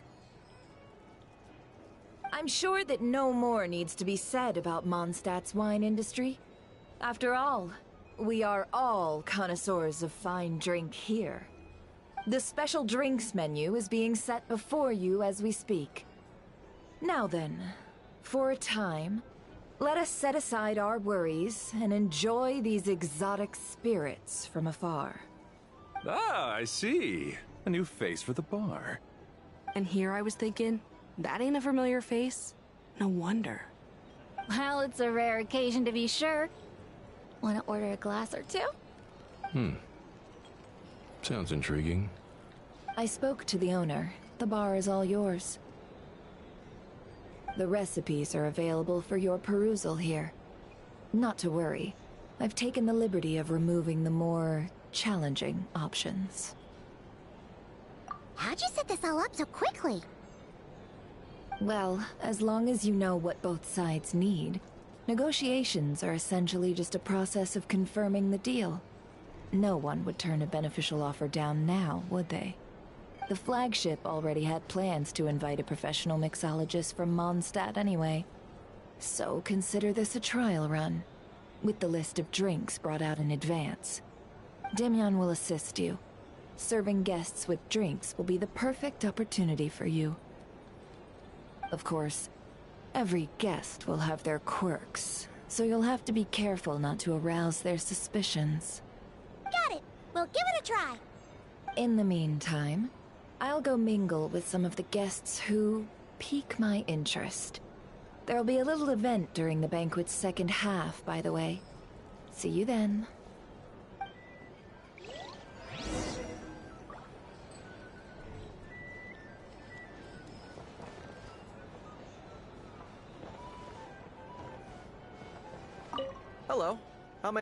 I'm sure that no more needs to be said about Mondstadt's wine industry. After all, we are all connoisseurs of fine drink here. The special drinks menu is being set before you as we speak. Now then, for a time, let us set aside our worries and enjoy these exotic spirits from afar. Ah, I see. A new face for the bar. And here I was thinking, that ain't a familiar face. No wonder. Well, it's a rare occasion to be sure. Want to order a glass or two? Sounds intriguing. I spoke to the owner. The bar is all yours. The recipes are available for your perusal here. Not to worry. I've taken the liberty of removing the more challenging options. How'd you set this all up so quickly? Well, as long as you know what both sides need, negotiations are essentially just a process of confirming the deal. No one would turn a beneficial offer down now, would they? The flagship already had plans to invite a professional mixologist from Mondstadt anyway. So consider this a trial run, with the list of drinks brought out in advance. Demyon will assist you. Serving guests with drinks will be the perfect opportunity for you. Of course, every guest will have their quirks, so you'll have to be careful not to arouse their suspicions. Got it! We'll give it a try! In the meantime, I'll go mingle with some of the guests who pique my interest. There'll be a little event during the banquet's second half, by the way. See you then. Hello. How may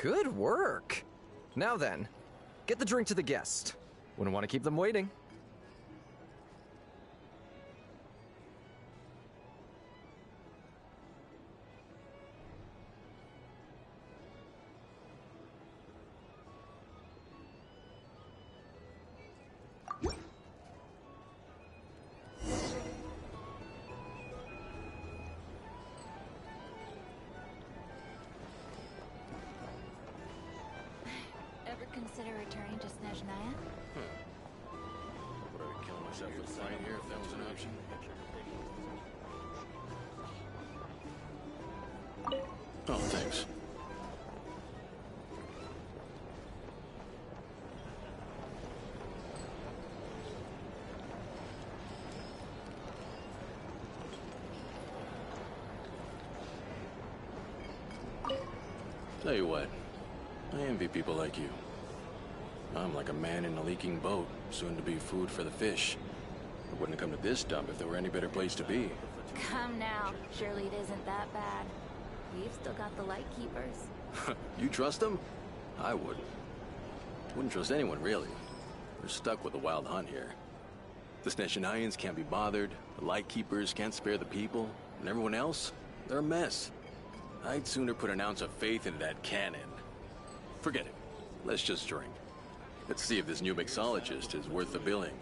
Good work. Now then, get the drink to the guest. Wouldn't want to keep them waiting. Ever consider returning to Snezhnaya? Would I kill myself with flying here if that was an option? Oh, thanks. Tell you what, I envy people like you. I'm like a man in a leaking boat, soon to be food for the fish. I wouldn't come to this dump if there were any better place to be. Come now. Surely it isn't that bad. We've still got the Lightkeepers. You trust them? I wouldn't. Wouldn't trust anyone, really. We're stuck with the Wild Hunt here. The Snezhnayans can't be bothered, the Lightkeepers can't spare the people, and everyone else, they're a mess. I'd sooner put an ounce of faith into that cannon. Forget it. Let's just drink. Let's see if this new mixologist is worth the billing.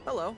Hello.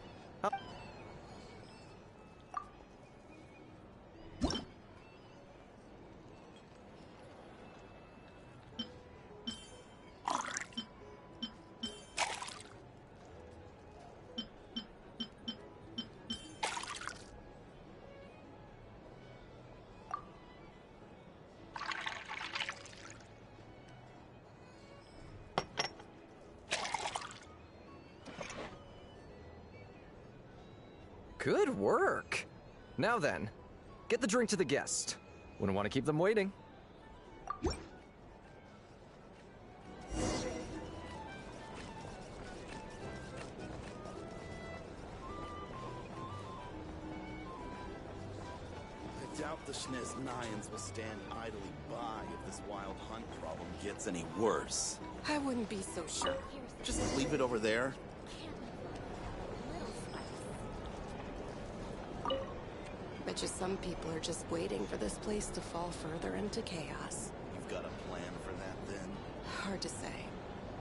Good work. Now then, get the drink to the guest. Wouldn't want to keep them waiting. I doubt the Snezhnayans will stand idly by if this Wild Hunt problem gets any worse. I wouldn't be so sure. Just leave it over there. Bet you some people are just waiting for this place to fall further into chaos. You've got a plan for that, then? Hard to say.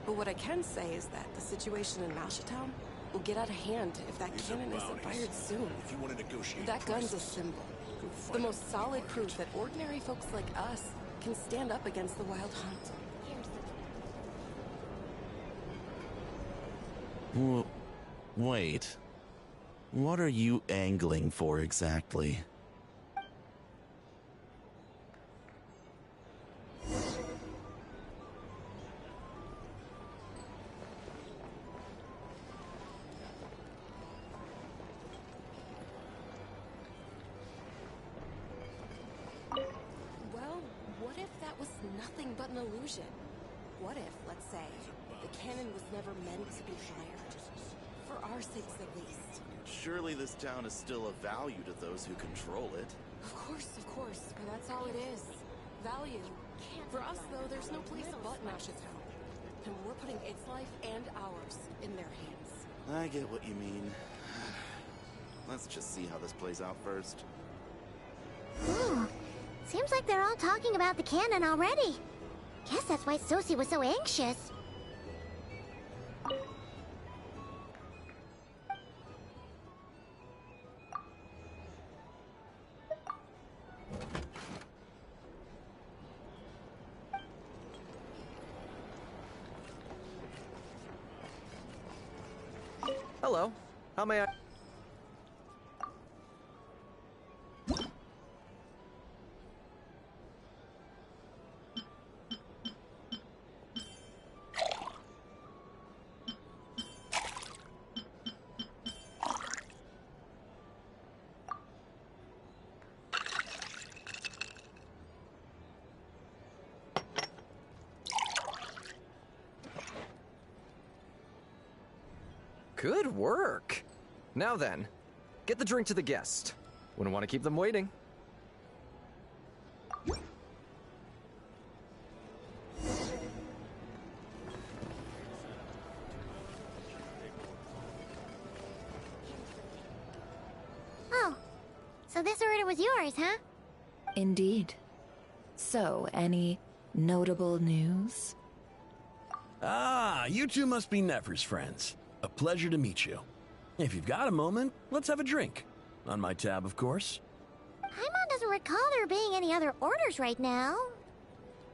But what I can say is that the situation in Mashatown will get out of hand if that cannon isn't fired soon. If you want to negotiate That gun's a prices, symbol. go fight The it. most solid proof that ordinary folks like us can stand up against the Wild Hunt. Wait. What are you angling for exactly? Well, what if that was nothing but an illusion? What if, let's say, the cannon was never meant to be fired? For our sakes, at least. Surely this town is still of value to those who control it. Of course, but that's all it is. Value. For us, though, there's no place but Mashatown. And we're putting its life and ours in their hands. I get what you mean. Let's just see how this plays out first. Ooh, seems like they're all talking about the cannon already. Guess that's why Sosie was so anxious. Hello. How may I... Good work. Now then, get the drink to the guest. Wouldn't want to keep them waiting. Oh, so this order was yours, huh? Indeed. So, any notable news? Ah, you two must be Nefer's friends. A pleasure to meet you. If you've got a moment, let's have a drink. On my tab, of course. Paimon doesn't recall there being any other orders right now.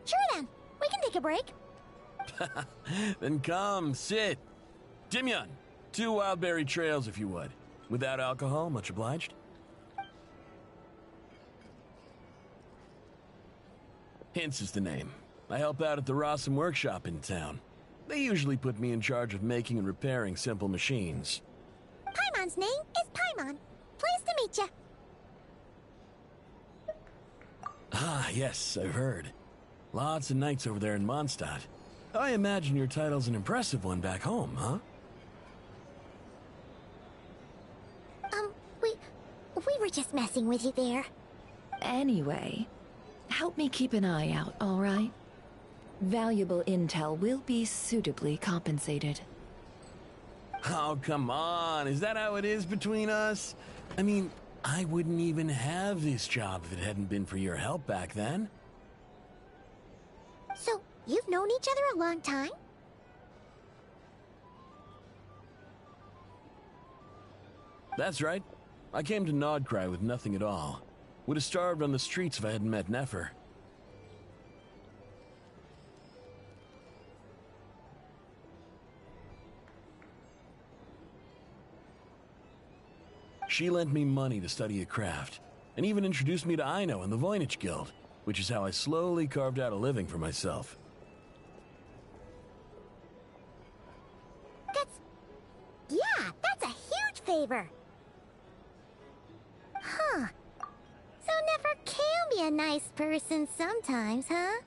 Sure then, we can take a break. Then come, sit. Dimyon, 2 wildberry trails if you would. Without alcohol, much obliged. Hints is the name. I help out at the Rossum workshop in town. They usually put me in charge of making and repairing simple machines. Paimon's name is Paimon. Pleased to meet you. Ah, yes, I've heard. Lots of nights over there in Mondstadt. I imagine your title's an impressive one back home, huh? We were just messing with you there. Anyway, help me keep an eye out, all right? Valuable intel will be suitably compensated. Oh, come on. Is that how it is between us? I mean, I wouldn't even have this job if it hadn't been for your help back then. So, you've known each other a long time? That's right. I came to Nodcry with nothing at all. Would have starved on the streets if I hadn't met Nefer. She lent me money to study a craft, and even introduced me to Aino and the Voynich Guild, which is how I slowly carved out a living for myself. That's a huge favor. Huh. So Nefer can be a nice person sometimes, huh?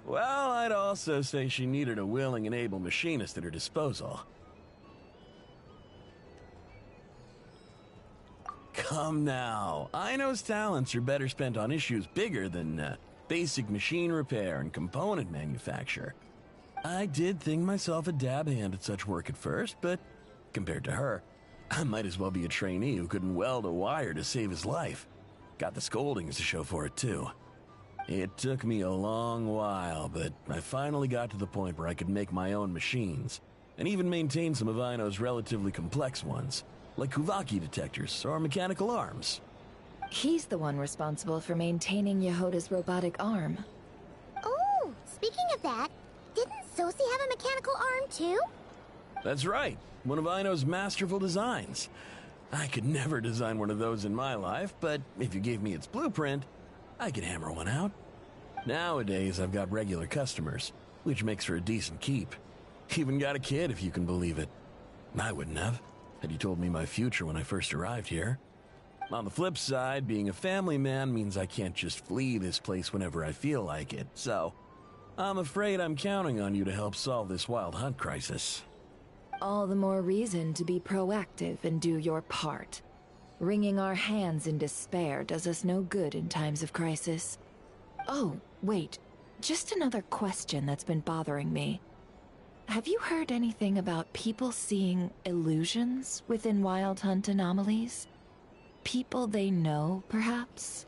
Well, I'd also say she needed a willing and able machinist at her disposal. Come now. Aino's talents are better spent on issues bigger than basic machine repair and component manufacture. I did think myself a dab hand at such work at first, but compared to her, I might as well be a trainee who couldn't weld a wire to save his life. Got the scoldings to show for it, too. It took me a long while, but I finally got to the point where I could make my own machines, and even maintain some of Aino's relatively complex ones, like Kuvaki detectors or mechanical arms. He's the one responsible for maintaining Yehoda's robotic arm. Oh, speaking of that, didn't Sosi have a mechanical arm too? That's right, one of Aino's masterful designs. I could never design one of those in my life, but if you gave me its blueprint, I could hammer one out. Nowadays, I've got regular customers, which makes for a decent keep. Even got a kid, if you can believe it. I wouldn't have, had you told me my future when I first arrived here. On the flip side, being a family man means I can't just flee this place whenever I feel like it, so I'm afraid I'm counting on you to help solve this wild hunt crisis. All the more reason to be proactive and do your part. Wringing our hands in despair does us no good in times of crisis. Oh, wait. Just another question that's been bothering me. Have you heard anything about people seeing illusions within Wild Hunt anomalies? People they know, perhaps?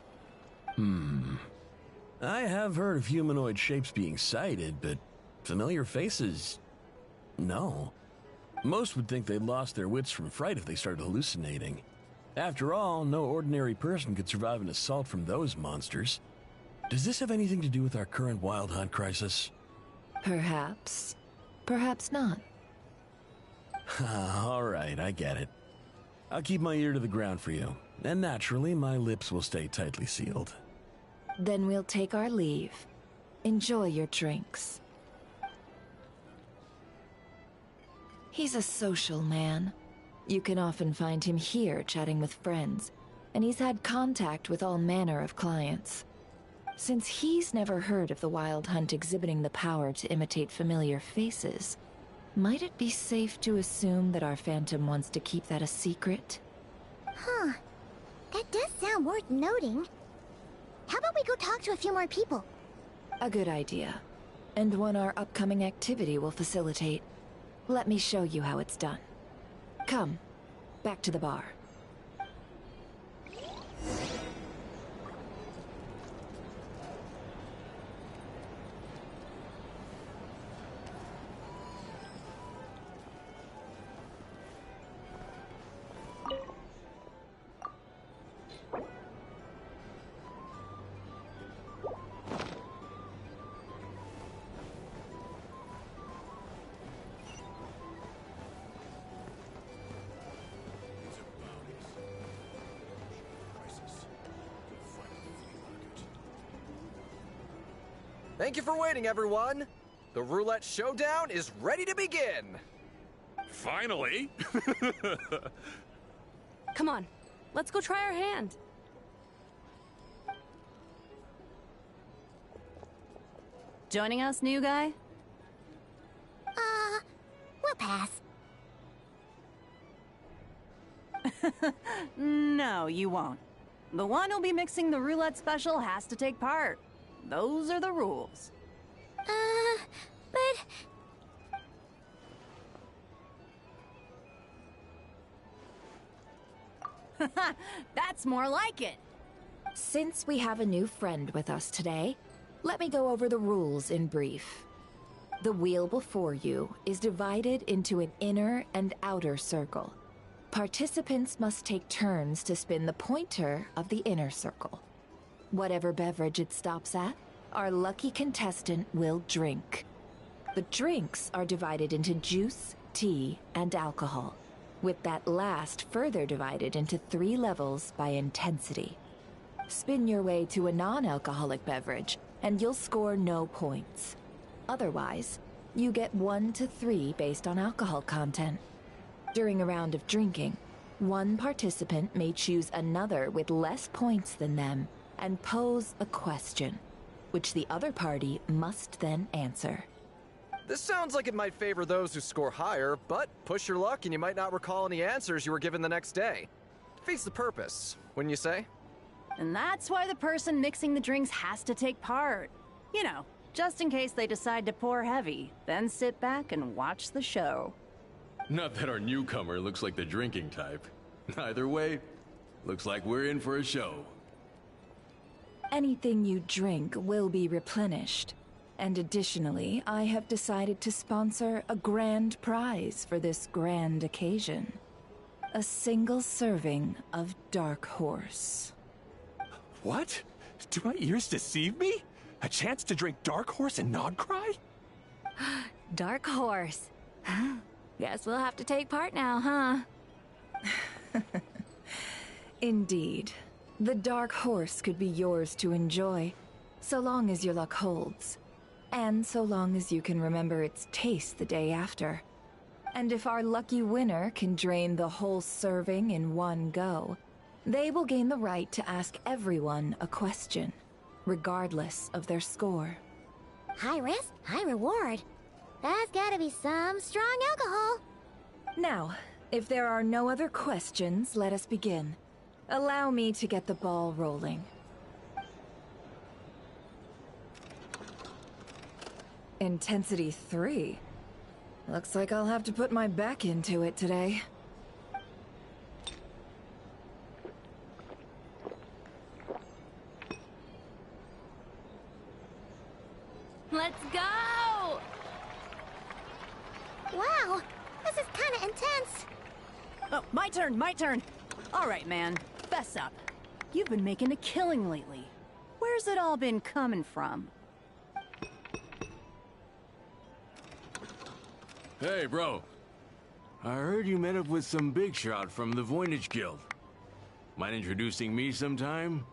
I have heard of humanoid shapes being sighted, but familiar faces? No. Most would think they'd lost their wits from fright if they started hallucinating. After all, no ordinary person could survive an assault from those monsters. Does this have anything to do with our current Wild Hunt crisis? Perhaps. Perhaps not. All right, I get it. I'll keep my ear to the ground for you, and naturally, my lips will stay tightly sealed. Then we'll take our leave. Enjoy your drinks. He's a social man. You can often find him here chatting with friends, and he's had contact with all manner of clients. Since he's never heard of the Wild Hunt exhibiting the power to imitate familiar faces, Might it be safe to assume that our Phantom wants to keep that a secret? Huh. That does sound worth noting. How about we go talk to a few more people? A good idea. And one our upcoming activity will facilitate. Let me show you how it's done. Come, back to the bar. Thank you for waiting, everyone. The roulette showdown is ready to begin. Finally? Come on, let's go try our hand. Joining us, new guy? We'll pass. No, you won't. The one who'll be mixing the roulette special has to take part. Those are the rules. But... That's more like it. Since we have a new friend with us today, let me go over the rules in brief. The wheel before you is divided into an inner and outer circle. Participants must take turns to spin the pointer of the inner circle. Whatever beverage it stops at, our lucky contestant will drink. The drinks are divided into juice, tea, and alcohol, with that last further divided into 3 levels by intensity. Spin your way to a non-alcoholic beverage, and you'll score no points. Otherwise, you get 1 to 3 based on alcohol content. During a round of drinking, one participant may choose another with less points than them and pose a question, which the other party must then answer. This sounds like it might favor those who score higher, but push your luck and you might not recall any answers you were given the next day. Defeats the purpose, wouldn't you say? And that's why the person mixing the drinks has to take part. You know, just in case they decide to pour heavy, then sit back and watch the show. Not that our newcomer looks like the drinking type. Either way, looks like we're in for a show. Anything you drink will be replenished. And additionally, I have decided to sponsor a grand prize for this grand occasion. A single serving of Dark Horse. What? Do my ears deceive me? A chance to drink Dark Horse and not cry? Dark Horse. Guess we'll have to take part now, huh? Indeed. The Dark Horse could be yours to enjoy, so long as your luck holds. And so long as you can remember its taste the day after. And if our lucky winner can drain the whole serving in one go, they will gain the right to ask everyone a question, regardless of their score. High risk, high reward. That's gotta be some strong alcohol. Now, if there are no other questions, let us begin. Allow me to get the ball rolling. Intensity 3. Looks like I'll have to put my back into it today. Let's go! Wow, this is kinda intense. Oh, my turn. All right, man, fess up. You've been making a killing lately. Where's it all been coming from? Hey, bro. I heard you met up with some big shot from the Voynich Guild. Mind introducing me sometime?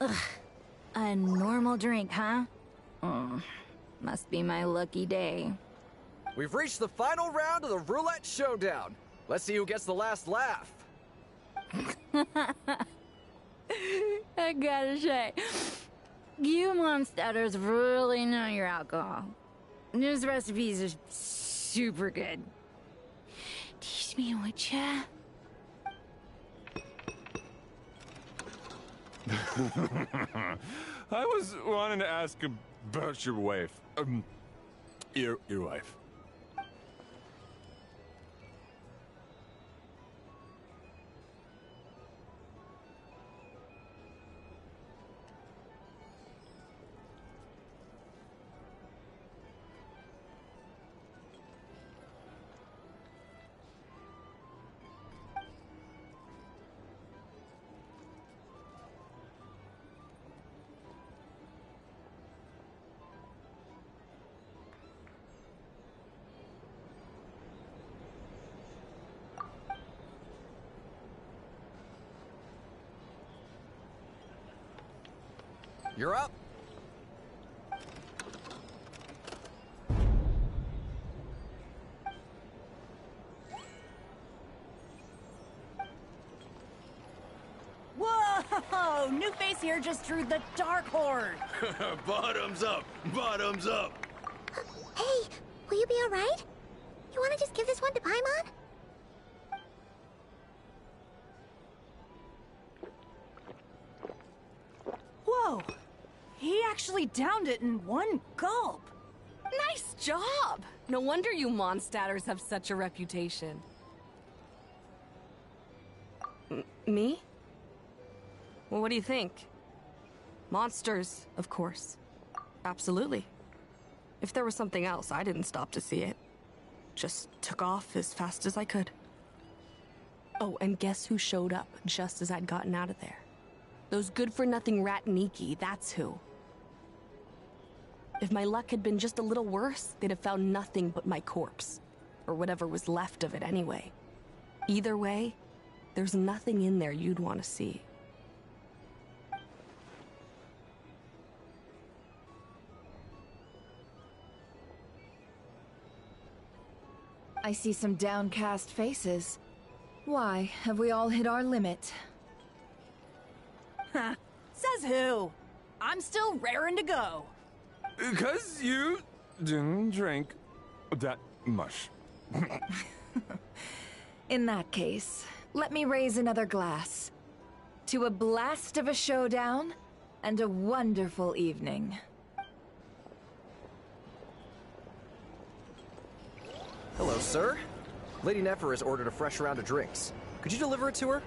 Ugh. A normal drink, huh? Must be my lucky day. We've reached the final round of the roulette showdown. Let's see who gets the last laugh. I gotta say, You monsters really know your alcohol. Those recipes are super good. Teach me, would ya? I was wanting to ask about your wife. Your wife. You're up. Whoa! New face here just drew the Dark Horde. Bottoms up! Bottoms up! Hey, will you be alright? You wanna just give this one to Paimon? Whoa! He actually downed it in one gulp. Nice job! No wonder you monstatters have such a reputation. Me? Well, what do you think? Monsters, of course. Absolutely. If there was something else, I didn't stop to see it. Just took off as fast as I could. Oh, and guess who showed up just as I'd gotten out of there? Those good-for-nothing rat Niki, that's who. If my luck had been just a little worse, they'd have found nothing but my corpse. Or whatever was left of it anyway. Either way, there's nothing in there you'd want to see. I see some downcast faces. Why, have we all hit our limit? Huh. Says who? I'm still raring to go. Because you didn't drink that much. In that case, let me raise another glass. To a blast of a showdown and a wonderful evening. Hello, sir. Lady Nefer has ordered a fresh round of drinks. Could you deliver it to her?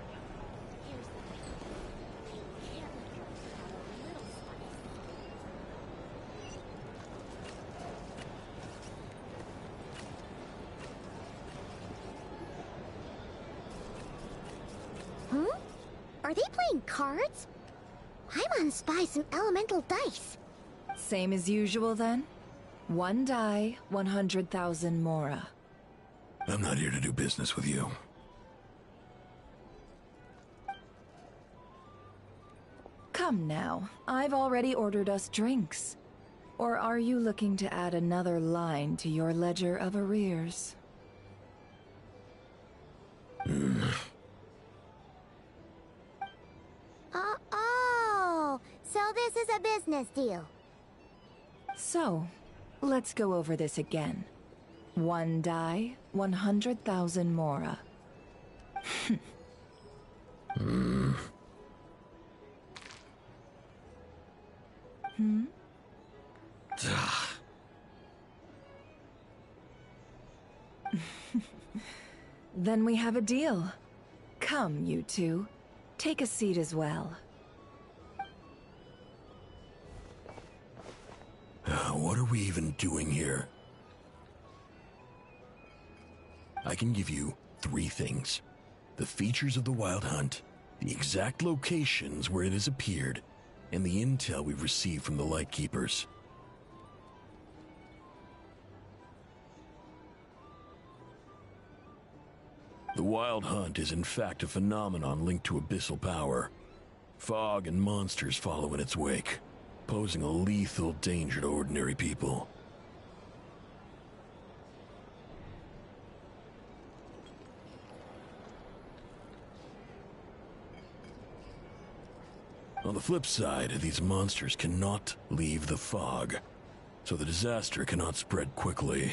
Are they playing cards? Paimon spies some elemental dice. Same as usual then? One die, 100,000 Mora. I'm not here to do business with you. Come now, I've already ordered us drinks. Or are you looking to add another line to your ledger of arrears? Oh, so this is a business deal. So, let's go over this again. One die, 100,000 Mora. Then we have a deal. Come, you two. Take a seat as well. What are we even doing here? I can give you 3 things. The features of the Wild Hunt, the exact locations where it has appeared, and the intel we've received from the Lightkeepers. The Wild Hunt is in fact a phenomenon linked to abyssal power. Fog and monsters follow in its wake, posing a lethal danger to ordinary people. On the flip side, these monsters cannot leave the fog, so the disaster cannot spread quickly.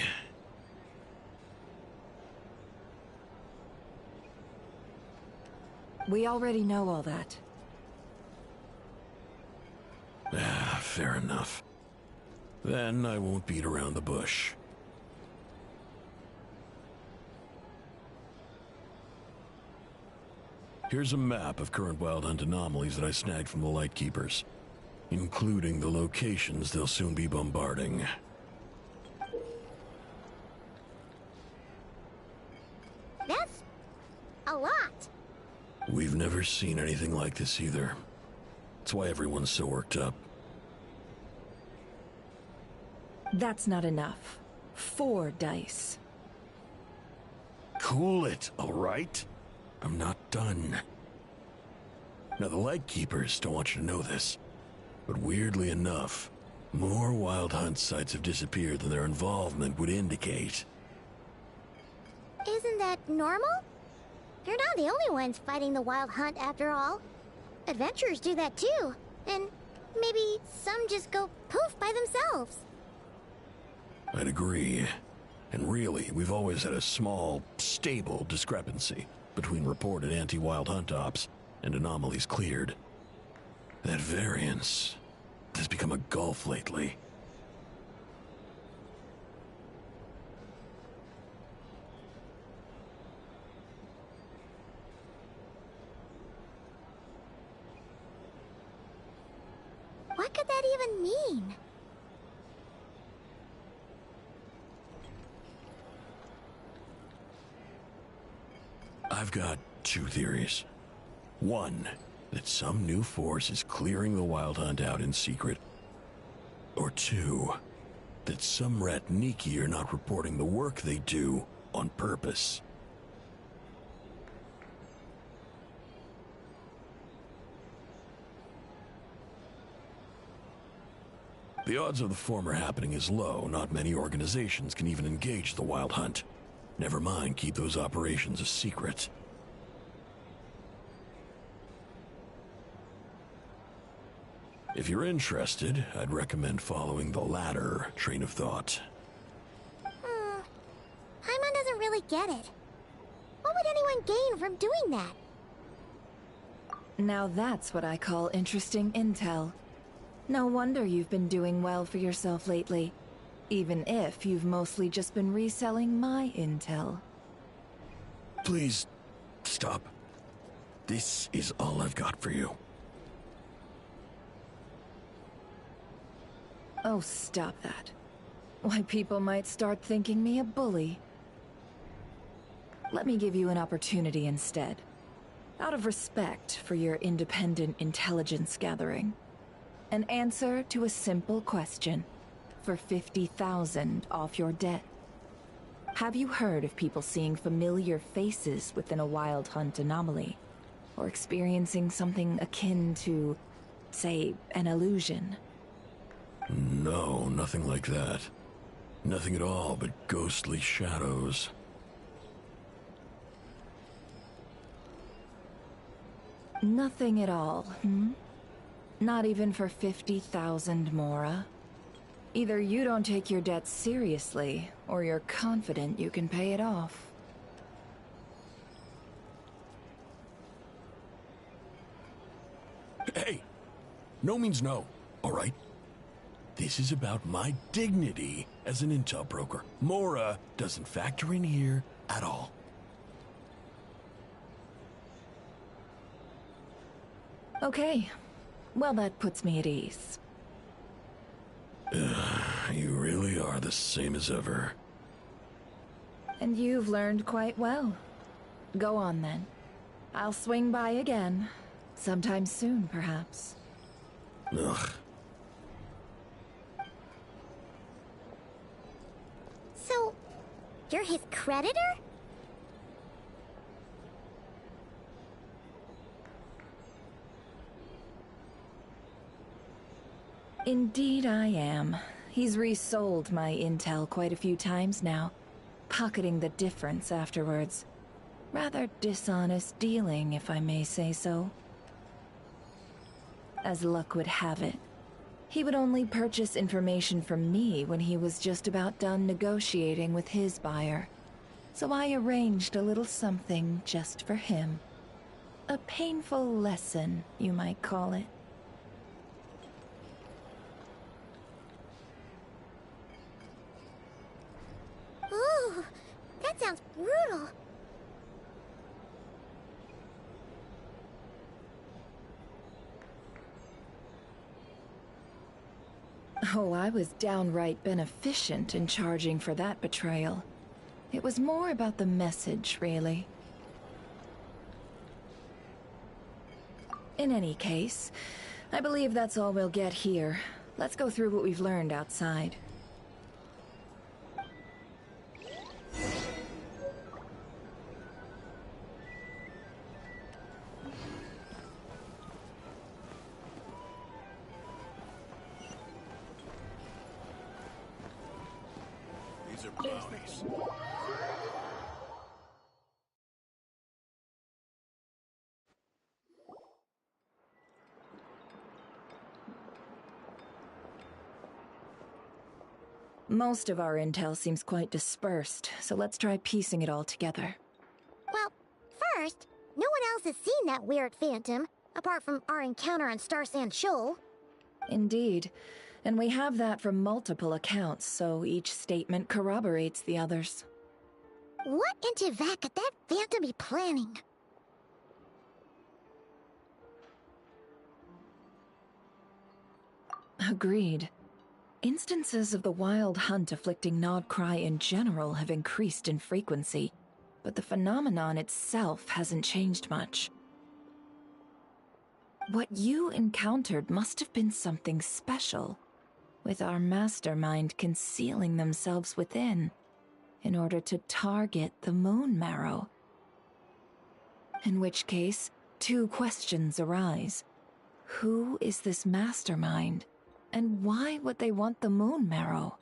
We already know all that. Fair enough. Then I won't beat around the bush. Here's a map of current Wild Hunt anomalies that I snagged from the Lightkeepers, including the locations they'll soon be bombarding. That's a lot. We've never seen anything like this either. That's why everyone's so worked up. That's not enough. 4 dice. Cool it, all right? I'm not done. Now, the Lightkeepers don't want you to know this, but weirdly enough, more Wild Hunt sites have disappeared than their involvement would indicate. Isn't that normal? They're not the only ones fighting the Wild Hunt after all. Adventurers do that too, and maybe some just go poof by themselves. I'd agree. And really, we've always had a small, stable discrepancy between reported anti-Wild Hunt ops and anomalies cleared. That variance has become a gulf lately. What could that even mean? I've got 2 theories. One, that some new force is clearing the Wild Hunt out in secret. Or 2, that some Ratniki are not reporting the work they do on purpose. The odds of the former happening is low. Not many organizations can even engage the Wild Hunt. Never mind keep those operations a secret. If you're interested, I'd recommend following the latter train of thought. Paimon doesn't really get it. What would anyone gain from doing that? Now that's what I call interesting intel. No wonder you've been doing well for yourself lately. Even if you've mostly just been reselling my intel. Please, stop. This is all I've got for you. Oh, stop that. Why, people might start thinking me a bully. Let me give you an opportunity instead. Out of respect for your independent intelligence gathering. An answer to a simple question. For 50,000 off your debt. Have you heard of people seeing familiar faces within a Wild Hunt anomaly? Or experiencing something akin to, say, an illusion? No, nothing like that. Nothing at all but ghostly shadows. Nothing at all, hmm? Not even for 50,000 Mora? Either you don't take your debt seriously, or you're confident you can pay it off. Hey! No means no, all right? This is about my dignity as an intel broker. Mora doesn't factor in here at all. Okay. Well, that puts me at ease. You really are the same as ever. And you've learned quite well. Go on, then. I'll swing by again. Sometime soon, perhaps. Ugh. So, you're his creditor? Indeed I am. He's resold my intel quite a few times now, pocketing the difference afterwards. Rather dishonest dealing, if I may say so. As luck would have it, he would only purchase information from me when he was just about done negotiating with his buyer. So I arranged a little something just for him. A painful lesson, you might call it. Ooh, that sounds brutal. Oh, I was downright beneficent in charging for that betrayal. It was more about the message, really. In any case, I believe that's all we'll get here. Let's go through what we've learned outside. These are brownies. Most of our intel seems quite dispersed, so let's try piecing it all together. Well, first, no one else has seen that weird phantom, apart from our encounter on Star Sand Shoal. Indeed. And we have that from multiple accounts, so each statement corroborates the others. What in Tivat could that phantom be planning? Agreed. Instances of the wild hunt afflicting Nodcry in general have increased in frequency, but the phenomenon itself hasn't changed much. What you encountered must have been something special, with our mastermind concealing themselves within, in order to target the Moon Marrow. In which case, two questions arise. Who is this mastermind? And why would they want the Moon Marrow?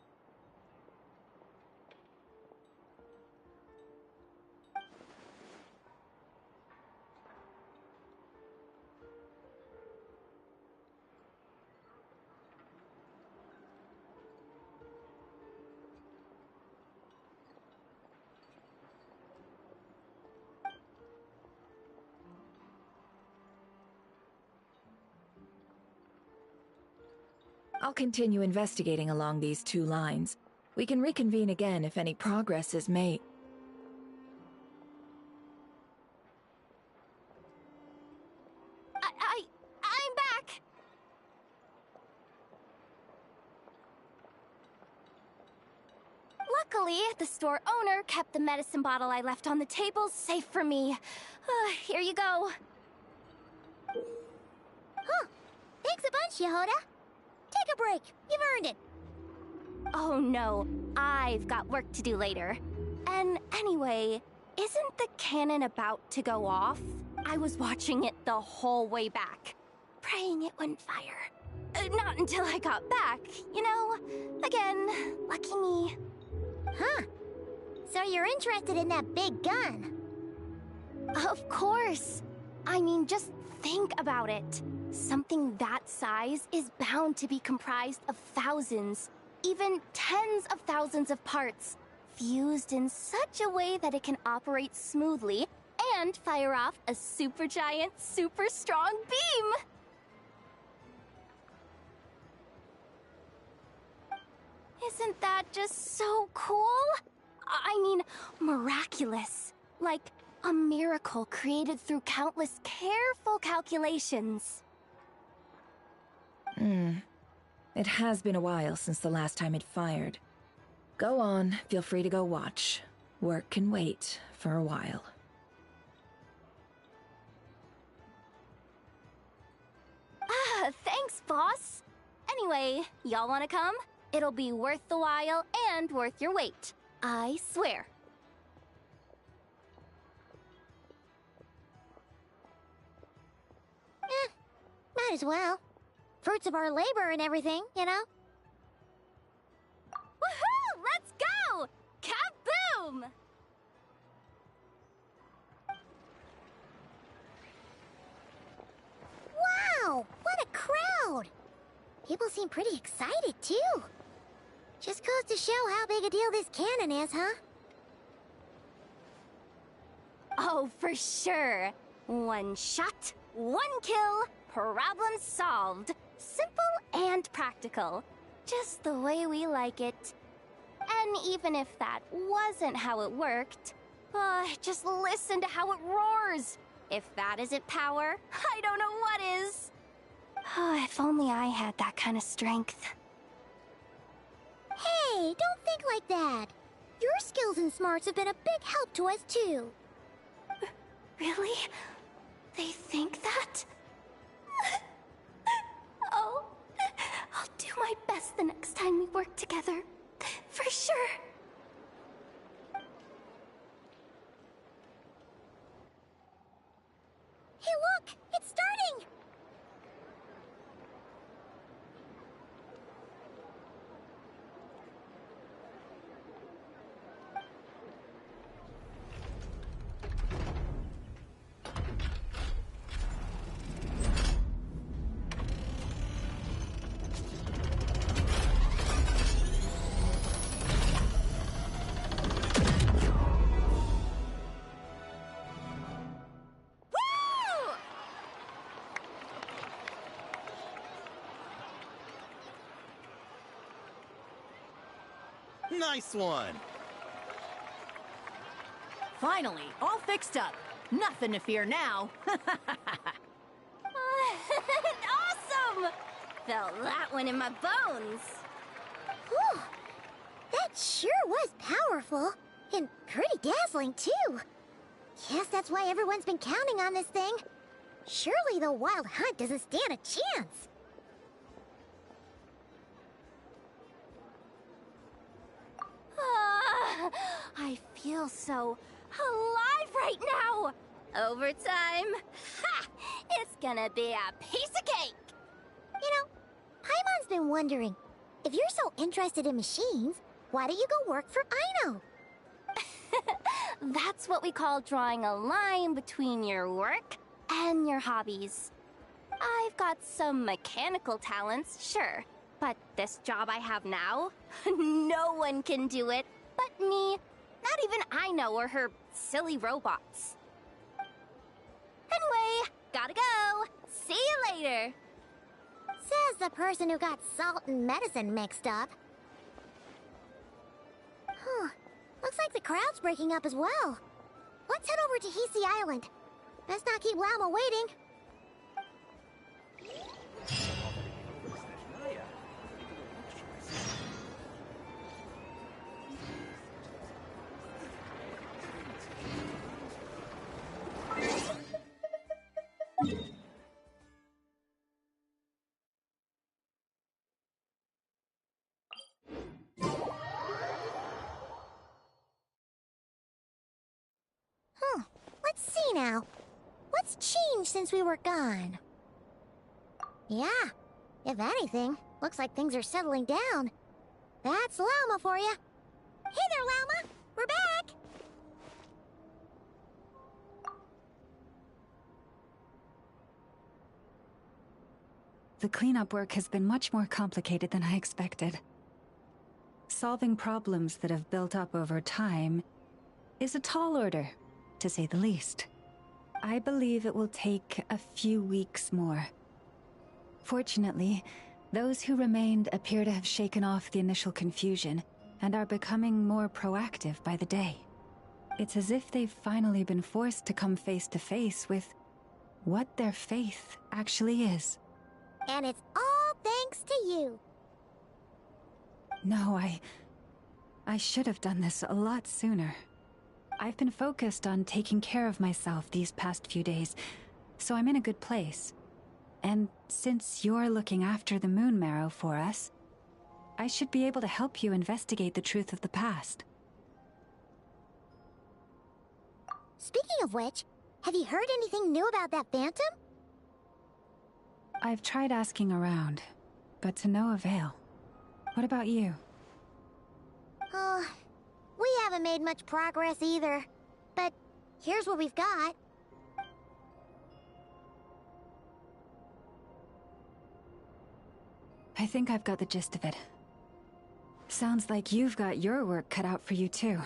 I'll continue investigating along these two lines. We can reconvene again if any progress is made. I'm back! Luckily, the store owner kept the medicine bottle I left on the table safe for me. Here you go. Huh. Thanks a bunch, Yehoda. Take a break. You've earned it. Oh no, I've got work to do later. And anyway, isn't the cannon about to go off? I was watching it the whole way back, praying it wouldn't fire. Not until I got back, you know? Again, lucky me. Huh. So you're interested in that big gun? Of course. I mean, just think about it. Something that size is bound to be comprised of thousands, even tens of thousands of parts, fused in such a way that it can operate smoothly and fire off a supergiant, super strong beam! Isn't that just so cool? I mean, miraculous. Like a miracle created through countless careful calculations. It has been a while since the last time it fired. Go on, feel free to go watch. Work can wait for a while. Thanks, boss. Anyway, y'all wanna come? It'll be worth the while and worth your wait. I swear. Might as well. Fruits of our labor and everything, you know? Woohoo! Let's go! Kaboom! Wow! What a crazy People seem pretty excited, too. Just goes to show how big a deal this cannon is, huh? Oh, for sure. One shot, one kill, problem solved. Simple and practical. Just the way we like it. And even if that wasn't how it worked, just listen to how it roars. If that isn't power, I don't know what is. If only I had that kind of strength. Hey, don't think like that. Your skills and smarts have been a big help to us, too. Really? They think that? Oh, I'll do my best the next time we work together. For sure. Hey, look! It's starting! Nice one! Finally, all fixed up. Nothing to fear now. Awesome! Felt that one in my bones. Whew! That sure was powerful. And pretty dazzling, too. Guess that's why everyone's been counting on this thing. Surely the Wild Hunt doesn't stand a chance. I feel so alive right now! Overtime? Ha! It's gonna be a piece of cake! You know, Paimon's been wondering, if you're so interested in machines, why don't you go work for Aino? That's what we call drawing a line between your work and your hobbies. I've got some mechanical talents, sure, but this job I have now, no one can do it but me. Not even Aino or her silly robots. Anyway, gotta go. See you later. Says the person who got salt and medicine mixed up. Huh. Looks like the crowd's breaking up as well. Let's head over to Hisi Island. Best not keep Lama waiting. Let's see now. What's changed since we were gone? Yeah, if anything, looks like things are settling down. That's Llama for you. Hey there, Llama! We're back! The cleanup work has been much more complicated than I expected. Solving problems that have built up over time is a tall order, to say the least. I believe it will take a few weeks more. Fortunately, those who remained appear to have shaken off the initial confusion and are becoming more proactive by the day. It's as if they've finally been forced to come face to face with what their faith actually is. And it's all thanks to you. No, I should have done this a lot sooner. I've been focused on taking care of myself these past few days, so I'm in a good place. And since you're looking after the Moon Marrow for us, I should be able to help you investigate the truth of the past. Speaking of which, have you heard anything new about that Phantom? I've tried asking around, but to no avail. What about you? We haven't made much progress either. But here's what we've got. I think I've got the gist of it. Sounds like you've got your work cut out for you too.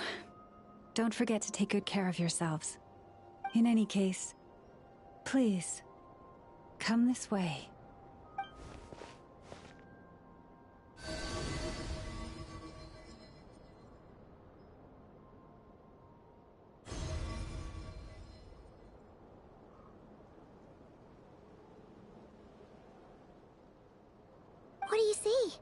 Don't forget to take good care of yourselves. In any case, please, come this way. What do you see?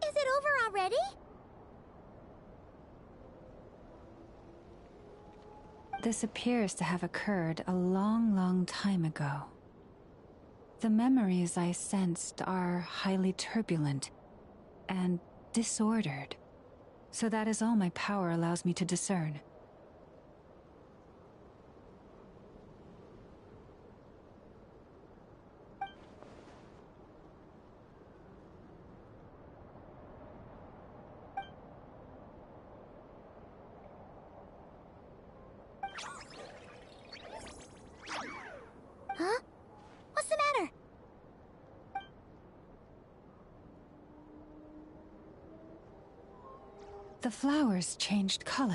Is it over already? This appears to have occurred a long, long time ago. The memories I sensed are highly turbulent and disordered, so that is all my power allows me to discern. Huh? What's the matter? The flowers changed color.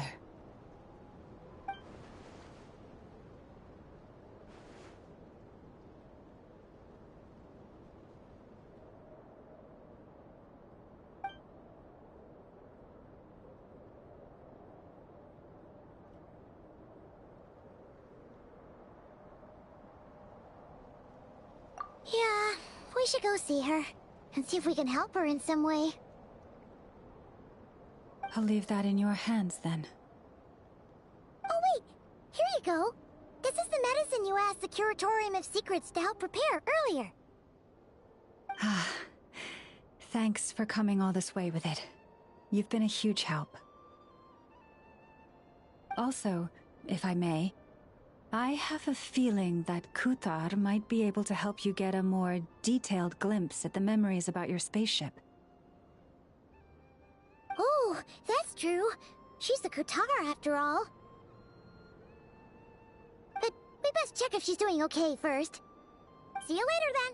Yeah, we should go see her and see if we can help her in some way. I'll leave that in your hands then. Oh wait, here you go. This is the medicine you asked the Curatorium of Secrets to help prepare earlier. Ah, thanks for coming all this way with it. You've been a huge help. Also, if I may, I have a feeling that Kuthar might be able to help you get a more detailed glimpse at the memories about your spaceship. Oh, that's true. She's the Kutar after all. But we best check if she's doing okay first. See you later then.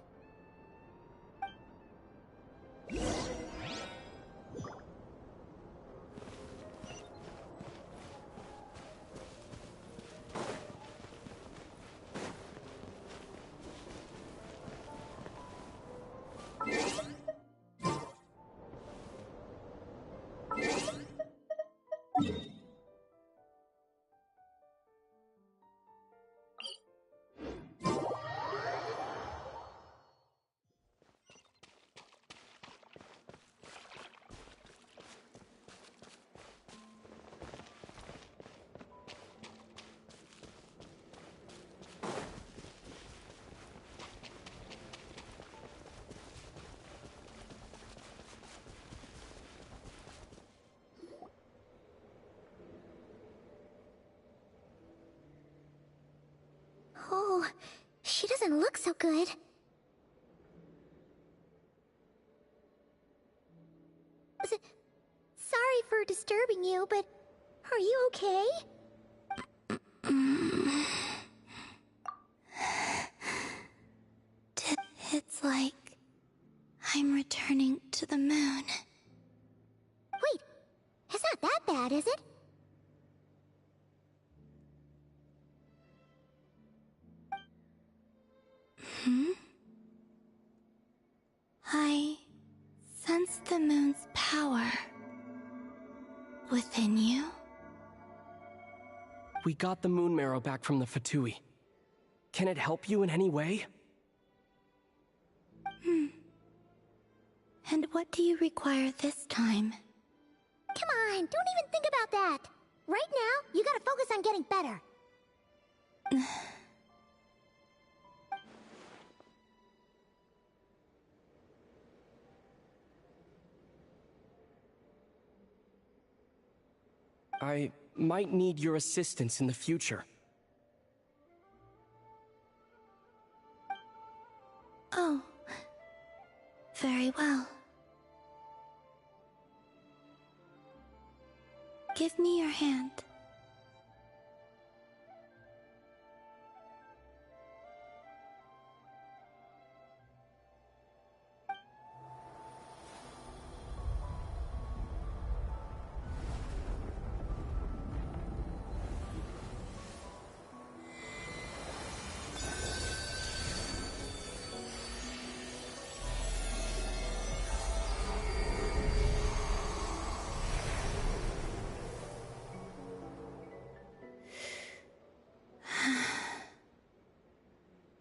Oh, she doesn't look so good. Sorry for disturbing you, but are you okay? It's like I'm returning to the moon. Wait, it's not that bad, is it? I sense the moon's power within you. We got the moon marrow back from the Fatui. Can it help you in any way? And what do you require this time? Come on, don't even think about that. Right now, you gotta focus on getting better. I might need your assistance in the future. Oh, very well. Give me your hand.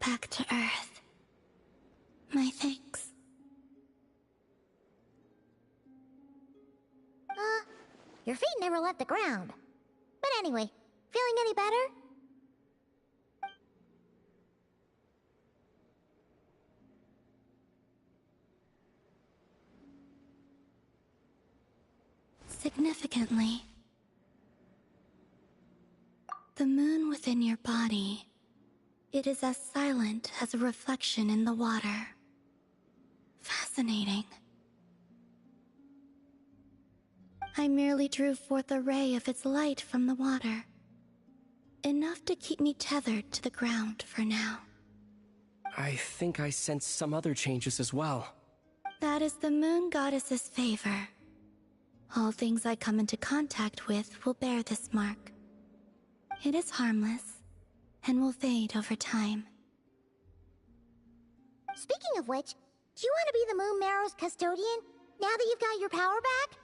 Back to Earth. My thanks. Your feet never left the ground. But anyway, feeling any better? Significantly, the moon within your body, it is as silent as a reflection in the water. Fascinating. I merely drew forth a ray of its light from the water. Enough to keep me tethered to the ground for now. I think I sense some other changes as well. That is the moon goddess's favor. All things I come into contact with will bear this mark. It is harmless, and will fade over time. Speaking of which, do you want to be the Moon Marrow's custodian, now that you've got your power back?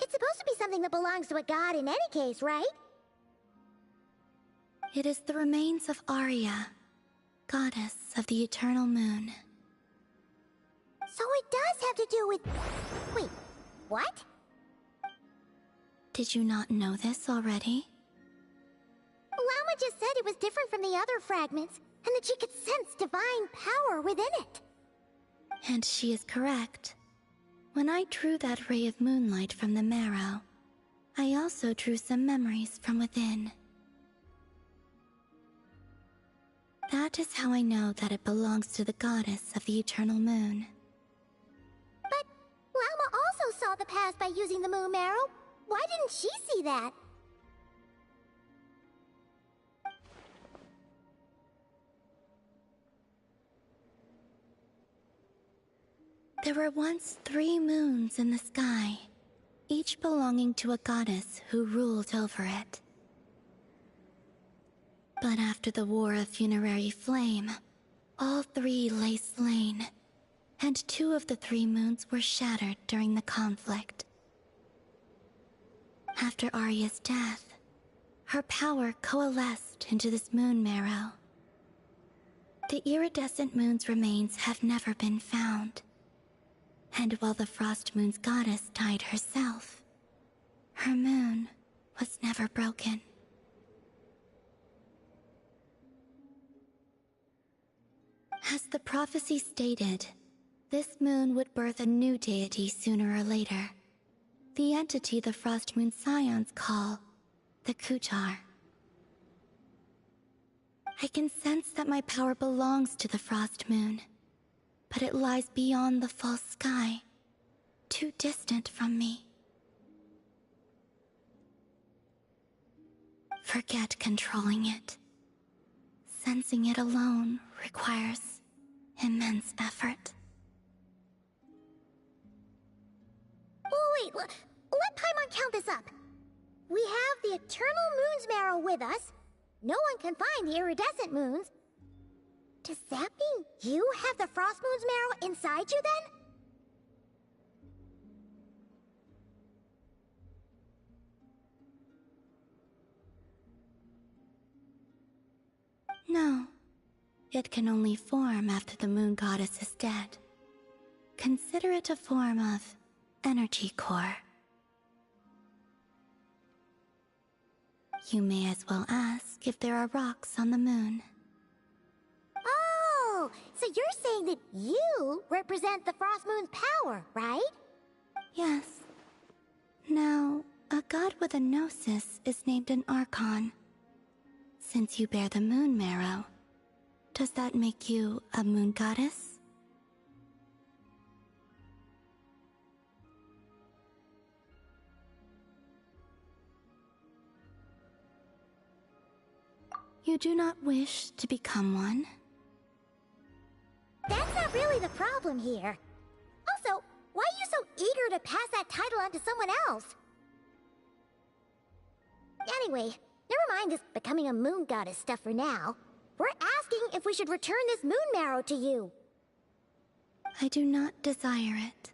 It's supposed to be something that belongs to a god in any case, right? It is the remains of Arya, goddess of the eternal moon. So it does have to do with... Wait, what? Did you not know this already? Llama just said it was different from the other fragments, and that she could sense divine power within it. And she is correct. When I drew that ray of moonlight from the marrow, I also drew some memories from within. That is how I know that it belongs to the goddess of the eternal moon. But Llama also saw the past by using the Moon Marrow. Why didn't she see that? There were once 3 moons in the sky, each belonging to a goddess who ruled over it. But after the War of Funerary Flame, all 3 lay slain, and 2 of the 3 moons were shattered during the conflict. After Arya's death, her power coalesced into this moon marrow. The iridescent moon's remains have never been found. And while the Frost Moon's goddess died herself, her moon was never broken. As the prophecy stated, this moon would birth a new deity sooner or later. The entity the Frost Moon Scions call the Kutar. I can sense that my power belongs to the Frost Moon, but it lies beyond the false sky, too distant from me. Forget controlling it. Sensing it alone requires immense effort. Oh, wait, let Paimon count this up. We have the Eternal Moon's Marrow with us. No one can find the iridescent moons. Does that mean you have the Frost Moon's Marrow inside you then? No. It can only form after the moon goddess is dead. Consider it a form of energy core. You may as well ask if there are rocks on the moon. Oh, so you're saying that you represent the Frost Moon's power, right? Yes. Now, a god with a gnosis is named an Archon. Since you bear the moon marrow, does that make you a moon goddess? You do not wish to become one? That's not really the problem here. Also, why are you so eager to pass that title on to someone else? Anyway, never mind this becoming a moon goddess stuff for now. We're asking if we should return this moon marrow to you. I do not desire it.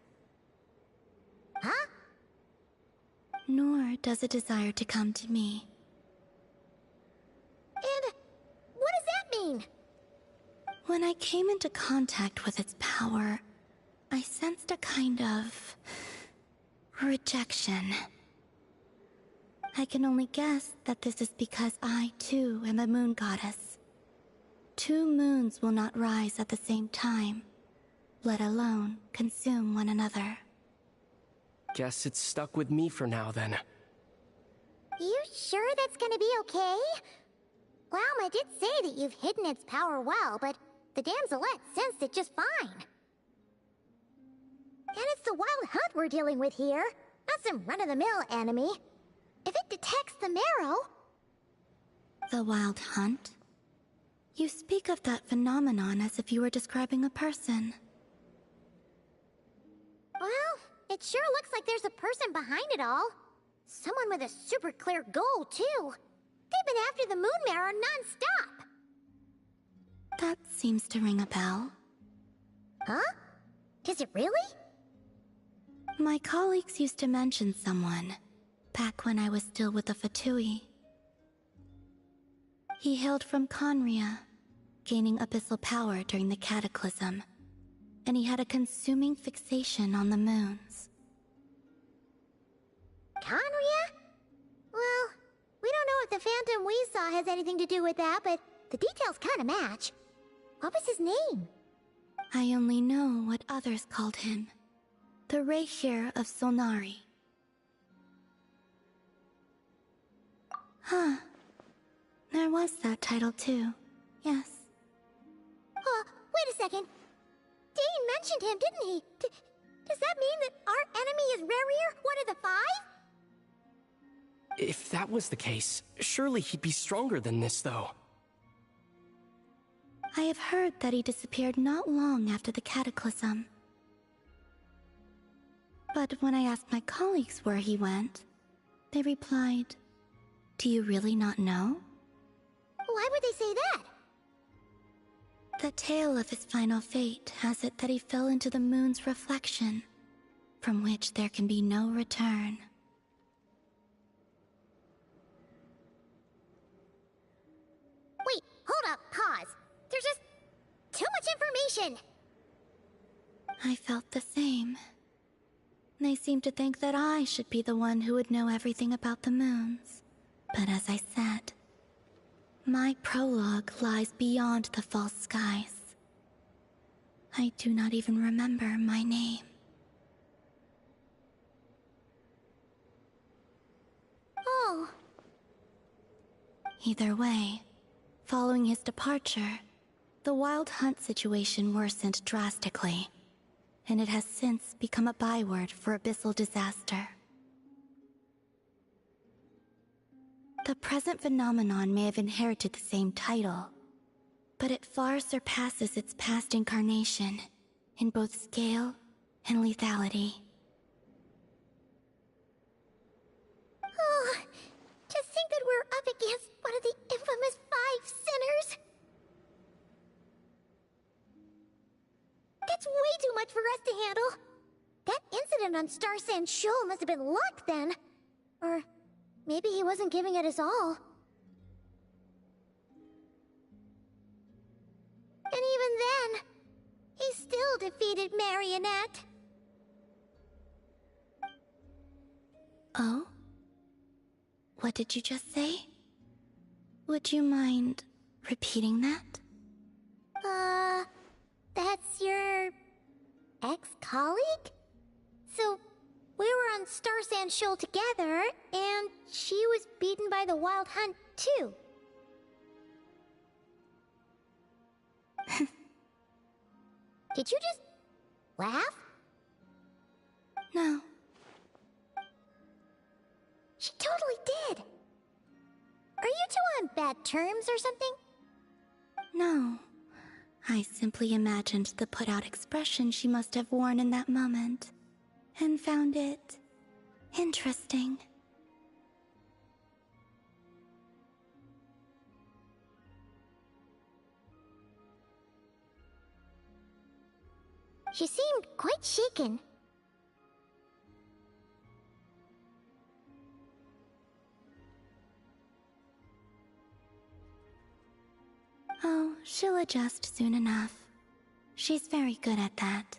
Huh? Nor does it desire to come to me. And what does that mean? When I came into contact with its power, I sensed a kind of rejection. I can only guess that this is because I, too, am a moon goddess. 2 moons will not rise at the same time, let alone consume one another. Guess it's stuck with me for now, then. You sure that's gonna be okay? Glauma did say that you've hidden its power well, but the damselette sensed it just fine. And it's the wild hunt we're dealing with here, not some run-of-the-mill enemy. If it detects the marrow... The wild hunt? You speak of that phenomenon as if you were describing a person. Well, it sure looks like there's a person behind it all. Someone with a super clear goal, too. They've been after the moon marrow non-stop. That seems to ring a bell. Huh? Does it really? My colleagues used to mention someone, back when I was still with the Fatui. He hailed from Conria, gaining abyssal power during the Cataclysm, and he had a consuming fixation on the moons. Conria? Well, we don't know if the phantom we saw has anything to do with that, but the details kind of match. What was his name? I only know what others called him. The Reikir of Solnari. Huh. There was that title too, yes. Wait a second. Dane mentioned him, didn't he? Does that mean that our enemy is Rerir, one of the 5? If that was the case, surely he'd be stronger than this, though. I have heard that he disappeared not long after the Cataclysm. But when I asked my colleagues where he went, they replied, "Do you really not know?" Why would they say that? The tale of his final fate has it that he fell into the moon's reflection, from which there can be no return. Wait, hold up, pause. There's just too much information. I felt the same. They seemed to think that I should be the one who would know everything about the moons. But as I said, my prologue lies beyond the false skies. I do not even remember my name. Oh. Either way, following his departure, the wild hunt situation worsened drastically, and it has since become a byword for abyssal disaster. The present phenomenon may have inherited the same title, but it far surpasses its past incarnation in both scale and lethality. Oh, to think that we're up against one of the infamous 5 sinners. That's way too much for us to handle. That incident on Star Sand Shoal must have been luck then. Or maybe he wasn't giving it his all. And even then, he still defeated Marionette. Oh? What did you just say? Would you mind repeating that? That's your ex-colleague? So, we were on Star Sand Shoal together, and she was beaten by the Wild Hunt, too. Did you just laugh? No. She totally did. Are you two on bad terms or something? No. I simply imagined the put-out expression she must have worn in that moment, and found it interesting. She seemed quite shaken. Oh, she'll adjust soon enough. She's very good at that.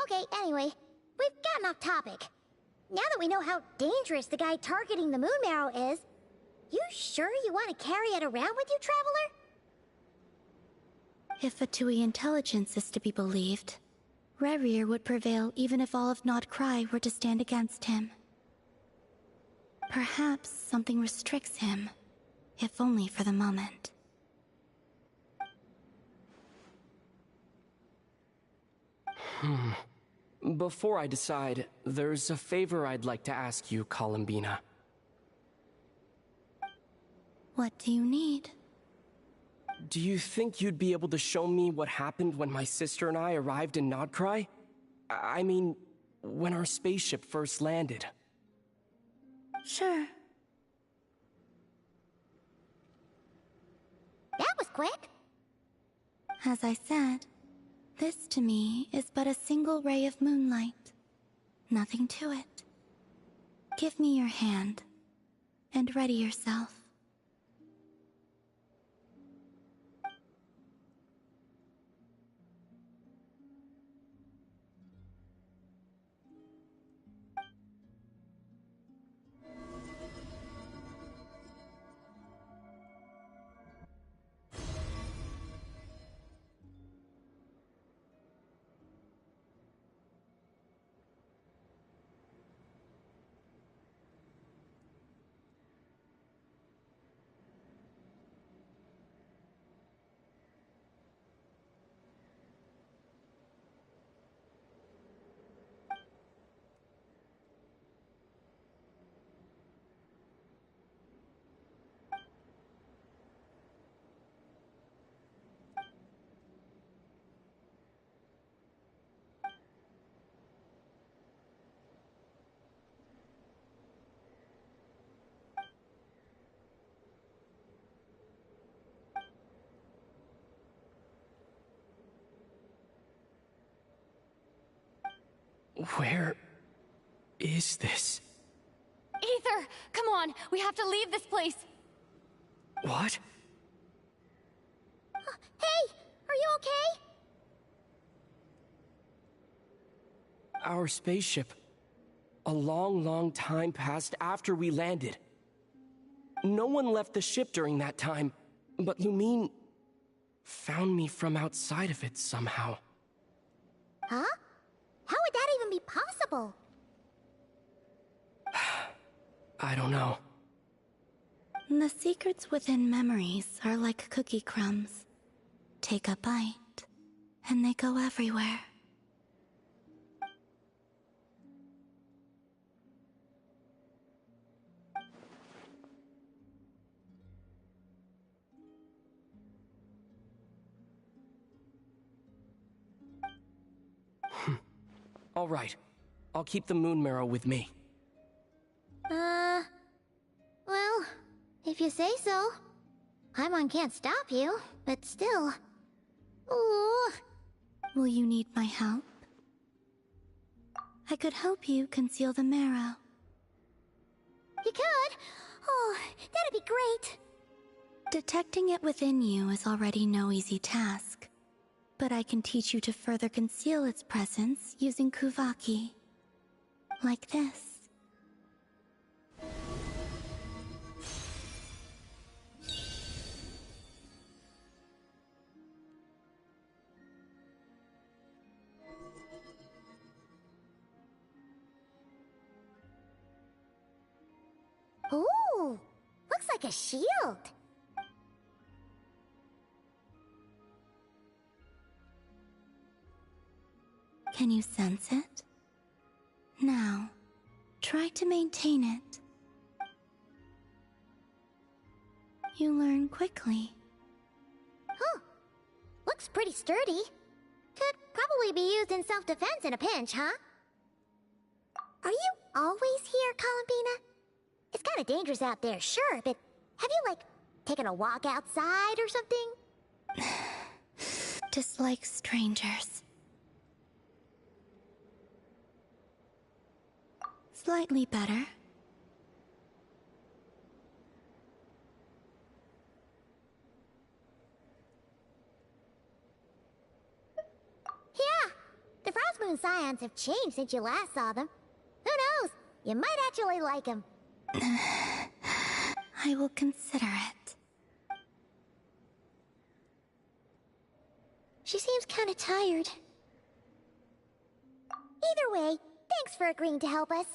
Okay, anyway, we've gotten off topic. Now that we know how dangerous the guy targeting the moon marrow is, you sure you want to carry it around with you, Traveler? If Fatui intelligence is to be believed, Rerir would prevail even if all of Nod Cry were to stand against him. Perhaps something restricts him, if only for the moment. Before I decide, there's a favor I'd like to ask you, Columbina. What do you need? Do you think you'd be able to show me what happened when my sister and I arrived in Nodcry? I mean, when our spaceship first landed. Sure. That was quick. As I said, this to me is but a single ray of moonlight. Nothing to it. Give me your hand, and ready yourself. Where is this? Ether, come on, we have to leave this place. What? Hey, are you okay? Our spaceship. A long, long time passed after we landed. No one left the ship during that time, but Lumine found me from outside of it somehow. Huh? How would that even be possible? I don't know. The secrets within memories are like cookie crumbs. Take a bite, and they go everywhere. All right. I'll keep the moon marrow with me. Well, if you say so. Paimon can't stop you, but still. Ooh. Will you need my help? I could help you conceal the marrow. You could? Oh, that'd be great. Detecting it within you is already no easy task. But I can teach you to further conceal its presence using Kuvaki. Like this. like a shield. Can you sense it? Now, try to maintain it. You learn quickly. Huh. Looks pretty sturdy. Could probably be used in self-defense in a pinch, huh? Are you always here, Columbina? It's kind of dangerous out there, sure, but have you, like, taken a walk outside or something? Dislike strangers. Slightly better. Yeah, the Frost Moon Scions have changed since you last saw them. Who knows? You might actually like them. I will consider it. She seems kind of tired. Either way, thanks for agreeing to help us.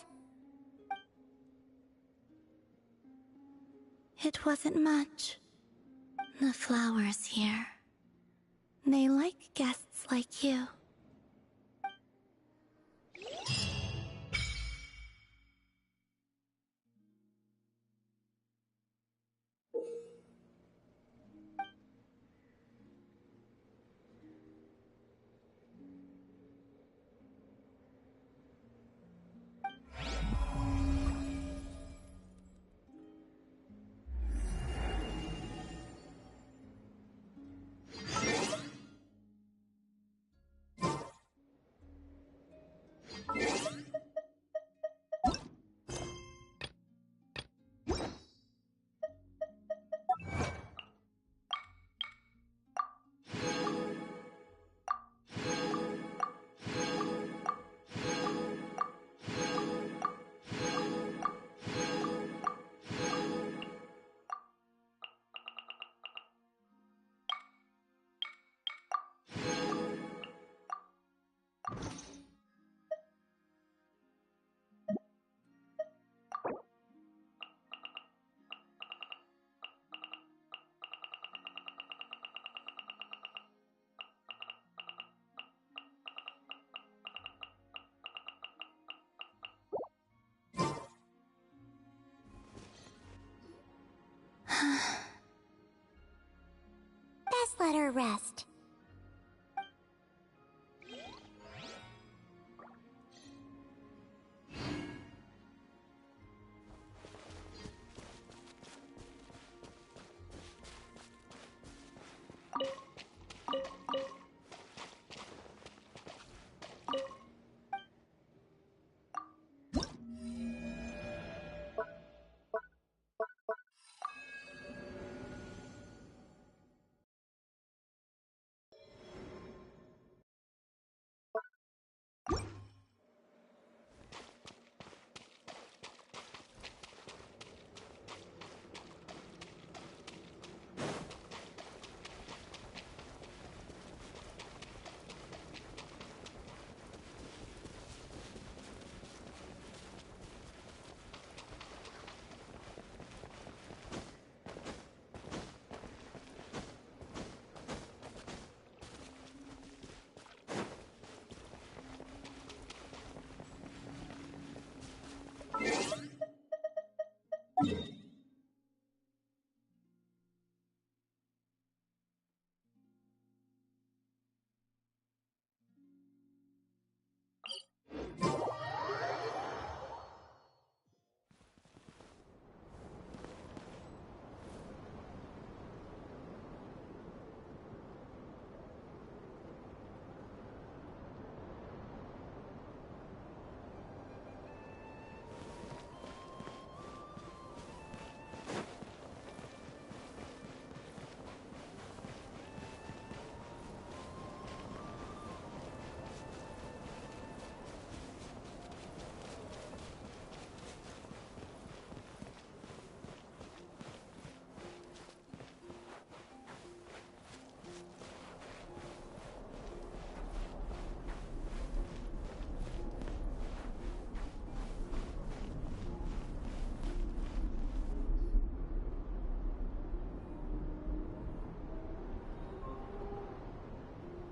It wasn't much. The flowers here. They like guests like you. Best let her rest.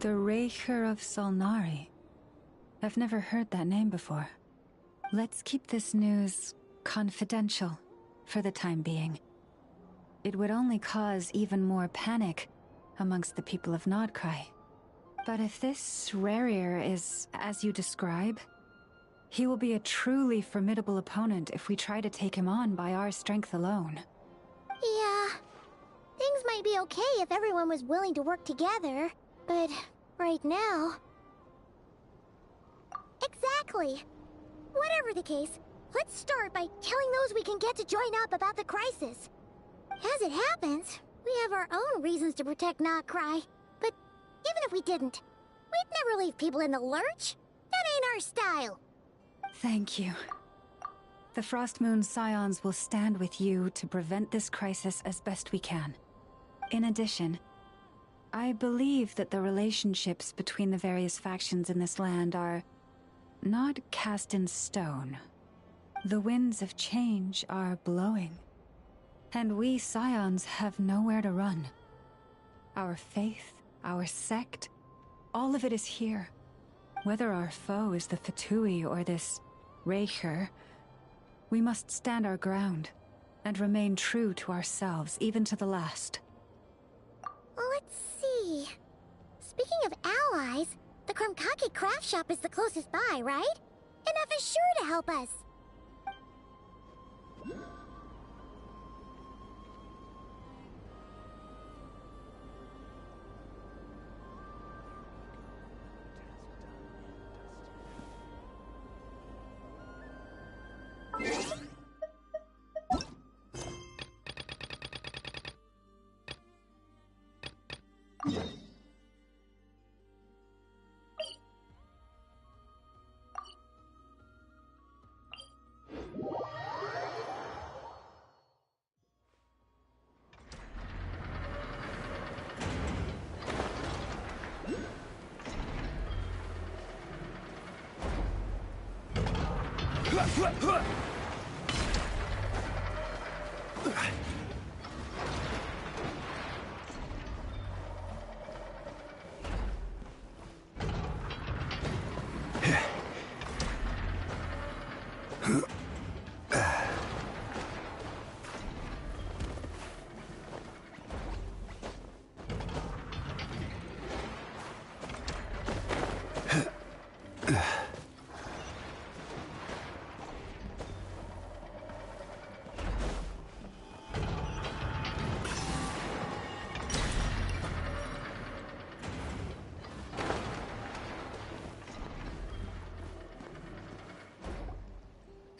The Raker of Solnari. I've never heard that name before. Let's keep this news confidential for the time being. It would only cause even more panic amongst the people of Nodcry. But if this Rarier is as you describe, he will be a truly formidable opponent if we try to take him on by our strength alone. Yeah. Things might be okay if everyone was willing to work together, but right now... Exactly. Whatever the case, let's start by telling those we can get to join up about the crisis. As it happens, we have our own reasons to protect Nodcry, but even if we didn't, we'd never leave people in the lurch. That ain't our style. Thank you. The Frostmoon Scions will stand with you to prevent this crisis as best we can. In addition, I believe that the relationships between the various factions in this land are not cast in stone. The winds of change are blowing, and we Scions have nowhere to run. Our faith, our sect, all of it is here. Whether our foe is the Fatui or this Raker, we must stand our ground and remain true to ourselves, even to the last. Let's see. Speaking of allies, the Krumkake craft shop is the closest by, right? Enough is sure to help us.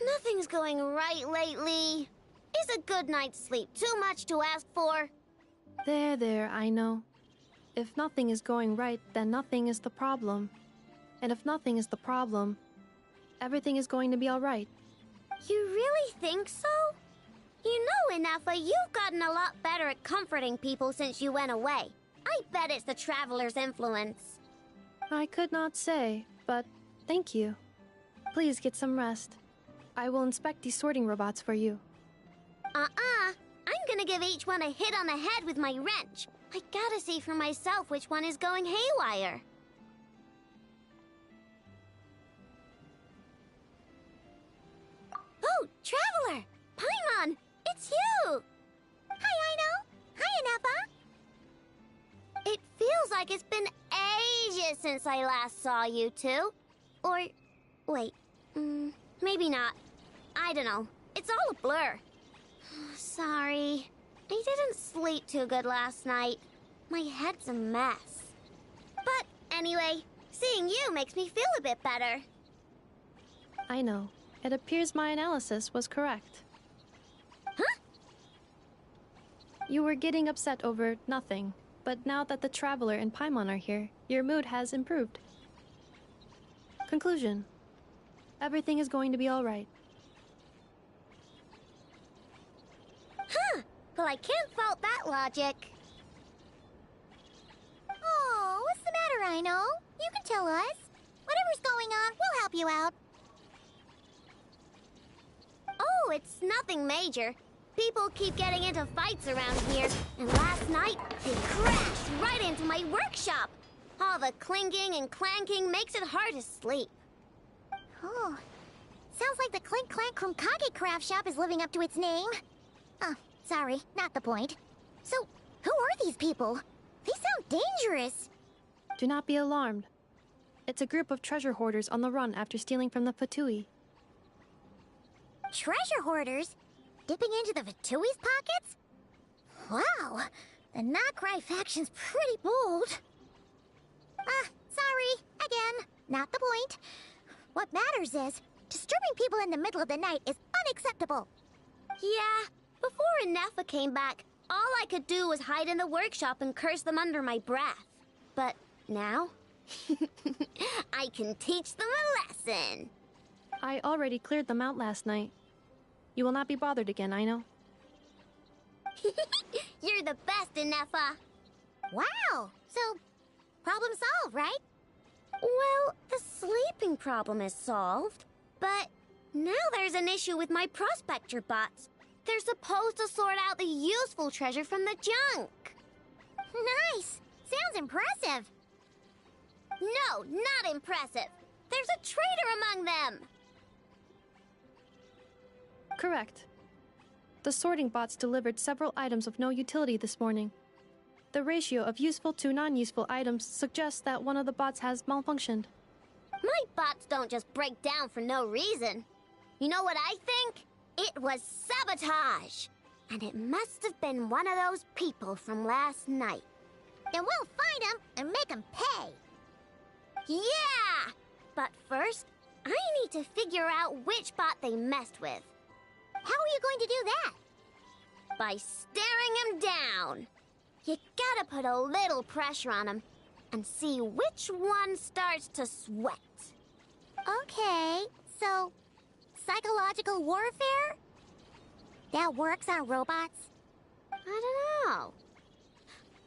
Nothing's going right lately. Is a good night's sleep too much to ask for? There, I know. If nothing is going right, then nothing is the problem. And if nothing is the problem, everything is going to be alright. You really think so? You know, Inafa, you've gotten a lot better at comforting people since you went away. I bet it's the Traveler's influence. I could not say, but thank you. Please get some rest. I will inspect these sorting robots for you. I'm gonna give each one a hit on the head with my wrench. I gotta see for myself which one is going haywire. Oh, Traveler! Paimon! It's you! Hi, Aino! Hi, Inafa! It feels like it's been ages since I last saw you two. Or, wait, maybe not. I don't know. It's all a blur. Sorry. I didn't sleep too good last night. My head's a mess. But anyway, seeing you makes me feel a bit better. I know. It appears my analysis was correct. Huh? You were getting upset over nothing, but now that the Traveler and Paimon are here, your mood has improved. Conclusion. Everything is going to be alright. Huh. Well, I can't fault that logic. Oh, what's the matter, Aino? You can tell us. Whatever's going on, we'll help you out. Oh, it's nothing major. People keep getting into fights around here, and last night, they crashed right into my workshop. All the clinking and clanking makes it hard to sleep. Oh, sounds like the Clink Clank Krumkage craft shop is living up to its name. Oh, sorry, not the point. So, who are these people? They sound dangerous. Do not be alarmed. It's a group of treasure hoarders on the run after stealing from the Fatui. Treasure hoarders? Dipping into the Fatui's pockets? Wow, the Nokrai faction's pretty bold. Sorry, again, not the point. What matters is, disturbing people in the middle of the night is unacceptable. Yeah, before Inefa came back, all I could do was hide in the workshop and curse them under my breath. But now, I can teach them a lesson. I already cleared them out last night. You will not be bothered again, I know. You're the best, Inefa. Wow, so problem solved, right? Well, the sleeping problem is solved, but now there's an issue with my prospector bots. They're supposed to sort out the useful treasure from the junk. Nice! Sounds impressive. No, not impressive. There's a traitor among them. Correct. The sorting bots delivered several items of no utility this morning. The ratio of useful to non-useful items suggests that one of the bots has malfunctioned. My bots don't just break down for no reason. You know what I think? It was sabotage. And it must have been one of those people from last night. Then we'll find them and make them pay. Yeah! But first, I need to figure out which bot they messed with. How are you going to do that? By staring him down. You gotta put a little pressure on him and see which one starts to sweat. Okay, so psychological warfare? That works on robots? I don't know.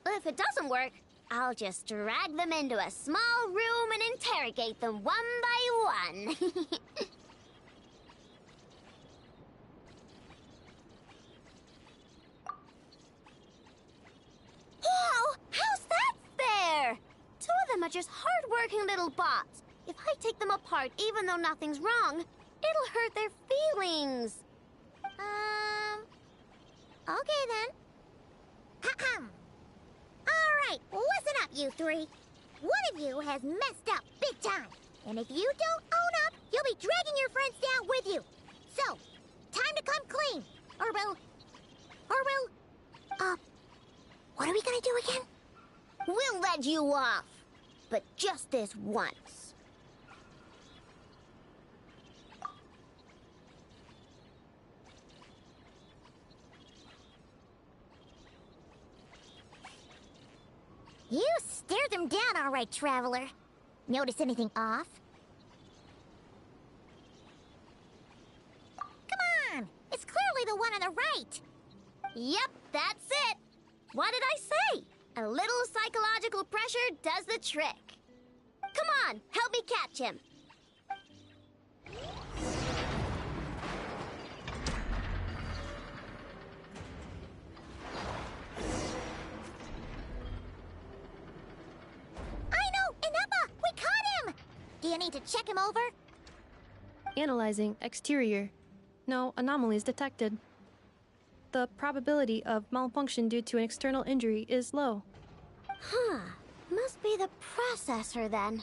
If it doesn't work, I'll just drag them into a small room and interrogate them one by one. Whoa! How's that fair? Two of them are just hard-working little bots. If I take them apart, even though nothing's wrong, it'll hurt their feelings. Okay then. Ahem. Alright, listen up, you three. One of you has messed up big time. And if you don't own up, you'll be dragging your friends down with you. So, time to come clean. Or we'll... what are we gonna do again? We'll let you off. But just this once. You stared them down all right, Traveler. Notice anything off? Come on! It's clearly the one on the right! Yep, that's it! What did I say? A little psychological pressure does the trick. Come on, help me catch him. Do you need to check him over? Analyzing exterior. No anomalies detected. The probability of malfunction due to an external injury is low. Huh. Must be the processor then.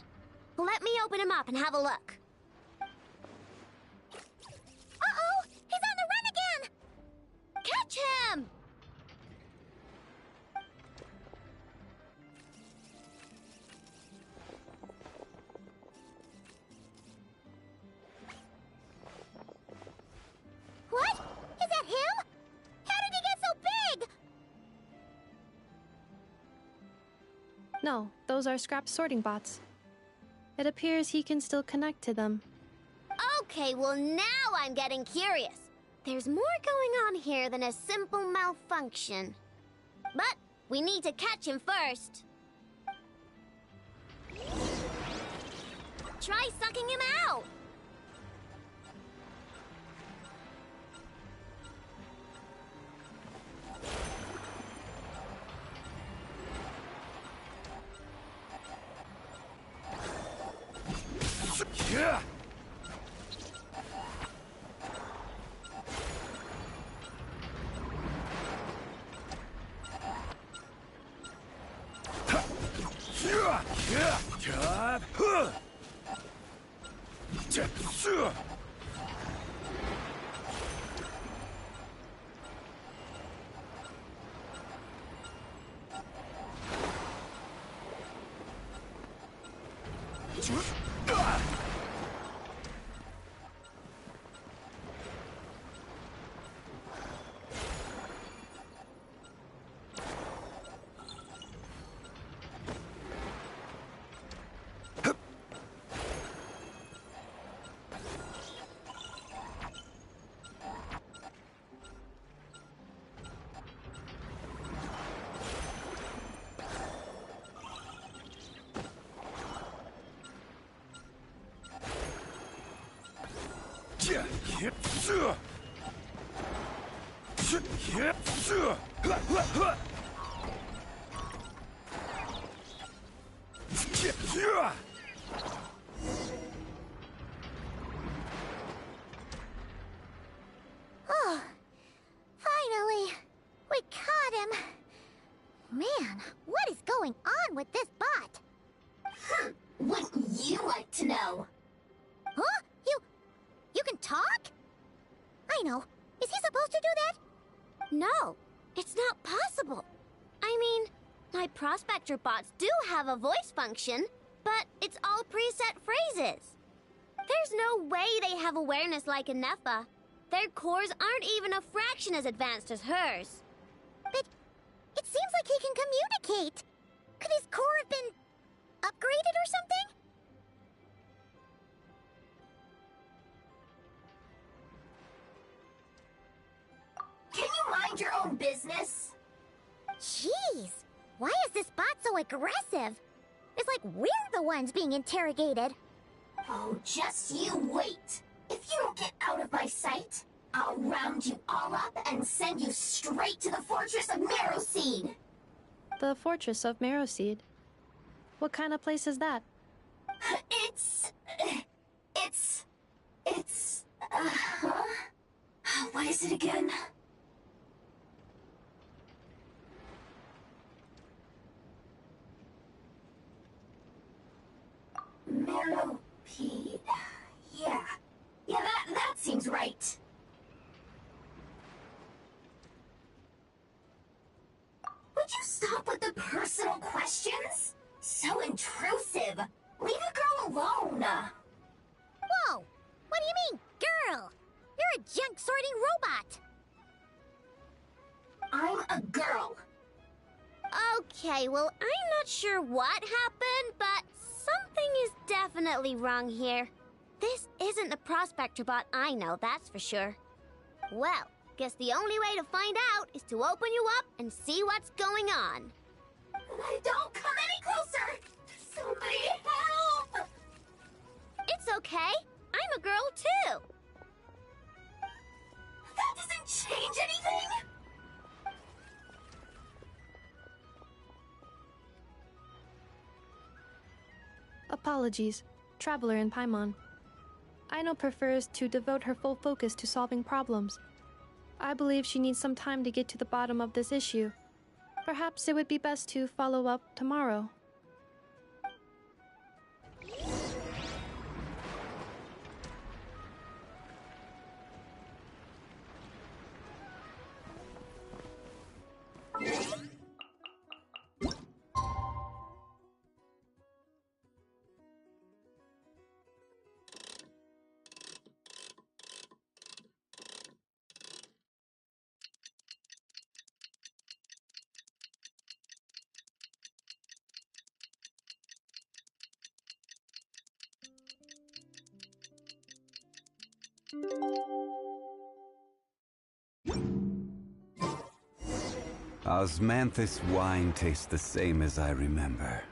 Let me open him up and have a look. Uh-oh! He's on the run again! Catch him! What? Is that him? How did he get so big? No, those are scrap sorting bots. It appears he can still connect to them. Okay, well now I'm getting curious. There's more going on here than a simple malfunction. But we need to catch him first. Try sucking him out. Oh, finally! We caught him! Man, what is going on with this bot? Wouldn't you like to know? Huh? You can talk? I know. Is he supposed to do that? No, it's not possible. I mean, my prospector bots do have a voice function, but it's all preset phrases. There's no way they have awareness like a Nepha. Their cores aren't even a fraction as advanced as hers. But it seems like he can communicate. Could his core have been upgraded or something? Can you mind your own business? Jeez, why is this bot so aggressive? It's like we're the ones being interrogated. Oh, just you wait. If you don't get out of my sight, I'll round you all up and send you straight to the Fortress of Marrowseed. The Fortress of Marrowseed? What kind of place is that? What is it again? Marrowpeed. Yeah, that seems right. Would you stop with the personal questions? So intrusive. Leave a girl alone. Whoa! What do you mean, girl? You're a junk sorting robot. I'm a girl. Okay, well, I'm not sure what happened, but something is definitely wrong here. This isn't the prospector bot I know, that's for sure. Well, guess the only way to find out is to open you up and see what's going on. Don't come any closer! Somebody help! It's okay. I'm a girl too. That doesn't change anything! Apologies, Traveler in Paimon. Aino prefers to devote her full focus to solving problems. I believe she needs some time to get to the bottom of this issue. Perhaps it would be best to follow up tomorrow. Osmanthus wine tastes the same as I remember.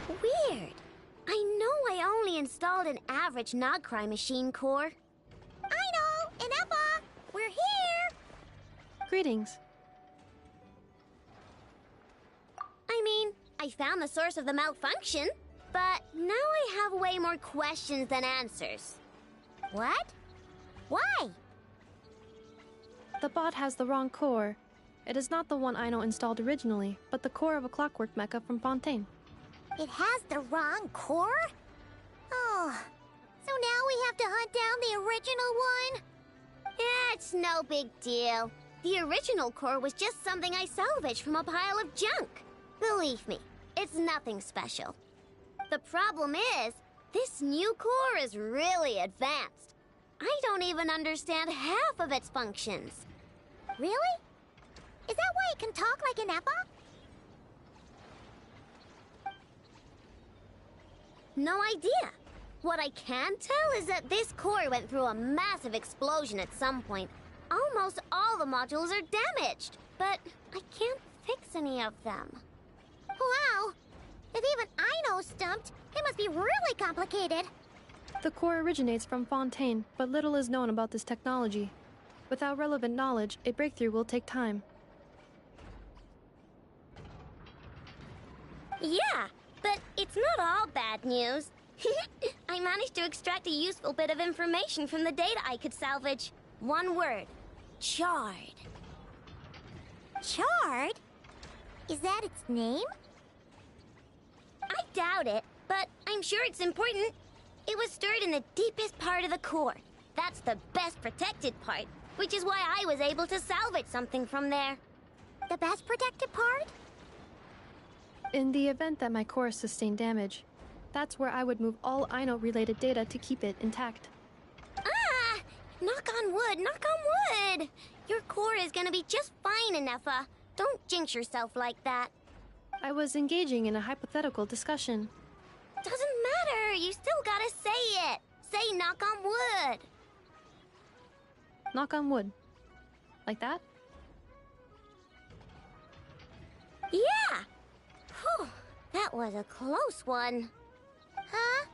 Weird. I know I only installed an average Nogcry machine core. I know! Inepa! We're here! Greetings. I mean, I found the source of the malfunction, but now I have way more questions than answers. What? Why? The bot has the wrong core. It is not the one Aino installed originally, but the core of a clockwork mecha from Fontaine. It has the wrong core? Oh, so now we have to hunt down the original one? It's no big deal. The original core was just something I salvaged from a pile of junk. Believe me, it's nothing special. The problem is, this new core is really advanced. I don't even understand half of its functions. Really? Is that why it can talk like an Inepa? No idea. What I can tell is that this core went through a massive explosion at some point. Almost all the modules are damaged, but I can't fix any of them. Wow! If even Aino's stumped, it must be really complicated. The core originates from Fontaine, but little is known about this technology. Without relevant knowledge, a breakthrough will take time. Yeah, but it's not all bad news. I managed to extract a useful bit of information from the data I could salvage. One word. Charred. Charred? Is that its name? I doubt it, but I'm sure it's important. It was stored in the deepest part of the core. That's the best protected part, which is why I was able to salvage something from there. The best protected part? In the event that my core sustained damage, that's where I would move all Aino-related data to keep it intact. Ah! Knock on wood, knock on wood! Your core is gonna be just fine, Inepa. Don't jinx yourself like that. I was engaging in a hypothetical discussion. Doesn't matter, you still gotta say it. Say knock on wood. Knock on wood. Like that? Yeah! Whew, that was a close one. Huh?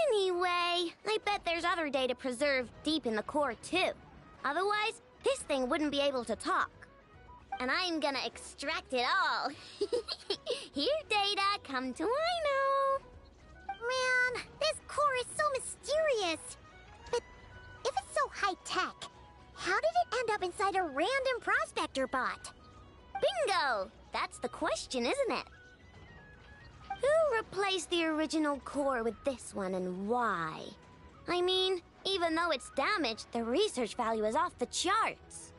Anyway, I bet there's other data preserved deep in the core too. Otherwise, this thing wouldn't be able to talk. And I'm gonna extract it all. Here, data, come to Aino. Man, this core is so mysterious. But if it's so high-tech, how did it end up inside a random prospector bot? Bingo! That's the question, isn't it? Who replaced the original core with this one and why? I mean, even though it's damaged, the research value is off the charts.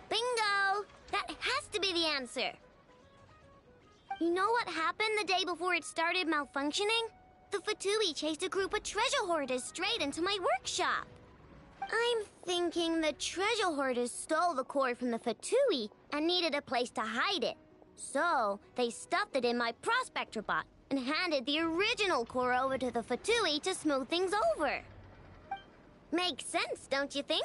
Bingo! That has to be the answer. You know what happened the day before it started malfunctioning? The Fatui chased a group of treasure hoarders straight into my workshop. I'm thinking the treasure hoarders stole the core from the Fatui and needed a place to hide it. So, they stuffed it in my prospector bot and handed the original core over to the Fatui to smooth things over. Makes sense, don't you think?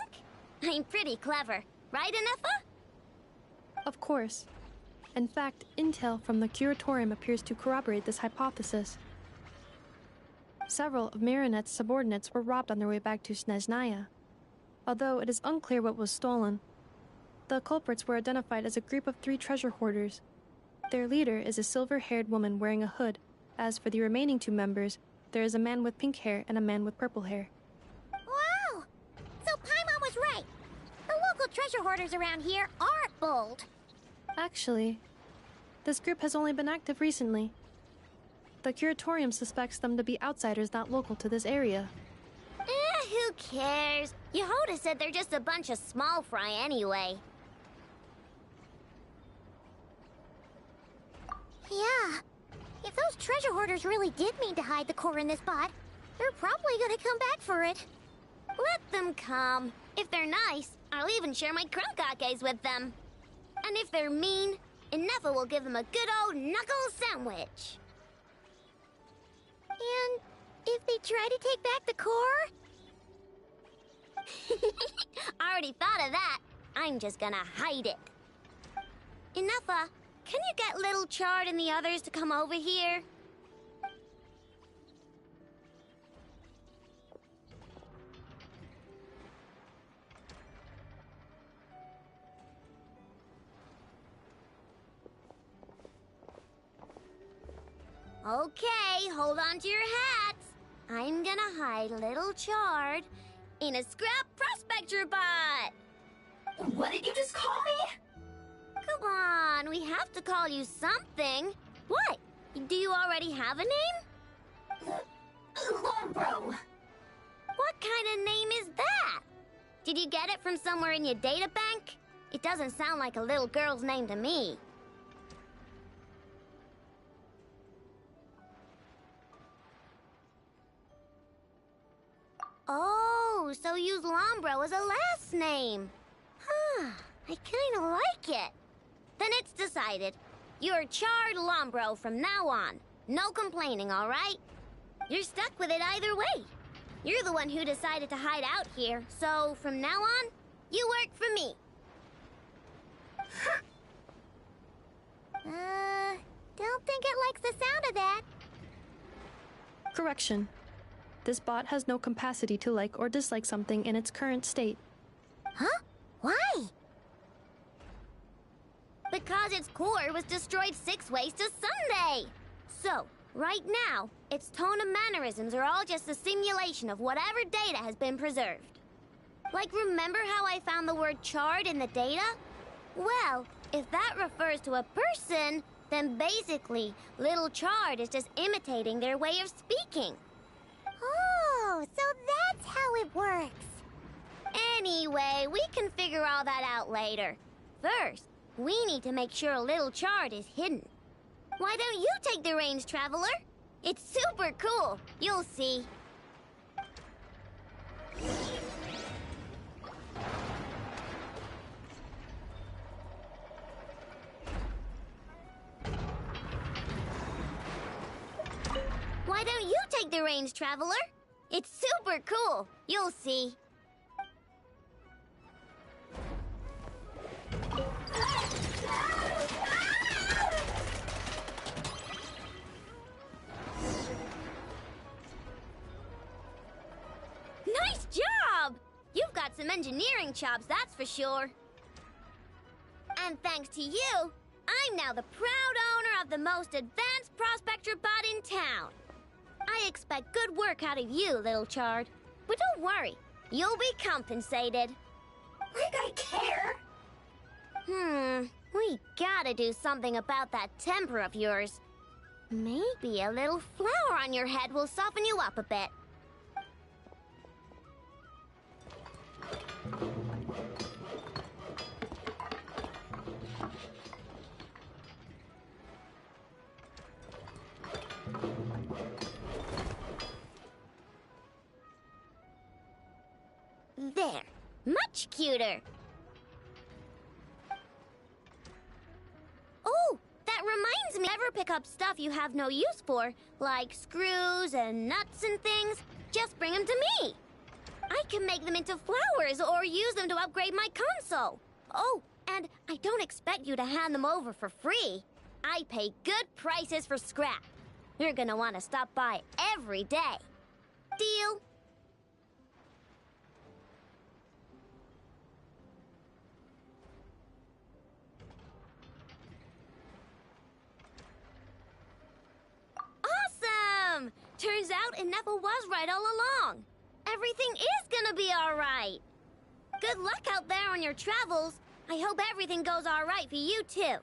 I'm pretty clever, right, Inepa? Of course. In fact, intel from the Curatorium appears to corroborate this hypothesis. Several of Marinette's subordinates were robbed on their way back to Snezhnaya. Although it is unclear what was stolen, the culprits were identified as a group of 3 treasure hoarders. Their leader is a silver-haired woman wearing a hood. As for the remaining 2 members, there is a man with pink hair and a man with purple hair. Wow! So Paimon was right. The local treasure hoarders around here aren't bold. Actually, this group has only been active recently. The Curatorium suspects them to be outsiders not local to this area. Who cares? Yehoda said they're just a bunch of small fry anyway. Yeah. If those treasure hoarders really did mean to hide the core in this bot, they're probably gonna come back for it. Let them come. If they're nice, I'll even share my crunkakes with them. And if they're mean, Inepa will give them a good old knuckle sandwich. And if they try to take back the core? I already thought of that. I'm just gonna hide it. Inepa, can you get Little Chard and the others to come over here? Okay, hold on to your hats. I'm gonna hide Little Chard in a scrap prospector bot. What did you just call me? Come on, we have to call you something. What? Do you already have a name? Lombro. What kind of name is that? Did you get it from somewhere in your data bank? It doesn't sound like a little girl's name to me. Oh, so use Lombro as a last name. Huh, I kinda like it. Then it's decided. You're Chard Lombro from now on. No complaining, all right? You're stuck with it either way. You're the one who decided to hide out here, so from now on, you work for me. Don't think it likes the sound of that. Correction. This bot has no capacity to like or dislike something in its current state. Huh? Why? Because its core was destroyed 6 ways to Sunday. So, right now, its tone and mannerisms are all just a simulation of whatever data has been preserved. Like, remember how I found the word Chard in the data? Well, if that refers to a person, then basically, Little Chard is just imitating their way of speaking. Oh, so that's how it works. Anyway, we can figure all that out later. First, we need to make sure Little Chard is hidden. Why don't you take the reins, Traveler? It's super cool. You'll see. Why don't you take the reins, Traveler? It's super cool. You'll see. Nice job! You've got some engineering chops, that's for sure. And thanks to you, I'm now the proud owner of the most advanced prospector bot in town. I expect good work out of you, Little Chard. But don't worry, you'll be compensated. Like I care. We gotta do something about that temper of yours. Maybe a little flour on your head will soften you up a bit. There. Much cuter. Oh, that reminds me. Never pick up stuff you have no use for, like screws and nuts and things. Just bring them to me. I can make them into flowers or use them to upgrade my console. Oh, and I don't expect you to hand them over for free. I pay good prices for scrap. You're gonna want to stop by every day. Deal? Awesome! Turns out Ineffa was right all along. Everything is gonna be alright. Good luck out there on your travels. I hope everything goes alright for you too.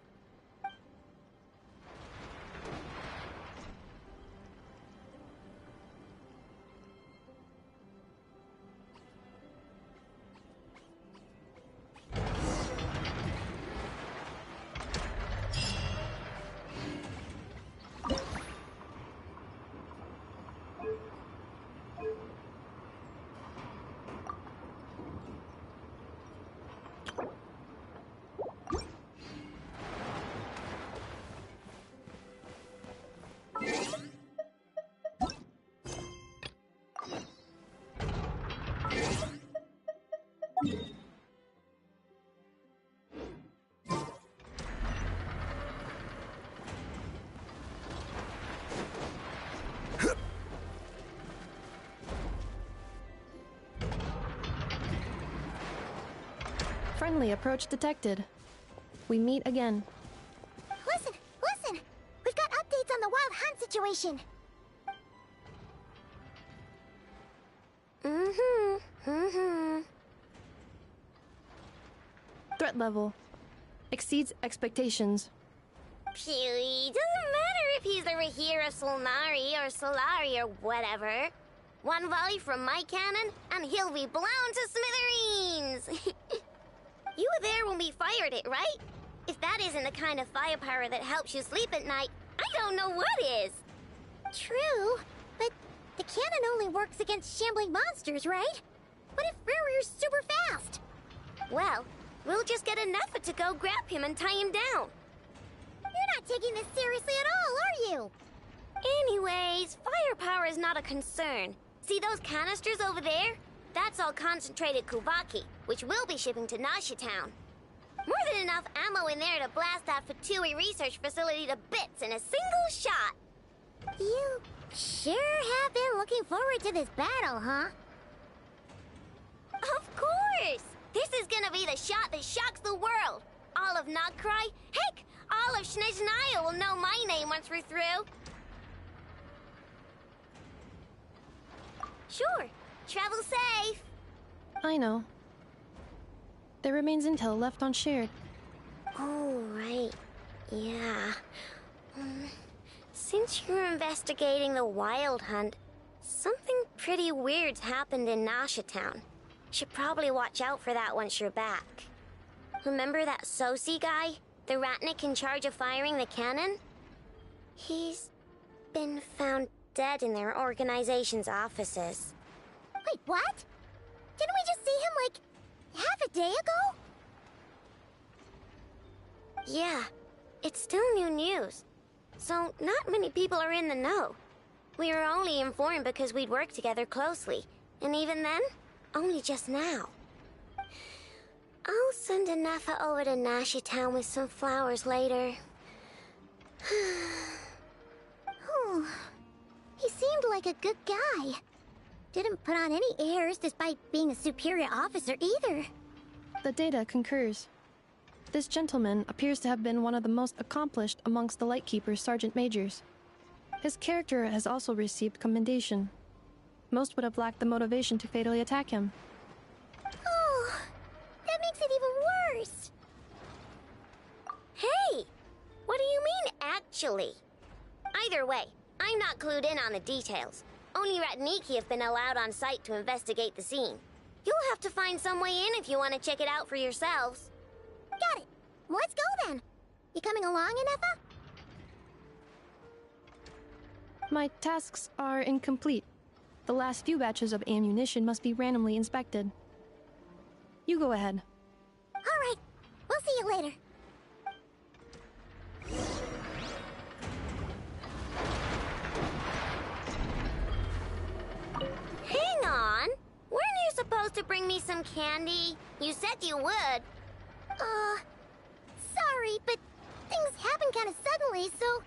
Friendly approach detected. We meet again. Listen! We've got updates on the wild hunt situation. Threat level exceeds expectations. Phew, doesn't matter if he's the Rahira Solnari or Solari or whatever. One volley from my cannon, and he'll be blown to smithereens! You were there when we fired it, right? If that isn't the kind of firepower that helps you sleep at night, I don't know what is! True, but the cannon only works against shambling monsters, right? What if Farir's super fast? Well, we'll just get enough to go grab him and tie him down. You're not taking this seriously at all, are you? Anyways, firepower is not a concern. See those canisters over there? That's all concentrated Kuvaki, which we'll be shipping to Nasha Town. More than enough ammo in there to blast that Fatui research facility to bits in a single shot. You sure have been looking forward to this battle, huh? Of course! This is gonna be the shot that shocks the world. All of Nagkrai, heck, all of Snezhnaya will know my name once we're through. Sure, travel safe. I know. There remains intel left unshared. Oh, right. Yeah. Since you're investigating the wild hunt, something pretty weird's happened in Nasha Town. Should probably watch out for that once you're back. Remember that Sosi guy? The Ratnik in charge of firing the cannon? He's been found dead in their organization's offices. Wait, what? Didn't we just see him, like, half a day ago? Yeah, it's still new news. So, not many people are in the know. We were only informed because we'd worked together closely. And even then, only just now. I'll send Anafa over to Nasha Town with some flowers later. Oh, he seemed like a good guy. Didn't put on any airs despite being a superior officer either. The data concurs. This gentleman appears to have been one of the most accomplished amongst the Lightkeeper's sergeant majors. His character has also received commendation. Most would have lacked the motivation to fatally attack him. Oh, that makes it even worse. Hey! What do you mean, actually? Either way, I'm not clued in on the details. Only Ratniki have been allowed on site to investigate the scene. You'll have to find some way in if you want to check it out for yourselves. Got it. Let's go then. You coming along, Anafa? My tasks are incomplete. The last few batches of ammunition must be randomly inspected. You go ahead. All right. We'll see you later. Hang on! Weren't you supposed to bring me some candy? You said you would. Sorry, but things happened kind of suddenly, so